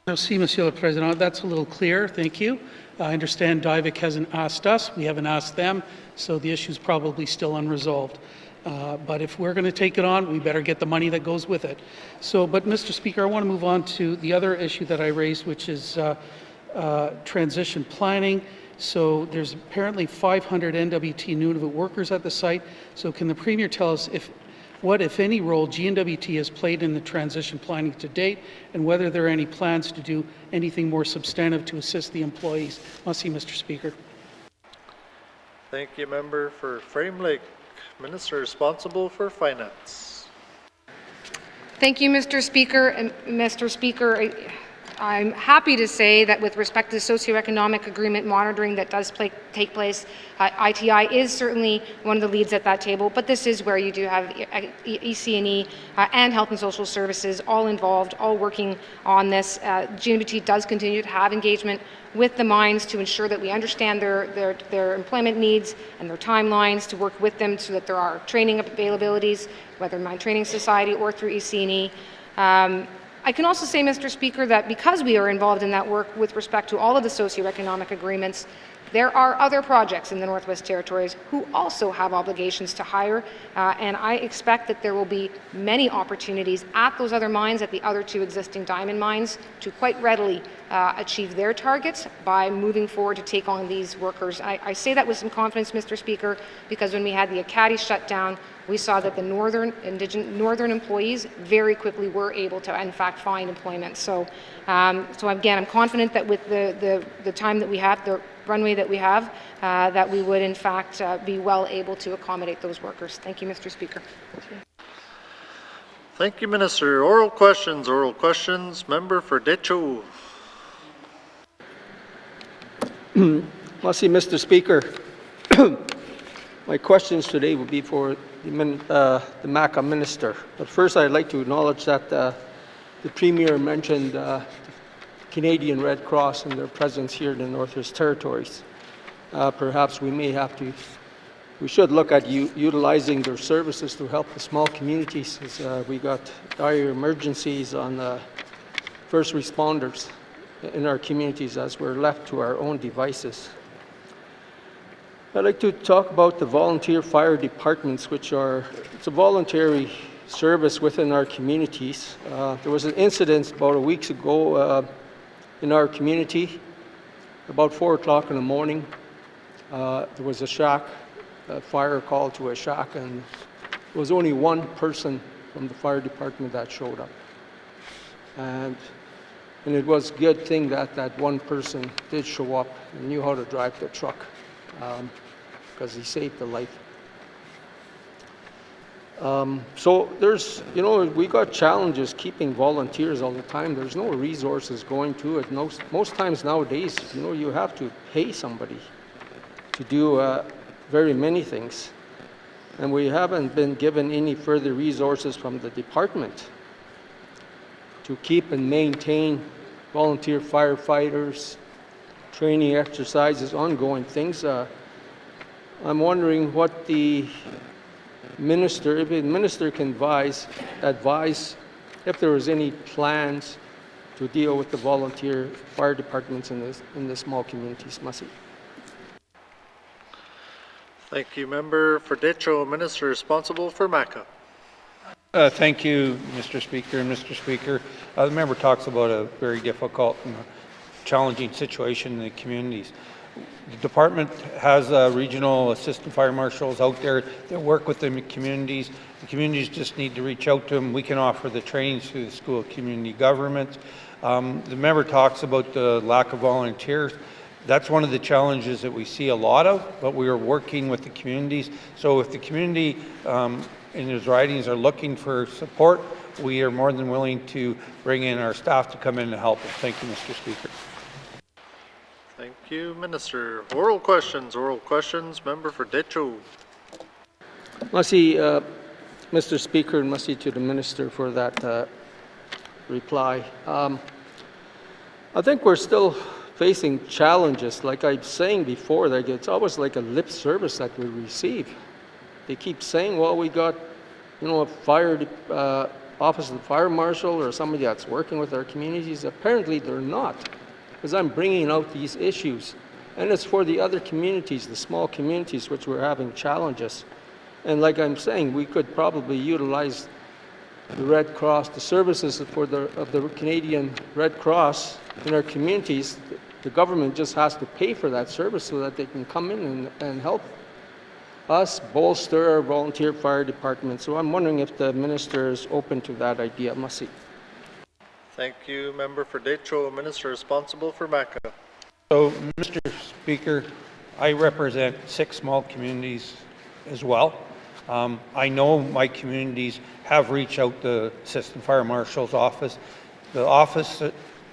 Merci, Monsieur le Président. That's a little clear. Thank you. I understand Diavik hasn't asked us. We haven't asked them, so the issue is probably still unresolved. But if we're going to take it on, we better get the money that goes with it. But Mr. Speaker, I want to move on to the other issue that I raised, which is transition planning. So there's apparently 500 N.W.T. Nunavut workers at the site. So can the Premier tell us if what, if any, role G&W.T has played in the transition planning to date, and whether there are any plans to do anything more substantive to assist the employees. Merci, Mr. Speaker. Thank you, Member for Frame Lake. Minister responsible for Finance. Thank you, Mr. Speaker. And Mr. Speaker, I'm happy to say that with respect to the socioeconomic agreement monitoring that does take place, ITI is certainly one of the leads at that table, but this is where you do have EC&E and Health and Social Services all involved, all working on this. G&W.T does continue to have engagement with the mines to ensure that we understand their employment needs and their timelines, to work with them so that there are training availabilities, whether Mine Training Society or through EC&E. I can also say, Mr. Speaker, that because we are involved in that work with respect to all of the socioeconomic agreements, there are other projects in the Northwest Territories who also have obligations to hire, and I expect that there will be many opportunities at those other mines, at the other two existing diamond mines, to quite readily achieve their targets by moving forward to take on these workers. I say that with some confidence, Mr. Speaker, because when we had the Acadie shutdown, we saw that the northern employees very quickly were able to, in fact, find employment. So again, I'm confident that with the time that we have, the runway that we have, that we would, in fact, be well able to accommodate those workers. Thank you, Mr. Speaker. Thank you, Minister. Oral questions. Member for Decho. Merci, Mr. Speaker. My questions today will be for the MACA Minister. But first, I'd like to acknowledge that the Premier mentioned Canadian Red Cross and their presence here in the Northwest Territories. Perhaps we should look at utilizing their services to help the small communities, as we got dire emergencies on first responders in our communities as we're left to our own devices. I'd like to talk about the volunteer fire departments, it's a voluntary service within our communities. There was an incident about a week ago in our community, about 4 o'clock in the morning. There was a fire call to a shack, and there was only one person from the fire department that showed up. And it was a good thing that that one person did show up and knew how to drive the truck, because he saved the life. So there's, we got challenges keeping volunteers all the time. There's no resources going to it. Most times nowadays, you have to pay somebody to do very many things. And we haven't been given any further resources from the department to keep and maintain volunteer firefighters, training exercises, ongoing things. I'm wondering what the minister, if the minister can advise if there was any plans to deal with the volunteer fire departments in the small communities. Merci. Thank you, Member for Decho. Minister responsible for MACA. Thank you, Mr. Speaker. And Mr. Speaker, the member talks about a very difficult and challenging situation in the communities. The department has regional assistant fire marshals out there that work with the communities. The communities just need to reach out to them. We can offer the trainings through the School of Community Government. The member talks about the lack of volunteers. That's one of the challenges that we see a lot of, but we are working with the communities. So if the community in his ridings are looking for support, we are more than willing to bring in our staff to come in and help them. Thank you, Mr. Speaker. Thank you, Minister. Oral questions. Member for Decho. Merci, Mr. Speaker, and merci to the Minister for that reply. I think we're still facing challenges. Like I was saying before, it's always like a lip service that we receive. They keep saying, well, we got, a fire office of the fire marshal or somebody that's working with our communities. Apparently they're not, because I'm bringing out these issues. And it's for the other communities, the small communities, which we're having challenges. And like I'm saying, we could probably utilize the Red Cross, the services of the Canadian Red Cross in our communities. The government just has to pay for that service so that they can come in and help. us bolster our volunteer fire department. So I'm wondering if the minister is open to that idea. Must see. Thank you, Member for Detroit. Minister responsible for Maca. So, Mr. Speaker, I represent 6 small communities as well. I know my communities have reached out to the Assistant Fire Marshal's office. The office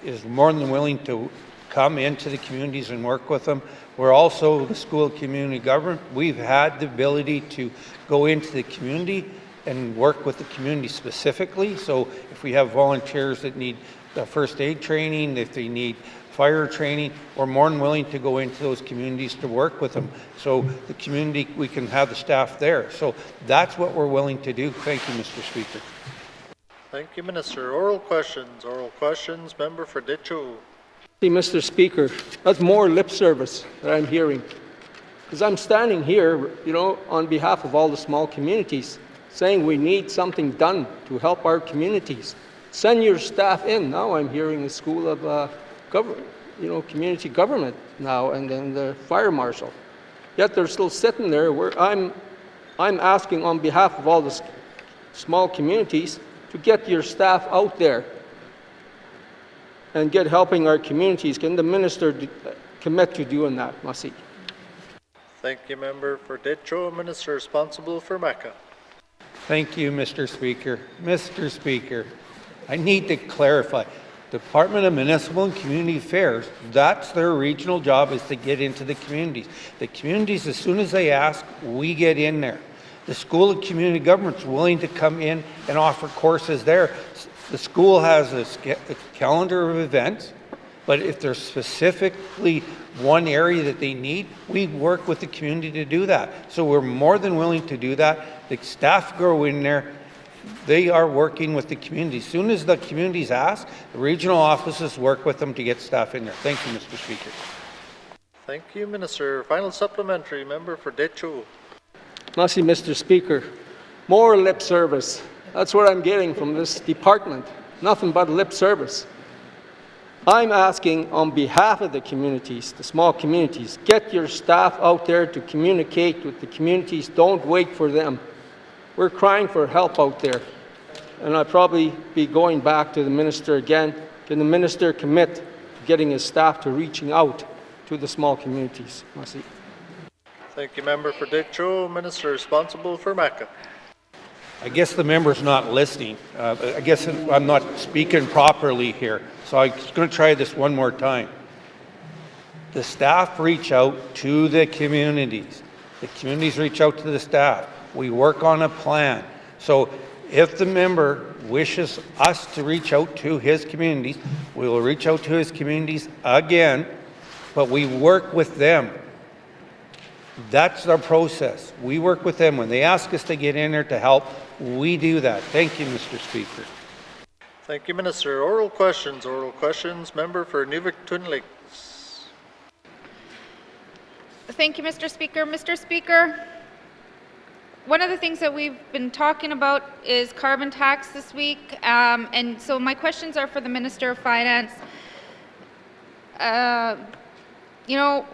is more than willing to come into the communities and work with them. We're also the School of Community Government. We've had the ability to go into the community and work with the community specifically. So if we have volunteers that need first aid training, if they need fire training, we're more than willing to go into those communities to work with them. So the community, we can have the staff there. So that's what we're willing to do. Thank you, Mr. Speaker. Thank you, Minister. Oral questions, Member for Detroit. See, Mr. Speaker, that's more lip service that I'm hearing. Because I'm standing here, on behalf of all the small communities, saying we need something done to help our communities. Send your staff in. Now I'm hearing the School of Community Government now, and then the Fire Marshal. Yet they're still sitting there where I'm asking on behalf of all the small communities to get your staff out there and get helping our communities. Can the minister commit to doing that? Masi. Thank you, Member for Detroit. Minister responsible for Maca. Thank you, Mr. Speaker. Mr. Speaker, I need to clarify. Department of Municipal and Community Affairs, that's their regional job, is to get into the communities. The communities, as soon as they ask, we get in there. The School of Community Government's willing to come in and offer courses there. The school has a calendar of events, but if there's specifically one area that they need, we work with the community to do that. So we're more than willing to do that. The staff go in there. They are working with the community. As soon as the communities ask, the regional offices work with them to get staff in there. Thank you, Mr. Speaker. Thank you, Minister. Final supplementary, Member for Detroit. Masi, Mr. Speaker, more lip service. That's what I'm getting from this department. Nothing but lip service. I'm asking on behalf of the communities, the small communities, get your staff out there to communicate with the communities. Don't wait for them. We're crying for help out there. And I'll probably be going back to the minister again. Can the minister commit to getting his staff to reaching out to the small communities? Merci. Thank you, Member for Detroit. Minister responsible for Maca. I guess the member's not listening. I guess I'm not speaking properly here. So I'm going to try this one more time. The staff reach out to the communities. The communities reach out to the staff. We work on a plan. So if the member wishes us to reach out to his communities, we will reach out to his communities again, but we work with them. That's our process. We work with them. When they ask us to get in there to help, we do that. Thank you, Mr. Speaker. Thank you, Minister. Oral questions, Member for Nuvik-Twin Lakes. Thank you, Mr. Speaker. Mr. Speaker, one of the things that we've been talking about is carbon tax this week, and so my questions are for the Minister of Finance.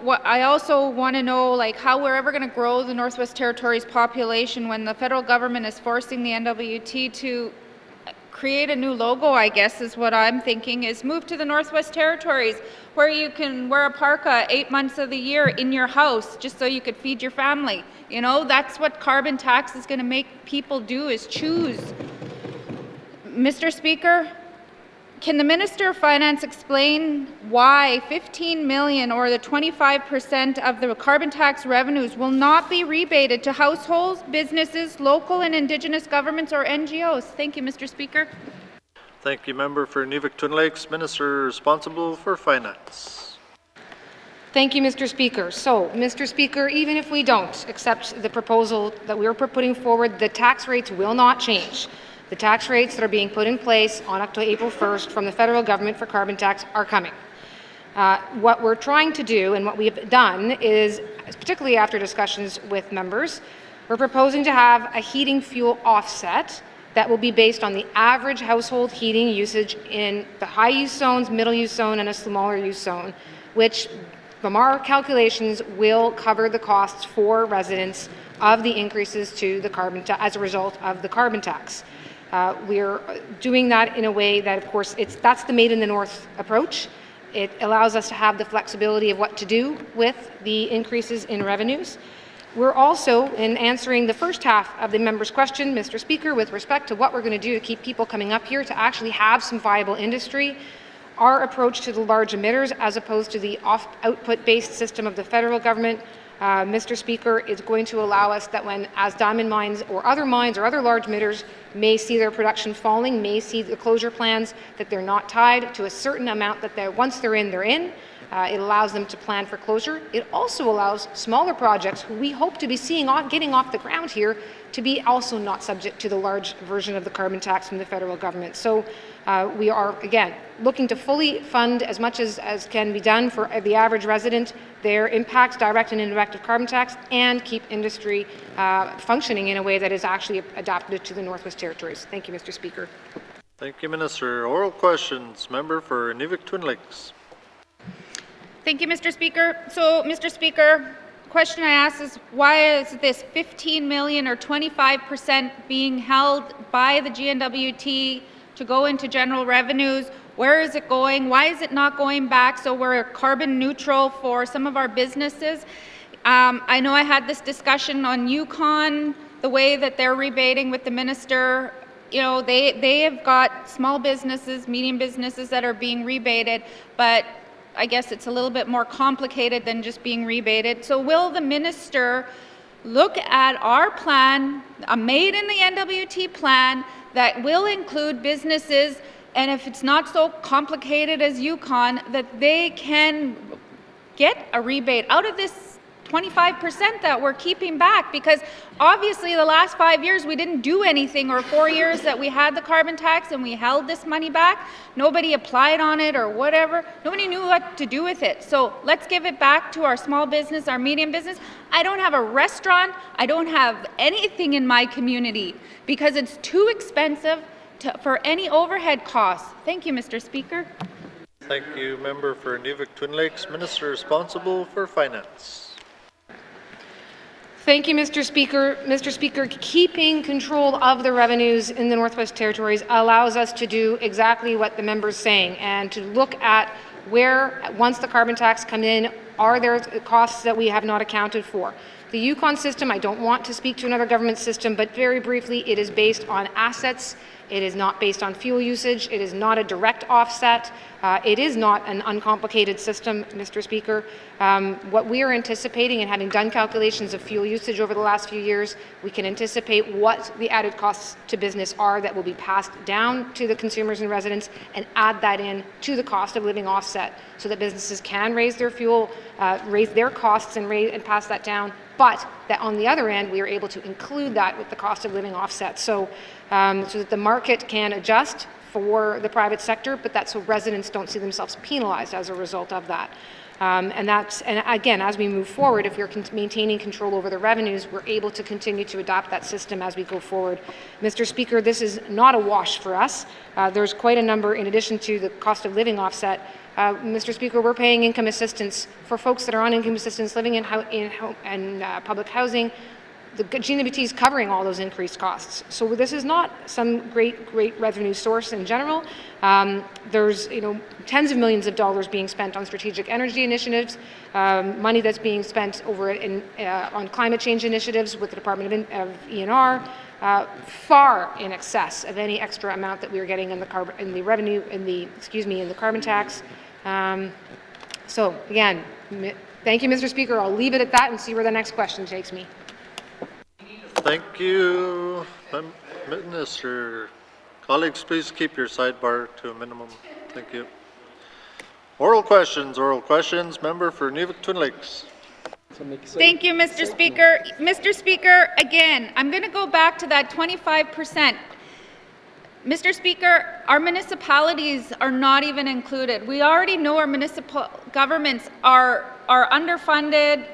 What I also want to know, how we're ever going to grow the Northwest Territories population when the federal government is forcing the N.W.T to create a new logo, I guess is what I'm thinking, is move to the Northwest Territories where you can wear a parka 8 months of the year in your house just so you could feed your family. That's what carbon tax is going to make people do, is choose. Mr. Speaker, can the Minister of Finance explain why 15 million or the 25% of the carbon tax revenues will not be rebated to households, businesses, local and Indigenous governments or NGOs? Thank you, Mr. Speaker. Thank you, Member for Nuvik-Twin Lakes. Minister responsible for Finance. Thank you, Mr. Speaker. So, Mr. Speaker, even if we don't accept the proposal that we're putting forward, the tax rates will not change. The tax rates that are being put in place on April 1st from the federal government for carbon tax are coming. What we're trying to do and what we have done is, particularly after discussions with members, we're proposing to have a heating fuel offset that will be based on the average household heating usage in the high use zones, middle use zone, and a smaller use zone, which from our calculations, will cover the costs for residents of the increases to the carbon as a result of the carbon tax. We're doing that in a way that, of course, that's the Made in the North approach. It allows us to have the flexibility of what to do with the increases in revenues. We're also, in answering the first half of the member's question, Mr. Speaker, with respect to what we're going to do to keep people coming up here to actually have some viable industry, our approach to the large emitters as opposed to the output-based system of the federal government, Mr. Speaker, is going to allow us that when, as diamond mines or other large emitters may see their production falling, may see the closure plans, that they're not tied to a certain amount that once they're in, they're in. It allows them to plan for closure. It also allows smaller projects who we hope to be seeing getting off the ground here to be also not subject to the large version of the carbon tax from the federal government. So we are, again, looking to fully fund as much as can be done for the average resident, their impacts, direct and indirect of carbon tax, and keep industry functioning in a way that is actually adapted to the Northwest Territories. Thank you, Mr. Speaker. Thank you, Minister. Oral questions. Member for Inuvik-Twin Lakes. Thank you, Mr. Speaker. So, Mr. Speaker, question I ask is, why is this 15 million or 25% being held by the N.W.T to go into general revenues? Where is it going? Why is it not going back so we're carbon neutral for some of our businesses? I know I had this discussion on Yukon, the way that they're rebating with the minister. You know, they have got small businesses, medium businesses that are being rebated, but I guess it's a little bit more complicated than just being rebated. So will the minister look at our plan, a Made in the N.W.T plan, that will include businesses, and if it's not so complicated as Yukon, that they can get a rebate out of this 25% that we're keeping back? Because obviously the last 5 years we didn't do anything, or 4 years that we had the carbon tax and we held this money back. Nobody applied on it or whatever. Nobody knew what to do with it. So let's give it back to our small business, our medium business. I don't have a restaurant. I don't have anything in my community because it's too expensive for any overhead costs. Thank you, Mr. Speaker. Thank you, Member for Inuvik-Twin Lakes. Minister responsible for Finance. Thank you, Mr. Speaker. Mr. Speaker, keeping control of the revenues in the Northwest Territories allows us to do exactly what the member is saying, and to look at where, once the carbon tax comes in, are there costs that we have not accounted for. The Yukon system, I don't want to speak to another government system, but very briefly, it is based on assets. It is not based on fuel usage. It is not a direct offset. It is not an uncomplicated system, Mr. Speaker. What we are anticipating, and having done calculations of fuel usage over the last few years, we can anticipate what the added costs to business are that will be passed down to the consumers and residents, and add that in to the cost of living offset, so that businesses can raise their fuel, raise their costs and pass that down, but that on the other end, we are able to include that with the cost of living offset. So that the market can adjust for the private sector, but that's so residents don't see themselves penalized as a result of that. And again, as we move forward, if we're maintaining control over the revenues, we're able to continue to adopt that system as we go forward. Mr. Speaker, this is not a wash for us. There's quite a number, in addition to the cost of living offset. Mr. Speaker, we're paying income assistance for folks that are on income assistance living in public housing. The N.W.T is covering all those increased costs. So this is not some great revenue source in general. There's tens of millions of dollars being spent on strategic energy initiatives, money that's being spent over on climate change initiatives with the Department of ENR, far in excess of any extra amount that we are getting in the carbon tax. So again, thank you, Mr. Speaker. I'll leave it at that and see where the next question takes me. Thank you, Minister. Colleagues, please keep your sidebar to a minimum. Thank you. Oral questions. Member for Inuvik-Twin Lakes. Thank you, Mr. Speaker. Mr. Speaker, again, I'm going to go back to that 25%. Mr. Speaker, our municipalities are not even included. We already know our municipal governments are underfunded.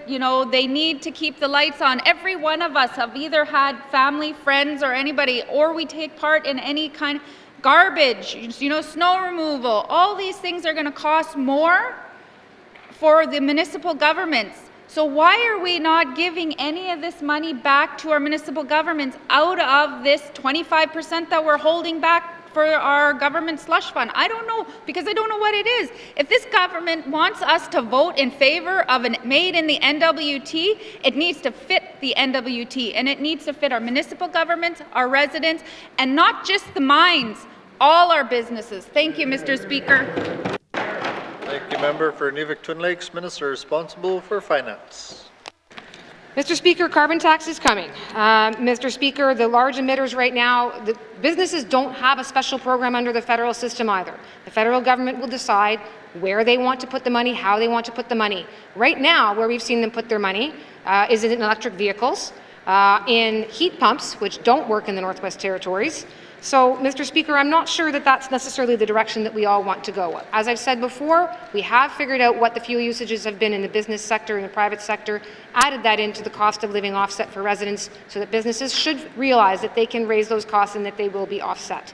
They need to keep the lights on. Every one of us have either had family, friends, or anybody, or we take part in any kind of garbage, snow removal. All these things are going to cost more for the municipal governments. So why are we not giving any of this money back to our municipal governments out of this 25% that we're holding back for our government slush fund? I don't know, because I don't know what it is. If this government wants us to vote in favor of a made in the N.W.T, it needs to fit the N.W.T, and it needs to fit our municipal governments, our residents, and not just the mines, all our businesses. Thank you, Mr. Speaker. Thank you, member for Nivik-Twin Lakes, Minister responsible for Finance. Mr. Speaker, carbon tax is coming. Mr. Speaker, the large emitters right now, the businesses don't have a special program under the federal system either. The federal government will decide where they want to put the money, how they want to put the money. Right now, where we've seen them put their money is in electric vehicles, in heat pumps, which don't work in the Northwest Territories. So, Mr. Speaker, I'm not sure that that's necessarily the direction that we all want to go. As I've said before, we have figured out what the fuel usages have been in the business sector and the private sector, added that into the cost of living offset for residents so that businesses should realize that they can raise those costs and that they will be offset.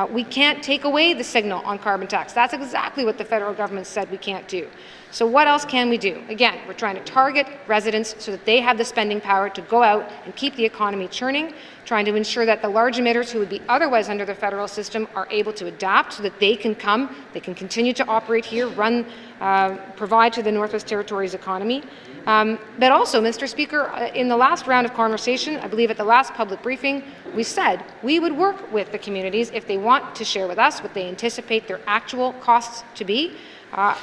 We can't take away the signal on carbon tax. That's exactly what the federal government said we can't do. So what else can we do? Again, we're trying to target residents so that they have the spending power to go out and keep the economy churning, trying to ensure that the large emitters who would be otherwise under the federal system are able to adapt so that they can come, they can continue to operate here, run, provide to the Northwest Territories economy. But also, Mr. Speaker, in the last round of conversation, I believe at the last public briefing, we said we would work with the communities if they want to share with us what they anticipate their actual costs to be.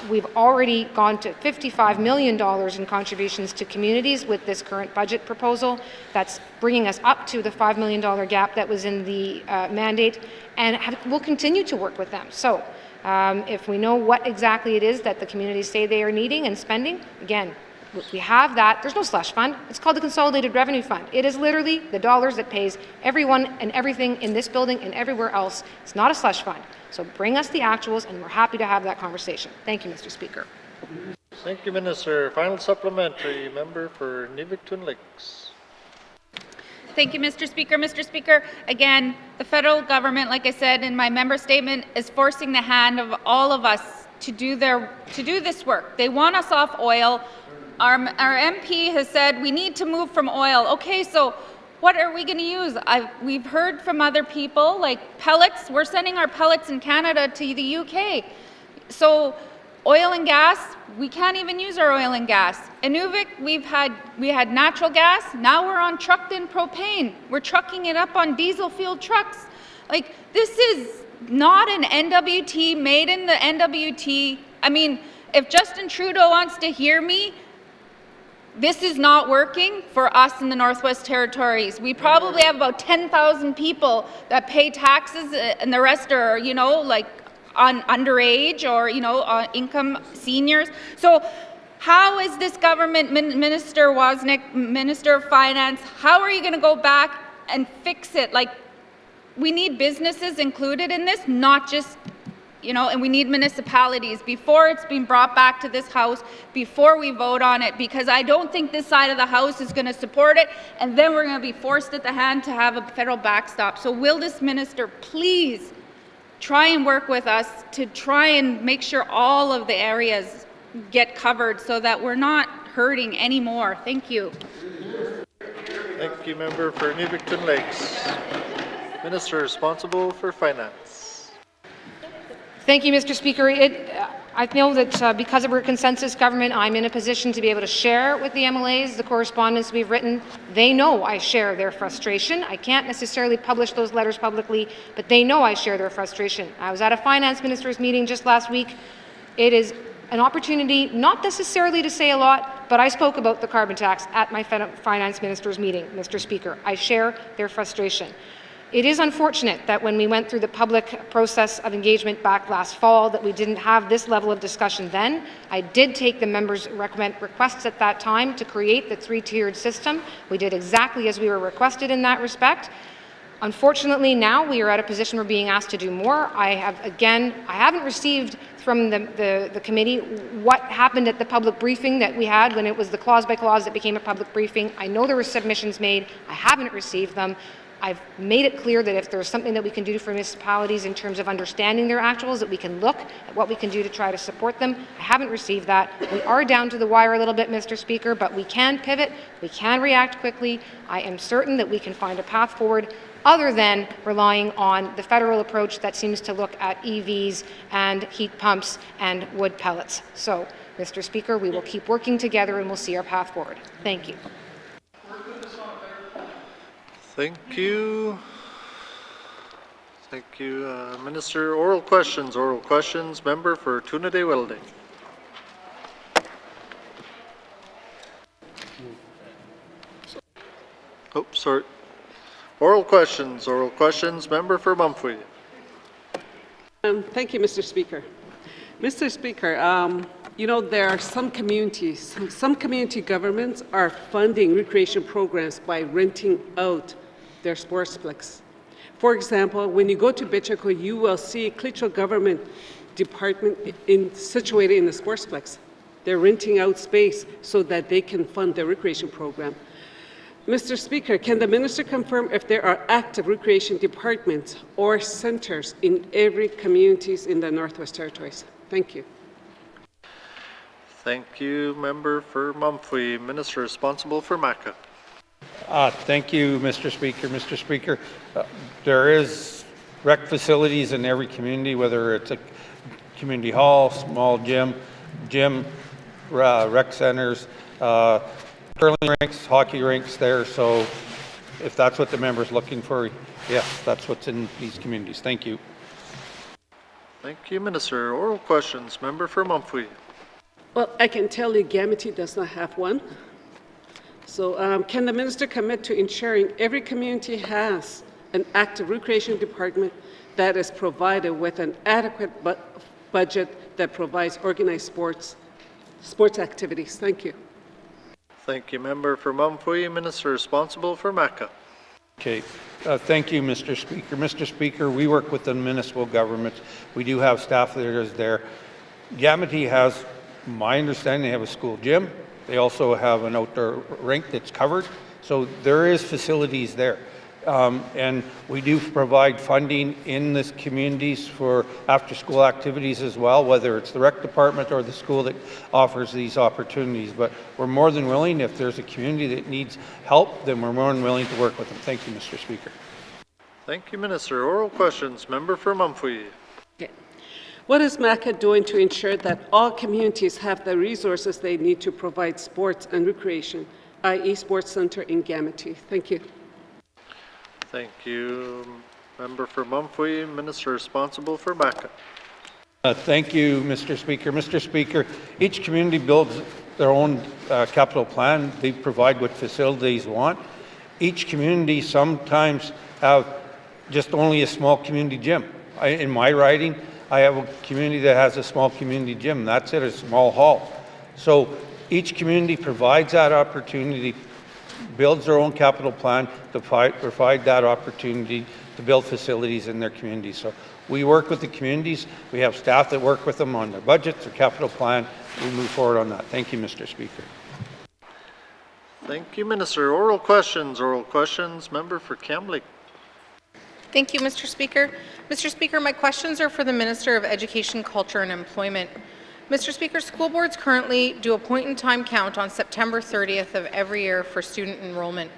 We've already gone to $55 million in contributions to communities with this current budget proposal. That's bringing us up to the $5 million gap that was in the mandate, and we'll continue to work with them. So if we know what exactly it is that the communities say they are needing and spending, again, we have that. There's no slush fund. It's called the Consolidated Revenue Fund. It is literally the dollars that pays everyone and everything in this building and everywhere else. It's not a slush fund. So bring us the actuals, and we're happy to have that conversation. Thank you, Mr. Speaker. Thank you, Minister. Final supplementary, member for Nivik-Twin Lakes. Thank you, Mr. Speaker. Mr. Speaker, again, the federal government, like I said in my member statement, is forcing the hand of all of us to do this work. They want us off oil. Our MP has said we need to move from oil. Okay, so what are we going to use? We've heard from other people, like pellets. We're sending our pellets in Canada to the UK. So oil and gas, we can't even use our oil and gas. In Inuvik, we had natural gas. Now we're on trucked in propane. We're trucking it up on diesel-fueled trucks. Like, this is not an N.W.T made in the N.W.T. I mean, if Justin Trudeau wants to hear me, this is not working for us in the Northwest Territories. We probably have about 10,000 people that pay taxes, and the rest are, you know, like on underage or, you know, income seniors. So how is this government, Minister Wozniak, Minister of Finance, how are you going to go back and fix it? Like, we need businesses included in this, not just, you know, and we need municipalities before it's been brought back to this House, before we vote on it, because I don't think this side of the House is going to support it, and then we're going to be forced at the hand to have a federal backstop. So will this minister please try and work with us to try and make sure all of the areas get covered so that we're not hurting anymore? Thank you. Thank you, member for Nivik-Twin Lakes. Minister responsible for Finance. Thank you, Mr. Speaker. I know that because of our consensus government, I'm in a position to be able to share with the MLAs the correspondence we've written. They know I share their frustration. I can't necessarily publish those letters publicly, but they know I share their frustration. I was at a finance minister's meeting just last week. It is an opportunity, not necessarily to say a lot, but I spoke about the carbon tax at my finance minister's meeting, Mr. Speaker. I share their frustration. It is unfortunate that when we went through the public process of engagement back last fall that we didn't have this level of discussion then. I did take the members' requests at that time to create the three-tiered system. We did exactly as we were requested in that respect. Unfortunately, now we are at a position we're being asked to do more. I haven't received from the committee what happened at the public briefing that we had when it was the clause by clause that became a public briefing. I know there were submissions made. I haven't received them. I've made it clear that if there's something that we can do for municipalities in terms of understanding their actuals, that we can look at what we can do to try to support them. I haven't received that. We are down to the wire a little bit, Mr. Speaker, but we can pivot, we can react quickly. I am certain that we can find a path forward other than relying on the federal approach that seems to look at EVs and heat pumps and wood pellets. So, Mr. Speaker, we will keep working together and we'll see our path forward. Thank you. Thank you. Thank you, Minister. Oral questions. Oral questions. Member for Tunade Welding. Oh, sorry. Oral questions. Oral questions. Member for Mumfree. Thank you, Mr. Speaker. Mr. Speaker, you know, there are some communities, some community governments are funding recreation programs by renting out their sportsplex. For example, when you go to Bichako, you will see a Klitschko government department situated in the sportsplex. They're renting out space so that they can fund their recreation program. Mr. Speaker, can the minister confirm if there are active recreation departments or centers in every communities in the Northwest Territories? Thank you. Thank you, Member for Mumfree. Minister responsible for MACA. Thank you, Mr. Speaker. Mr. Speaker, there is rec facilities in every community, whether it's a community hall, small gym, rec centers, curling rinks, hockey rinks there. So if that's what the member's looking for, yes, that's what's in these communities. Thank you. Thank you, Minister. Oral questions. Member for Mumfree. Well, I can tell you N.W.T does not have one. So can the minister commit to ensuring every community has an active recreation department that is provided with an adequate budget that provides organized sports activities? Thank you. Thank you, Member for Mumfree. Minister responsible for MACA. Okay. Thank you, Mr. Speaker. Mr. Speaker, we work with the municipal governments. We do have staff leaders there. N.W.T has, my understanding, they have a school gym. They also have an outdoor rink that's covered. So there is facilities there. And we do provide funding in this communities for after-school activities as well, whether it's the rec department or the school that offers these opportunities. But we're more than willing, if there's a community that needs help, then we're more than willing to work with them. Thank you, Mr. Speaker. Thank you, Minister. Oral questions. Member for Mumfree. Okay. What is MACA doing to ensure that all communities have the resources they need to provide sports and recreation, i.e. Sports Center in N.W.T? Thank you. Thank you, Member for Mumfree. Minister responsible for MACA. Thank you, Mr. Speaker. Mr. Speaker, each community builds their own capital plan. They provide what facilities want. Each community sometimes have just only a small community gym. In my riding, I have a community that has a small community gym. That's it, a small hall. So each community provides that opportunity, builds their own capital plan to provide that opportunity to build facilities in their communities. So we work with the communities. We have staff that work with them on their budgets, their capital plan. We move forward on that. Thank you, Mr. Speaker. Thank you, Minister. Oral questions. Oral questions. Member for Kamloops. Thank you, Mr. Speaker. Mr. Speaker, my questions are for the Minister of Education, Culture and Employment. Mr. Speaker, school boards currently do a point-in-time count on September 30th of every year for student enrollment.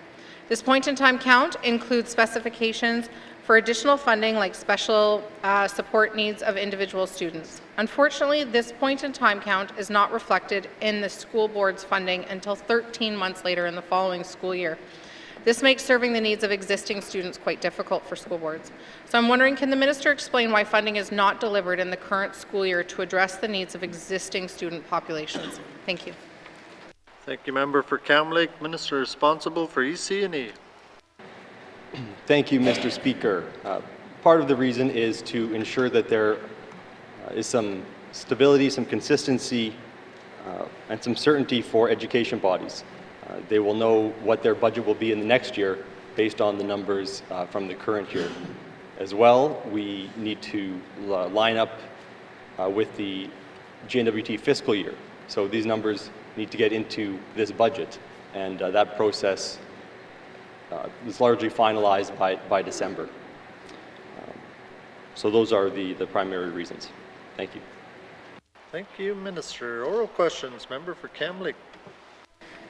This point-in-time count includes specifications for additional funding like special support needs of individual students. Unfortunately, this point-in-time count is not reflected in the school board's funding until 13 months later in the following school year. This makes serving the needs of existing students quite difficult for school boards. So I'm wondering, can the minister explain why funding is not delivered in the current school year to address the needs of existing student populations? Thank you. Thank you, Member for Kamloops. Minister responsible for EC&E. Thank you, Mr. Speaker. Part of the reason is to ensure that there is some stability, some consistency, and some certainty for education bodies. They will know what their budget will be in the next year based on the numbers from the current year. As well, we need to line up with the N.W.T fiscal year. So these numbers need to get into this budget, and that process is largely finalized by December. So those are the primary reasons. Thank you. Thank you, Minister. Oral questions. Member for Kamloops.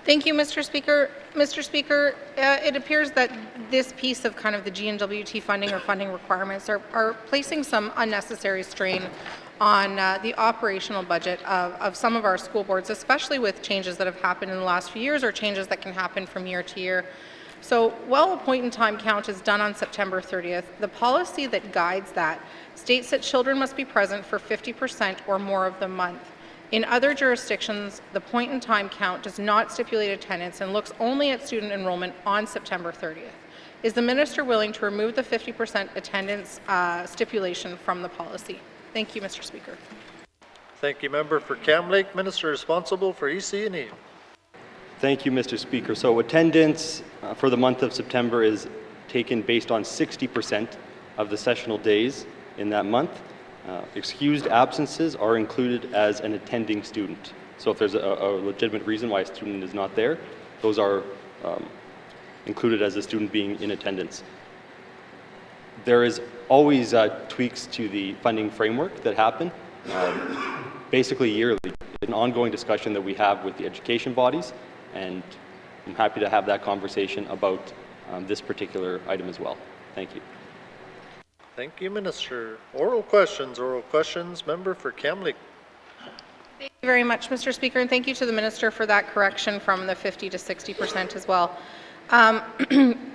Thank you, Mr. Speaker. Mr. Speaker, it appears that this piece of kind of the N.W.T funding or funding requirements are placing some unnecessary strain on the operational budget of some of our school boards, especially with changes that have happened in the last few years or changes that can happen from year to year. So while a point-in-time count is done on September 30th, the policy that guides that states that children must be present for 50% or more of the month. In other jurisdictions, the point-in-time count does not stipulate attendance and looks only at student enrollment on September 30th. Is the minister willing to remove the 50% attendance stipulation from the policy? Thank you, Mr. Speaker. Thank you, Member for Kamloops. Minister responsible for EC&E. Thank you, Mr. Speaker. So attendance for the month of September is taken based on 60% of the sessional days in that month. Excused absences are included as an attending student. So if there's a legitimate reason why a student is not there, those are included as a student being in attendance. There is always tweaks to the funding framework that happen, basically yearly. It's an ongoing discussion that we have with the education bodies, and I'm happy to have that conversation about this particular item as well. Thank you. Thank you, Minister. Oral questions. Oral questions. Member for Kamloops. Thank you very much, Mr. Speaker, and thank you to the minister for that correction from the 50 to 60% as well.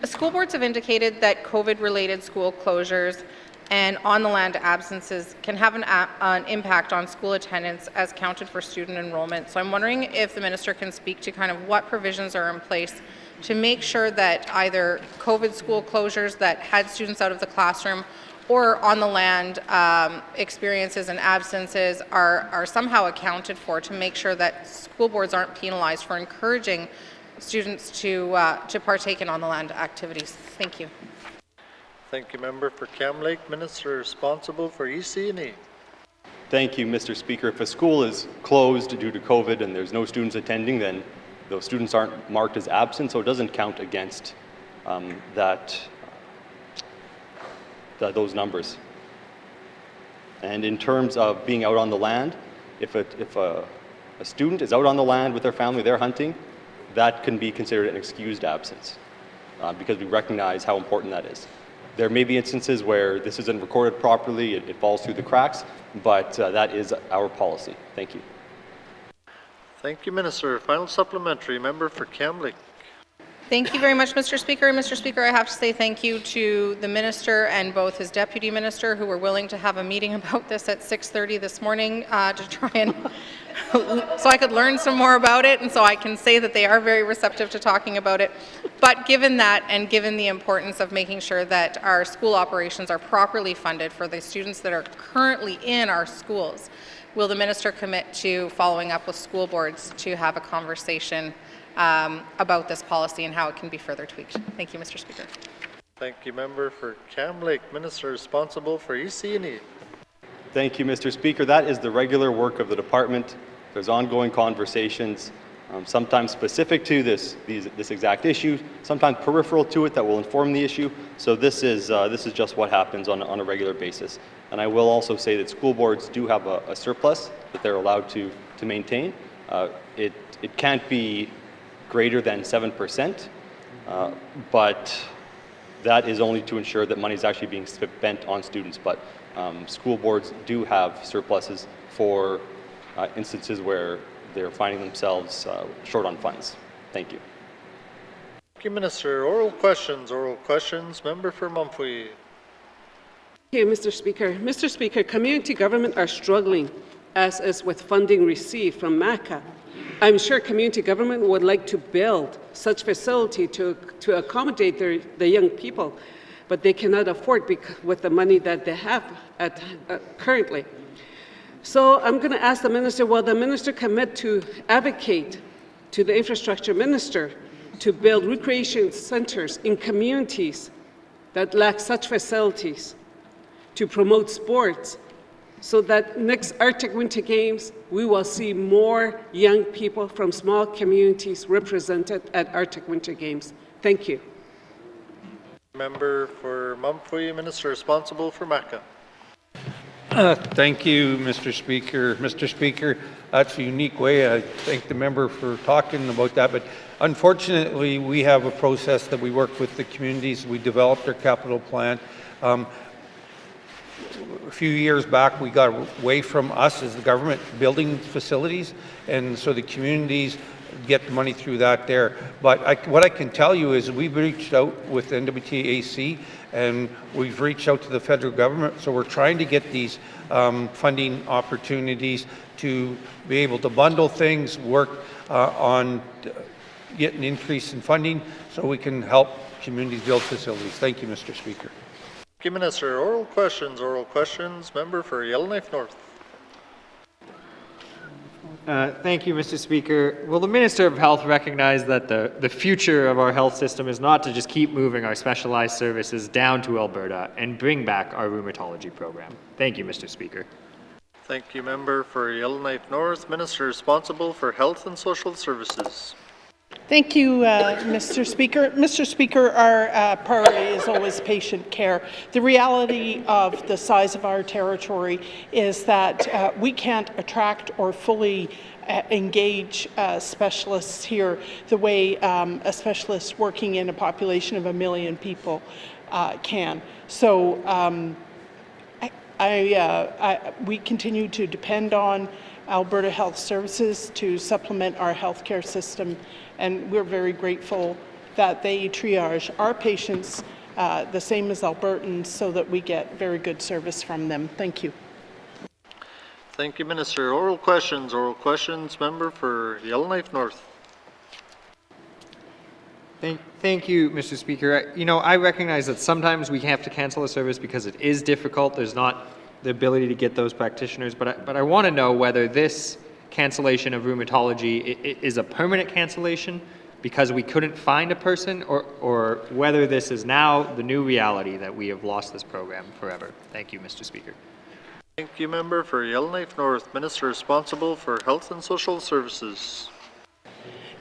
School boards have indicated that COVID-related school closures and on-the-land absences can have an impact on school attendance as counted for student enrollment. So I'm wondering if the minister can speak to kind of what provisions are in place to make sure that either COVID school closures that had students out of the classroom or on-the-land experiences and absences are somehow accounted for, to make sure that school boards aren't penalized for encouraging students to partake in on-the-land activities. Thank you. Thank you, Member for Kamloops. Minister responsible for EC&E. Thank you, Mr. Speaker. If a school is closed due to COVID and there's no students attending, then those students aren't marked as absent, so it doesn't count against those numbers. And in terms of being out on the land, if a student is out on the land with their family, they're hunting, that can be considered an excused absence because we recognize how important that is. There may be instances where this isn't recorded properly, it falls through the cracks, but that is our policy. Thank you. Thank you, Minister. Final supplementary. Member for Kamloops. Thank you very much, Mr. Speaker. Mr. Speaker, I have to say thank you to the minister and both his deputy minister, who were willing to have a meeting about this at 6:30 this morning to try and so I could learn some more about it, and so I can say that they are very receptive to talking about it. But given that, and given the importance of making sure that our school operations are properly funded for the students that are currently in our schools, will the minister commit to following up with school boards to have a conversation about this policy and how it can be further tweaked? Thank you, Mr. Speaker. Thank you, Member for Kamloops. Minister responsible for EC&E. Thank you, Mr. Speaker. That is the regular work of the department. There's ongoing conversations, sometimes specific to this exact issue, sometimes peripheral to it that will inform the issue. So this is just what happens on a regular basis. And I will also say that school boards do have a surplus that they're allowed to maintain. It can't be greater than 7%, but that is only to ensure that money is actually being spent on students. But school boards do have surpluses for instances where they're finding themselves short on funds. Thank you. Thank you, Minister. Oral questions. Oral questions. Member for Mumfwee. Thank you, Mr. Speaker. Mr. Speaker, community government are struggling, as is with funding received from MACA. I'm sure community government would like to build such facility to accommodate the young people, but they cannot afford with the money that they have currently. So I'm going to ask the minister, will the minister commit to advocate to the infrastructure minister to build recreation centers in communities that lack such facilities, to promote sports, so that next Arctic Winter Games, we will see more young people from small communities represented at Arctic Winter Games? Thank you. Member for Mumfree, Minister responsible for MECA. Thank you, Mr. Speaker. Mr. Speaker, that's a unique way. I thank the member for talking about that. But unfortunately, we have a process that we work with the communities. We develop their capital plan. A few years back, we got away from us as the government building facilities, and so the communities get money through that there. But what I can tell you is we've reached out with N.W.T AC, and we've reached out to the federal government, so we're trying to get these funding opportunities to be able to bundle things, work on getting an increase in funding so we can help communities build facilities. Thank you, Mr. Speaker. Thank you, Minister. Oral questions. Member for Yellowknife North. Thank you, Mr. Speaker. Will the Minister of Health recognize that the future of our health system is not to just keep moving our specialized services down to Alberta and bring back our rheumatology program? Thank you, Mr. Speaker. Thank you, Member for Yellowknife North. Minister responsible for Health and Social Services. Thank you, Mr. Speaker. Mr. Speaker, our priority is always patient care. The reality of the size of our territory is that we can't attract or fully engage specialists here the way a specialist working in a population of 1 million people can. So we continue to depend on Alberta Health Services to supplement our healthcare system, and we're very grateful that they triage our patients the same as Albertans so that we get very good service from them. Thank you. Thank you, Minister. Oral questions. Member for Yellowknife North. Thank you, Mr. Speaker. You know, I recognize that sometimes we have to cancel a service because it is difficult. There's not the ability to get those practitioners, but I want to know whether this cancellation of rheumatology is a permanent cancellation because we couldn't find a person, or whether this is now the new reality that we have lost this program forever. Thank you, Mr. Speaker. Thank you, Member for Yellowknife North. Minister responsible for Health and Social Services.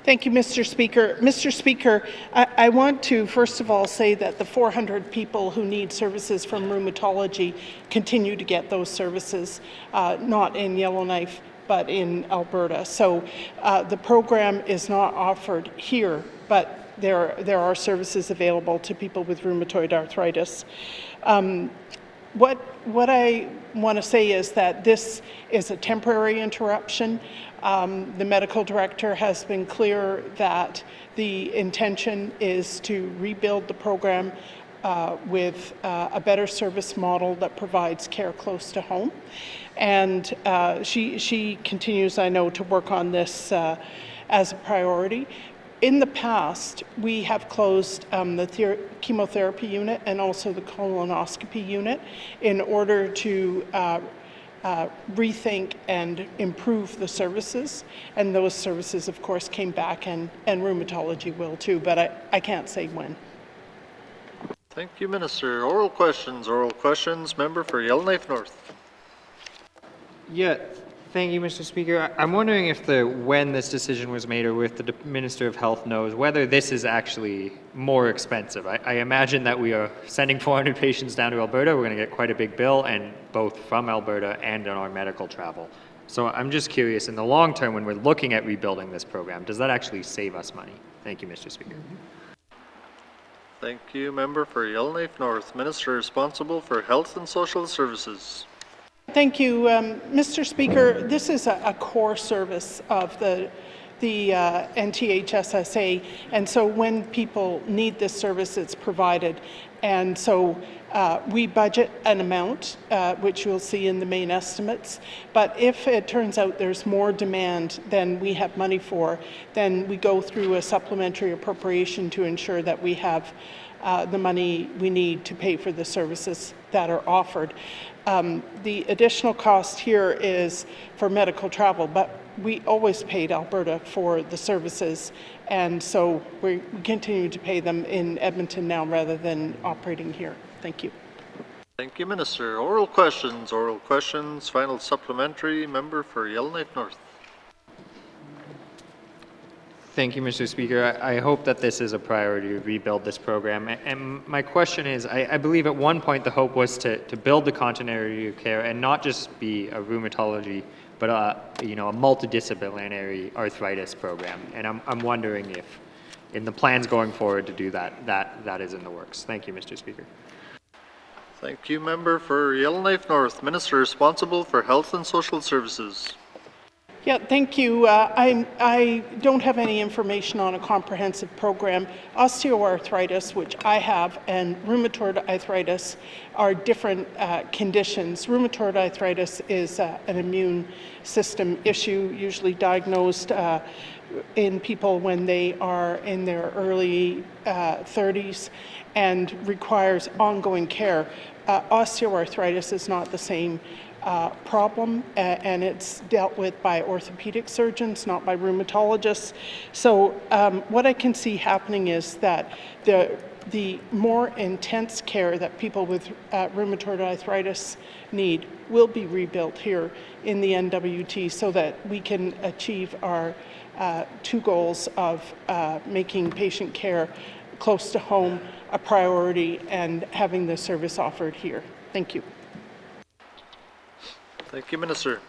Thank you, Mr. Speaker. Mr. Speaker, I want to first of all say that the 400 people who need services from rheumatology continue to get those services, not in Yellowknife, but in Alberta. So the program is not offered here, but there are services available to people with rheumatoid arthritis. What I want to say is that this is a temporary interruption. The medical director has been clear that the intention is to rebuild the program with a better service model that provides care close to home. And she continues, I know, to work on this as a priority. In the past, we have closed the chemotherapy unit and also the colonoscopy unit in order to rethink and improve the services, and those services of course came back, and rheumatology will too, but I can't say when. Thank you, Minister. Oral questions. Member for Yellowknife North. Yeah, thank you, Mr. Speaker. I'm wondering if when this decision was made, or if the Minister of Health knows whether this is actually more expensive. I imagine that we are sending 400 patients down to Alberta. We're going to get quite a big bill, and both from Alberta and on our medical travel. So I'm just curious, in the long term, when we're looking at rebuilding this program, does that actually save us money? Thank you, Mr. Speaker. Thank you, Member for Yellowknife North. Minister responsible for Health and Social Services. Thank you, Mr. Speaker. This is a core service of the NTHSSA, and so when people need this service, it's provided. And so we budget an amount, which you'll see in the main estimates, but if it turns out there's more demand than we have money for, then we go through a supplementary appropriation to ensure that we have the money we need to pay for the services that are offered. The additional cost here is for medical travel, but we always paid Alberta for the services, and so we continue to pay them in Edmonton now rather than operating here. Thank you. Thank you, Minister. Oral questions. Final supplementary. Member for Yellowknife North. Thank you, Mr. Speaker. I hope that this is a priority to rebuild this program. And my question is, I believe at one point the hope was to build the continuity of care and not just be a rheumatology, but a multidisciplinary arthritis program. And I'm wondering if, in the plans going forward to do that is in the works. Thank you, Mr. Speaker. Thank you, Member for Yellowknife North, Minister responsible for Health and Social Services. Yeah, thank you. I don't have any information on a comprehensive program. Osteoarthritis, which I have, and rheumatoid arthritis are different conditions. Rheumatoid arthritis is an immune system issue, usually diagnosed in people when they are in their early 30s and requires ongoing care. Osteoarthritis is not the same problem, and it's dealt with by orthopedic surgeons, not by rheumatologists. So what I can see happening is that the more intense care that people with rheumatoid arthritis need will be rebuilt here in the N.W.T. so that we can achieve our two goals of making patient care close to home a priority and having the service offered here. Thank you. Thank you, Minister.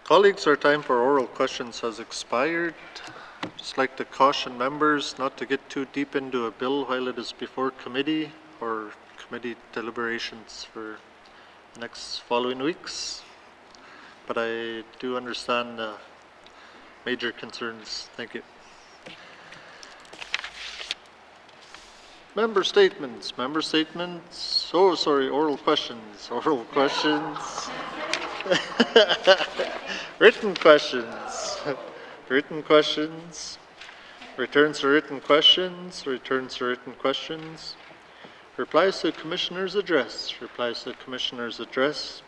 Colleagues, our time for oral questions has expired. Just like to caution members not to get too deep into a bill while it is before committee or committee deliberations for the next following weeks. But I do understand major concerns. Thank you. Member statements. Oh, sorry, oral questions. Written questions. Returns to written questions. Replies to Commissioner's address.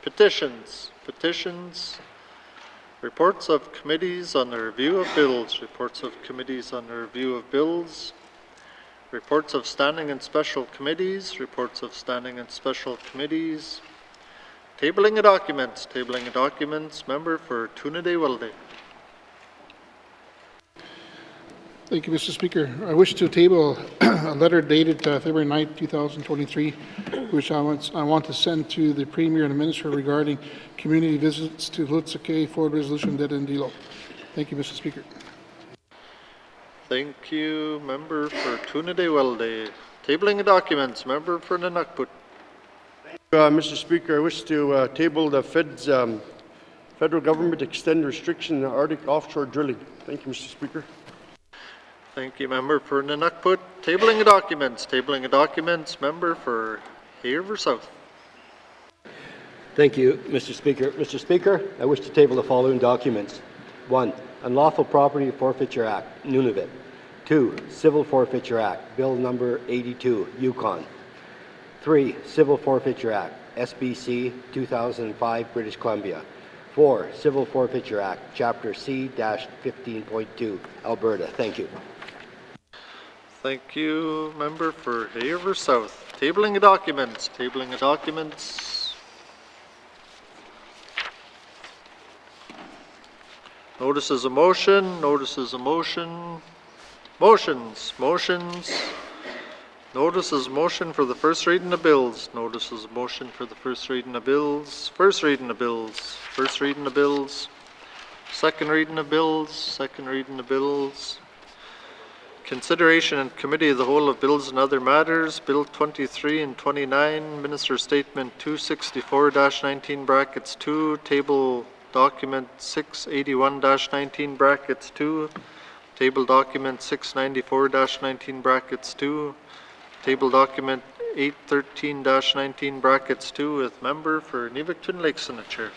Petitions. Reports of committees on the review of bills. Reports of standing and special committees. Tabling of documents. Member for Tunade-Welday. Thank you, Mr. Speaker. I wish to table a letter dated February 9, 2023, which I want to send to the Premier and the Minister regarding community visits to Lutsake Ford Resolution Dead and Dilo. Thank you, Mr. Speaker. Thank you, Member for Tunade-Welday. Tabling of documents. Member for N.W.T. Mr. Speaker, I wish to table the federal government extend restriction on Arctic offshore drilling. Thank you, Mr. Speaker. Thank you, Member for N.W.T. Tabling of documents. Member for Hay River South. Thank you, Mr. Speaker. Mr. Speaker, I wish to table the following documents. 1. Unlawful Property Forfeiture Act, Nunavut. 2. Civil Forfeiture Act, Bill number 82, Yukon. 3. Civil Forfeiture Act, SBC 2005, British Columbia. 4. Civil Forfeiture Act, Chapter C-15.2, Alberta. Thank you. Thank you, Member for Hay River South. Tabling of documents. Notices of motion. Notices of motion for the first reading of bills. First reading of bills. Second reading of bills. Consideration and committee of the whole of bills and other matters. Bill 23 and 29, Minister Statement 264-19 brackets 2, table document 681-19 brackets 2, table document 694-19 brackets 2, table document 813-19 brackets 2 with member for Nivik Lake signature.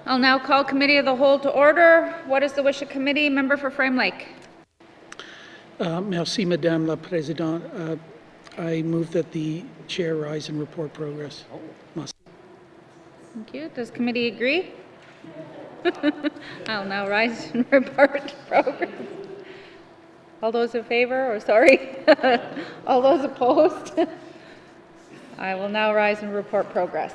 I'll now call Committee of the Whole to order. What is the wish of committee? Member for Frame Lake. Merci, Madame la Présidente. I move that the chair rise and report progress. Thank you. Does committee agree? I'll now rise and report progress. All those in favor, or sorry, all those opposed? I will now rise and report progress.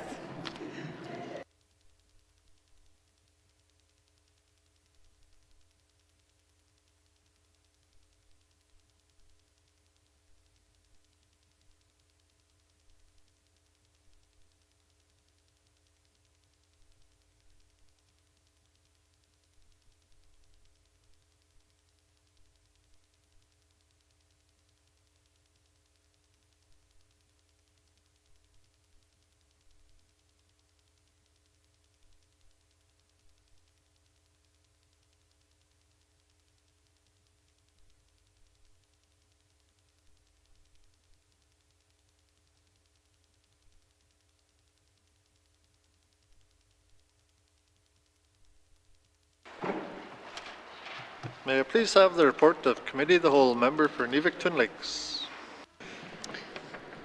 May I please have the report of Committee of the Whole member for N.W.T. Lakes?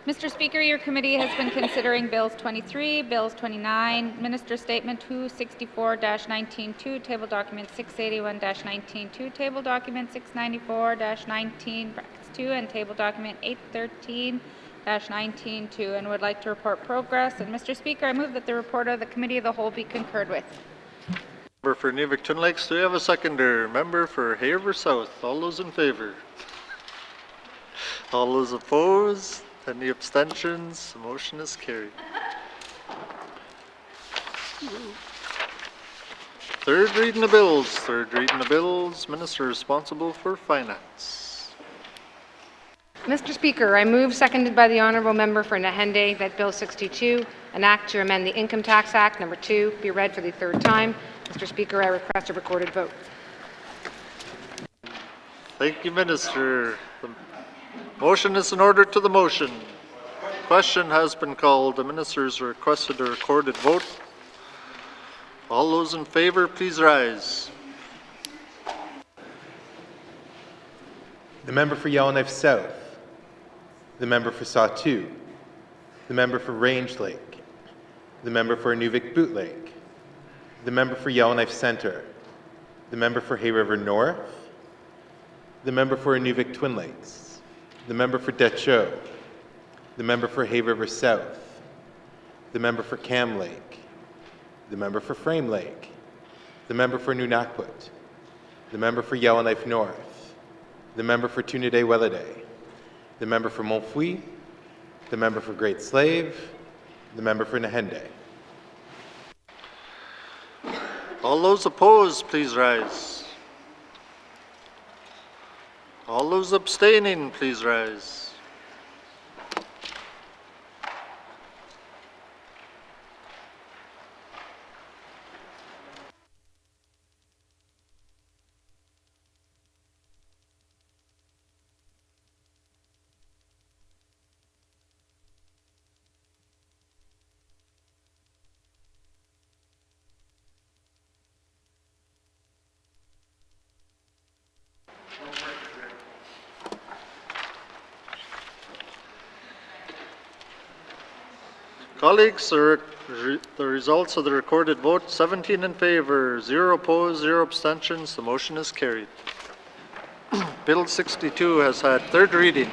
Mr. Speaker, your committee has been considering Bills 23, Bills 29, Minister Statement 264-19-2, Table Document 681-19-2, Table Document 694-19-2, and Table Document 813-19-2, and would like to report progress. And Mr. Speaker, I move that the report of the Committee of the Whole be concurred with. Member for N.W.T. Lakes, do we have a seconder? Member for Hay River South, all those in favor? All those opposed? Any abstentions? The motion is carried. Third reading of bills. Third reading of bills. Minister responsible for finance. Mr. Speaker, I move, seconded by the Honourable Member for Nahende, that Bill 62, an act to amend the Income Tax Act No. 2, be read for the third time. Mr. Speaker, I request a recorded vote. Thank you, Minister. The motion is in order to the motion. Question has been called. The Minister's requested a recorded vote. All those in favor, please rise. The member for Yellowknife South. The member for Sawtoo. The member for Range Lake. The member for Inuvik Boot Lake. The member for Yellowknife Centre. The member for Hay River North. The member for Inuvik Twin Lakes. The member for Decho. The member for Hay River South. The member for Cam Lake. The member for Frame Lake. The member for Nunakput. The member for Yellowknife North. The member for Tunaday-Welladay. The member for Montfouille. The member for Great Slave. The member for Nahende. All those opposed, please rise. All those abstaining, please rise. Colleagues, the results of the recorded vote, 17 in favor, 0 opposed, 0 abstentions. The motion is carried. Bill 62 has had third reading.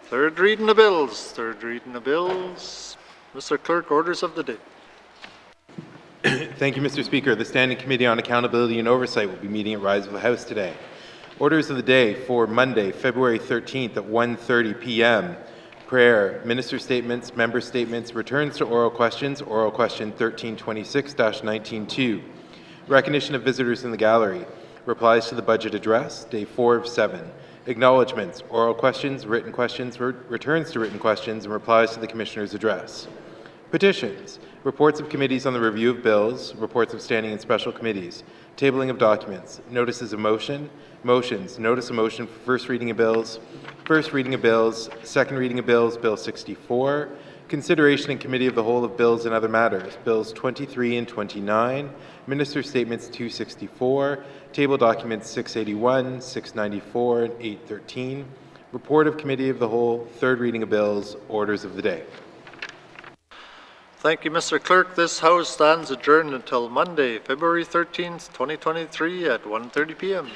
Third reading of bills. Third reading of bills. Mr. Clerk, orders of the day. Thank you, Mr. Speaker. The Standing Committee on Accountability and Oversight will be meeting at Riseville House today. Orders of the day for Monday, February 13th at 1:30 p.m. Prayer, Minister Statements, Member Statements, Returns to Oral Questions, Oral Question 1326-19-2. Recognition of visitors in the gallery. Replies to the Budget Address, Day 4 of 7. Acknowledgements, Oral Questions, Returns to Written Questions, and Replies to the Commissioner's Address. Petitions, Reports of Committees on the Review of Bills, Reports of Standing and Special Committees, Tabling of Documents, Notices of Motion, Motions, Notice of Motion for First Reading of Bills, First Reading of Bills, Second Reading of Bills, Bill 64, Consideration in Committee of the Whole of Bills and Other Matters, Bills 23 and 29, Minister Statements 264, Table Documents 681, 694, and 813, Report of Committee of the Whole, Third Reading of Bills, Orders of the Day. Thank you, Mr. Clerk. This House stands adjourned until Monday, February 13th, 2023 at 1:30 p.m.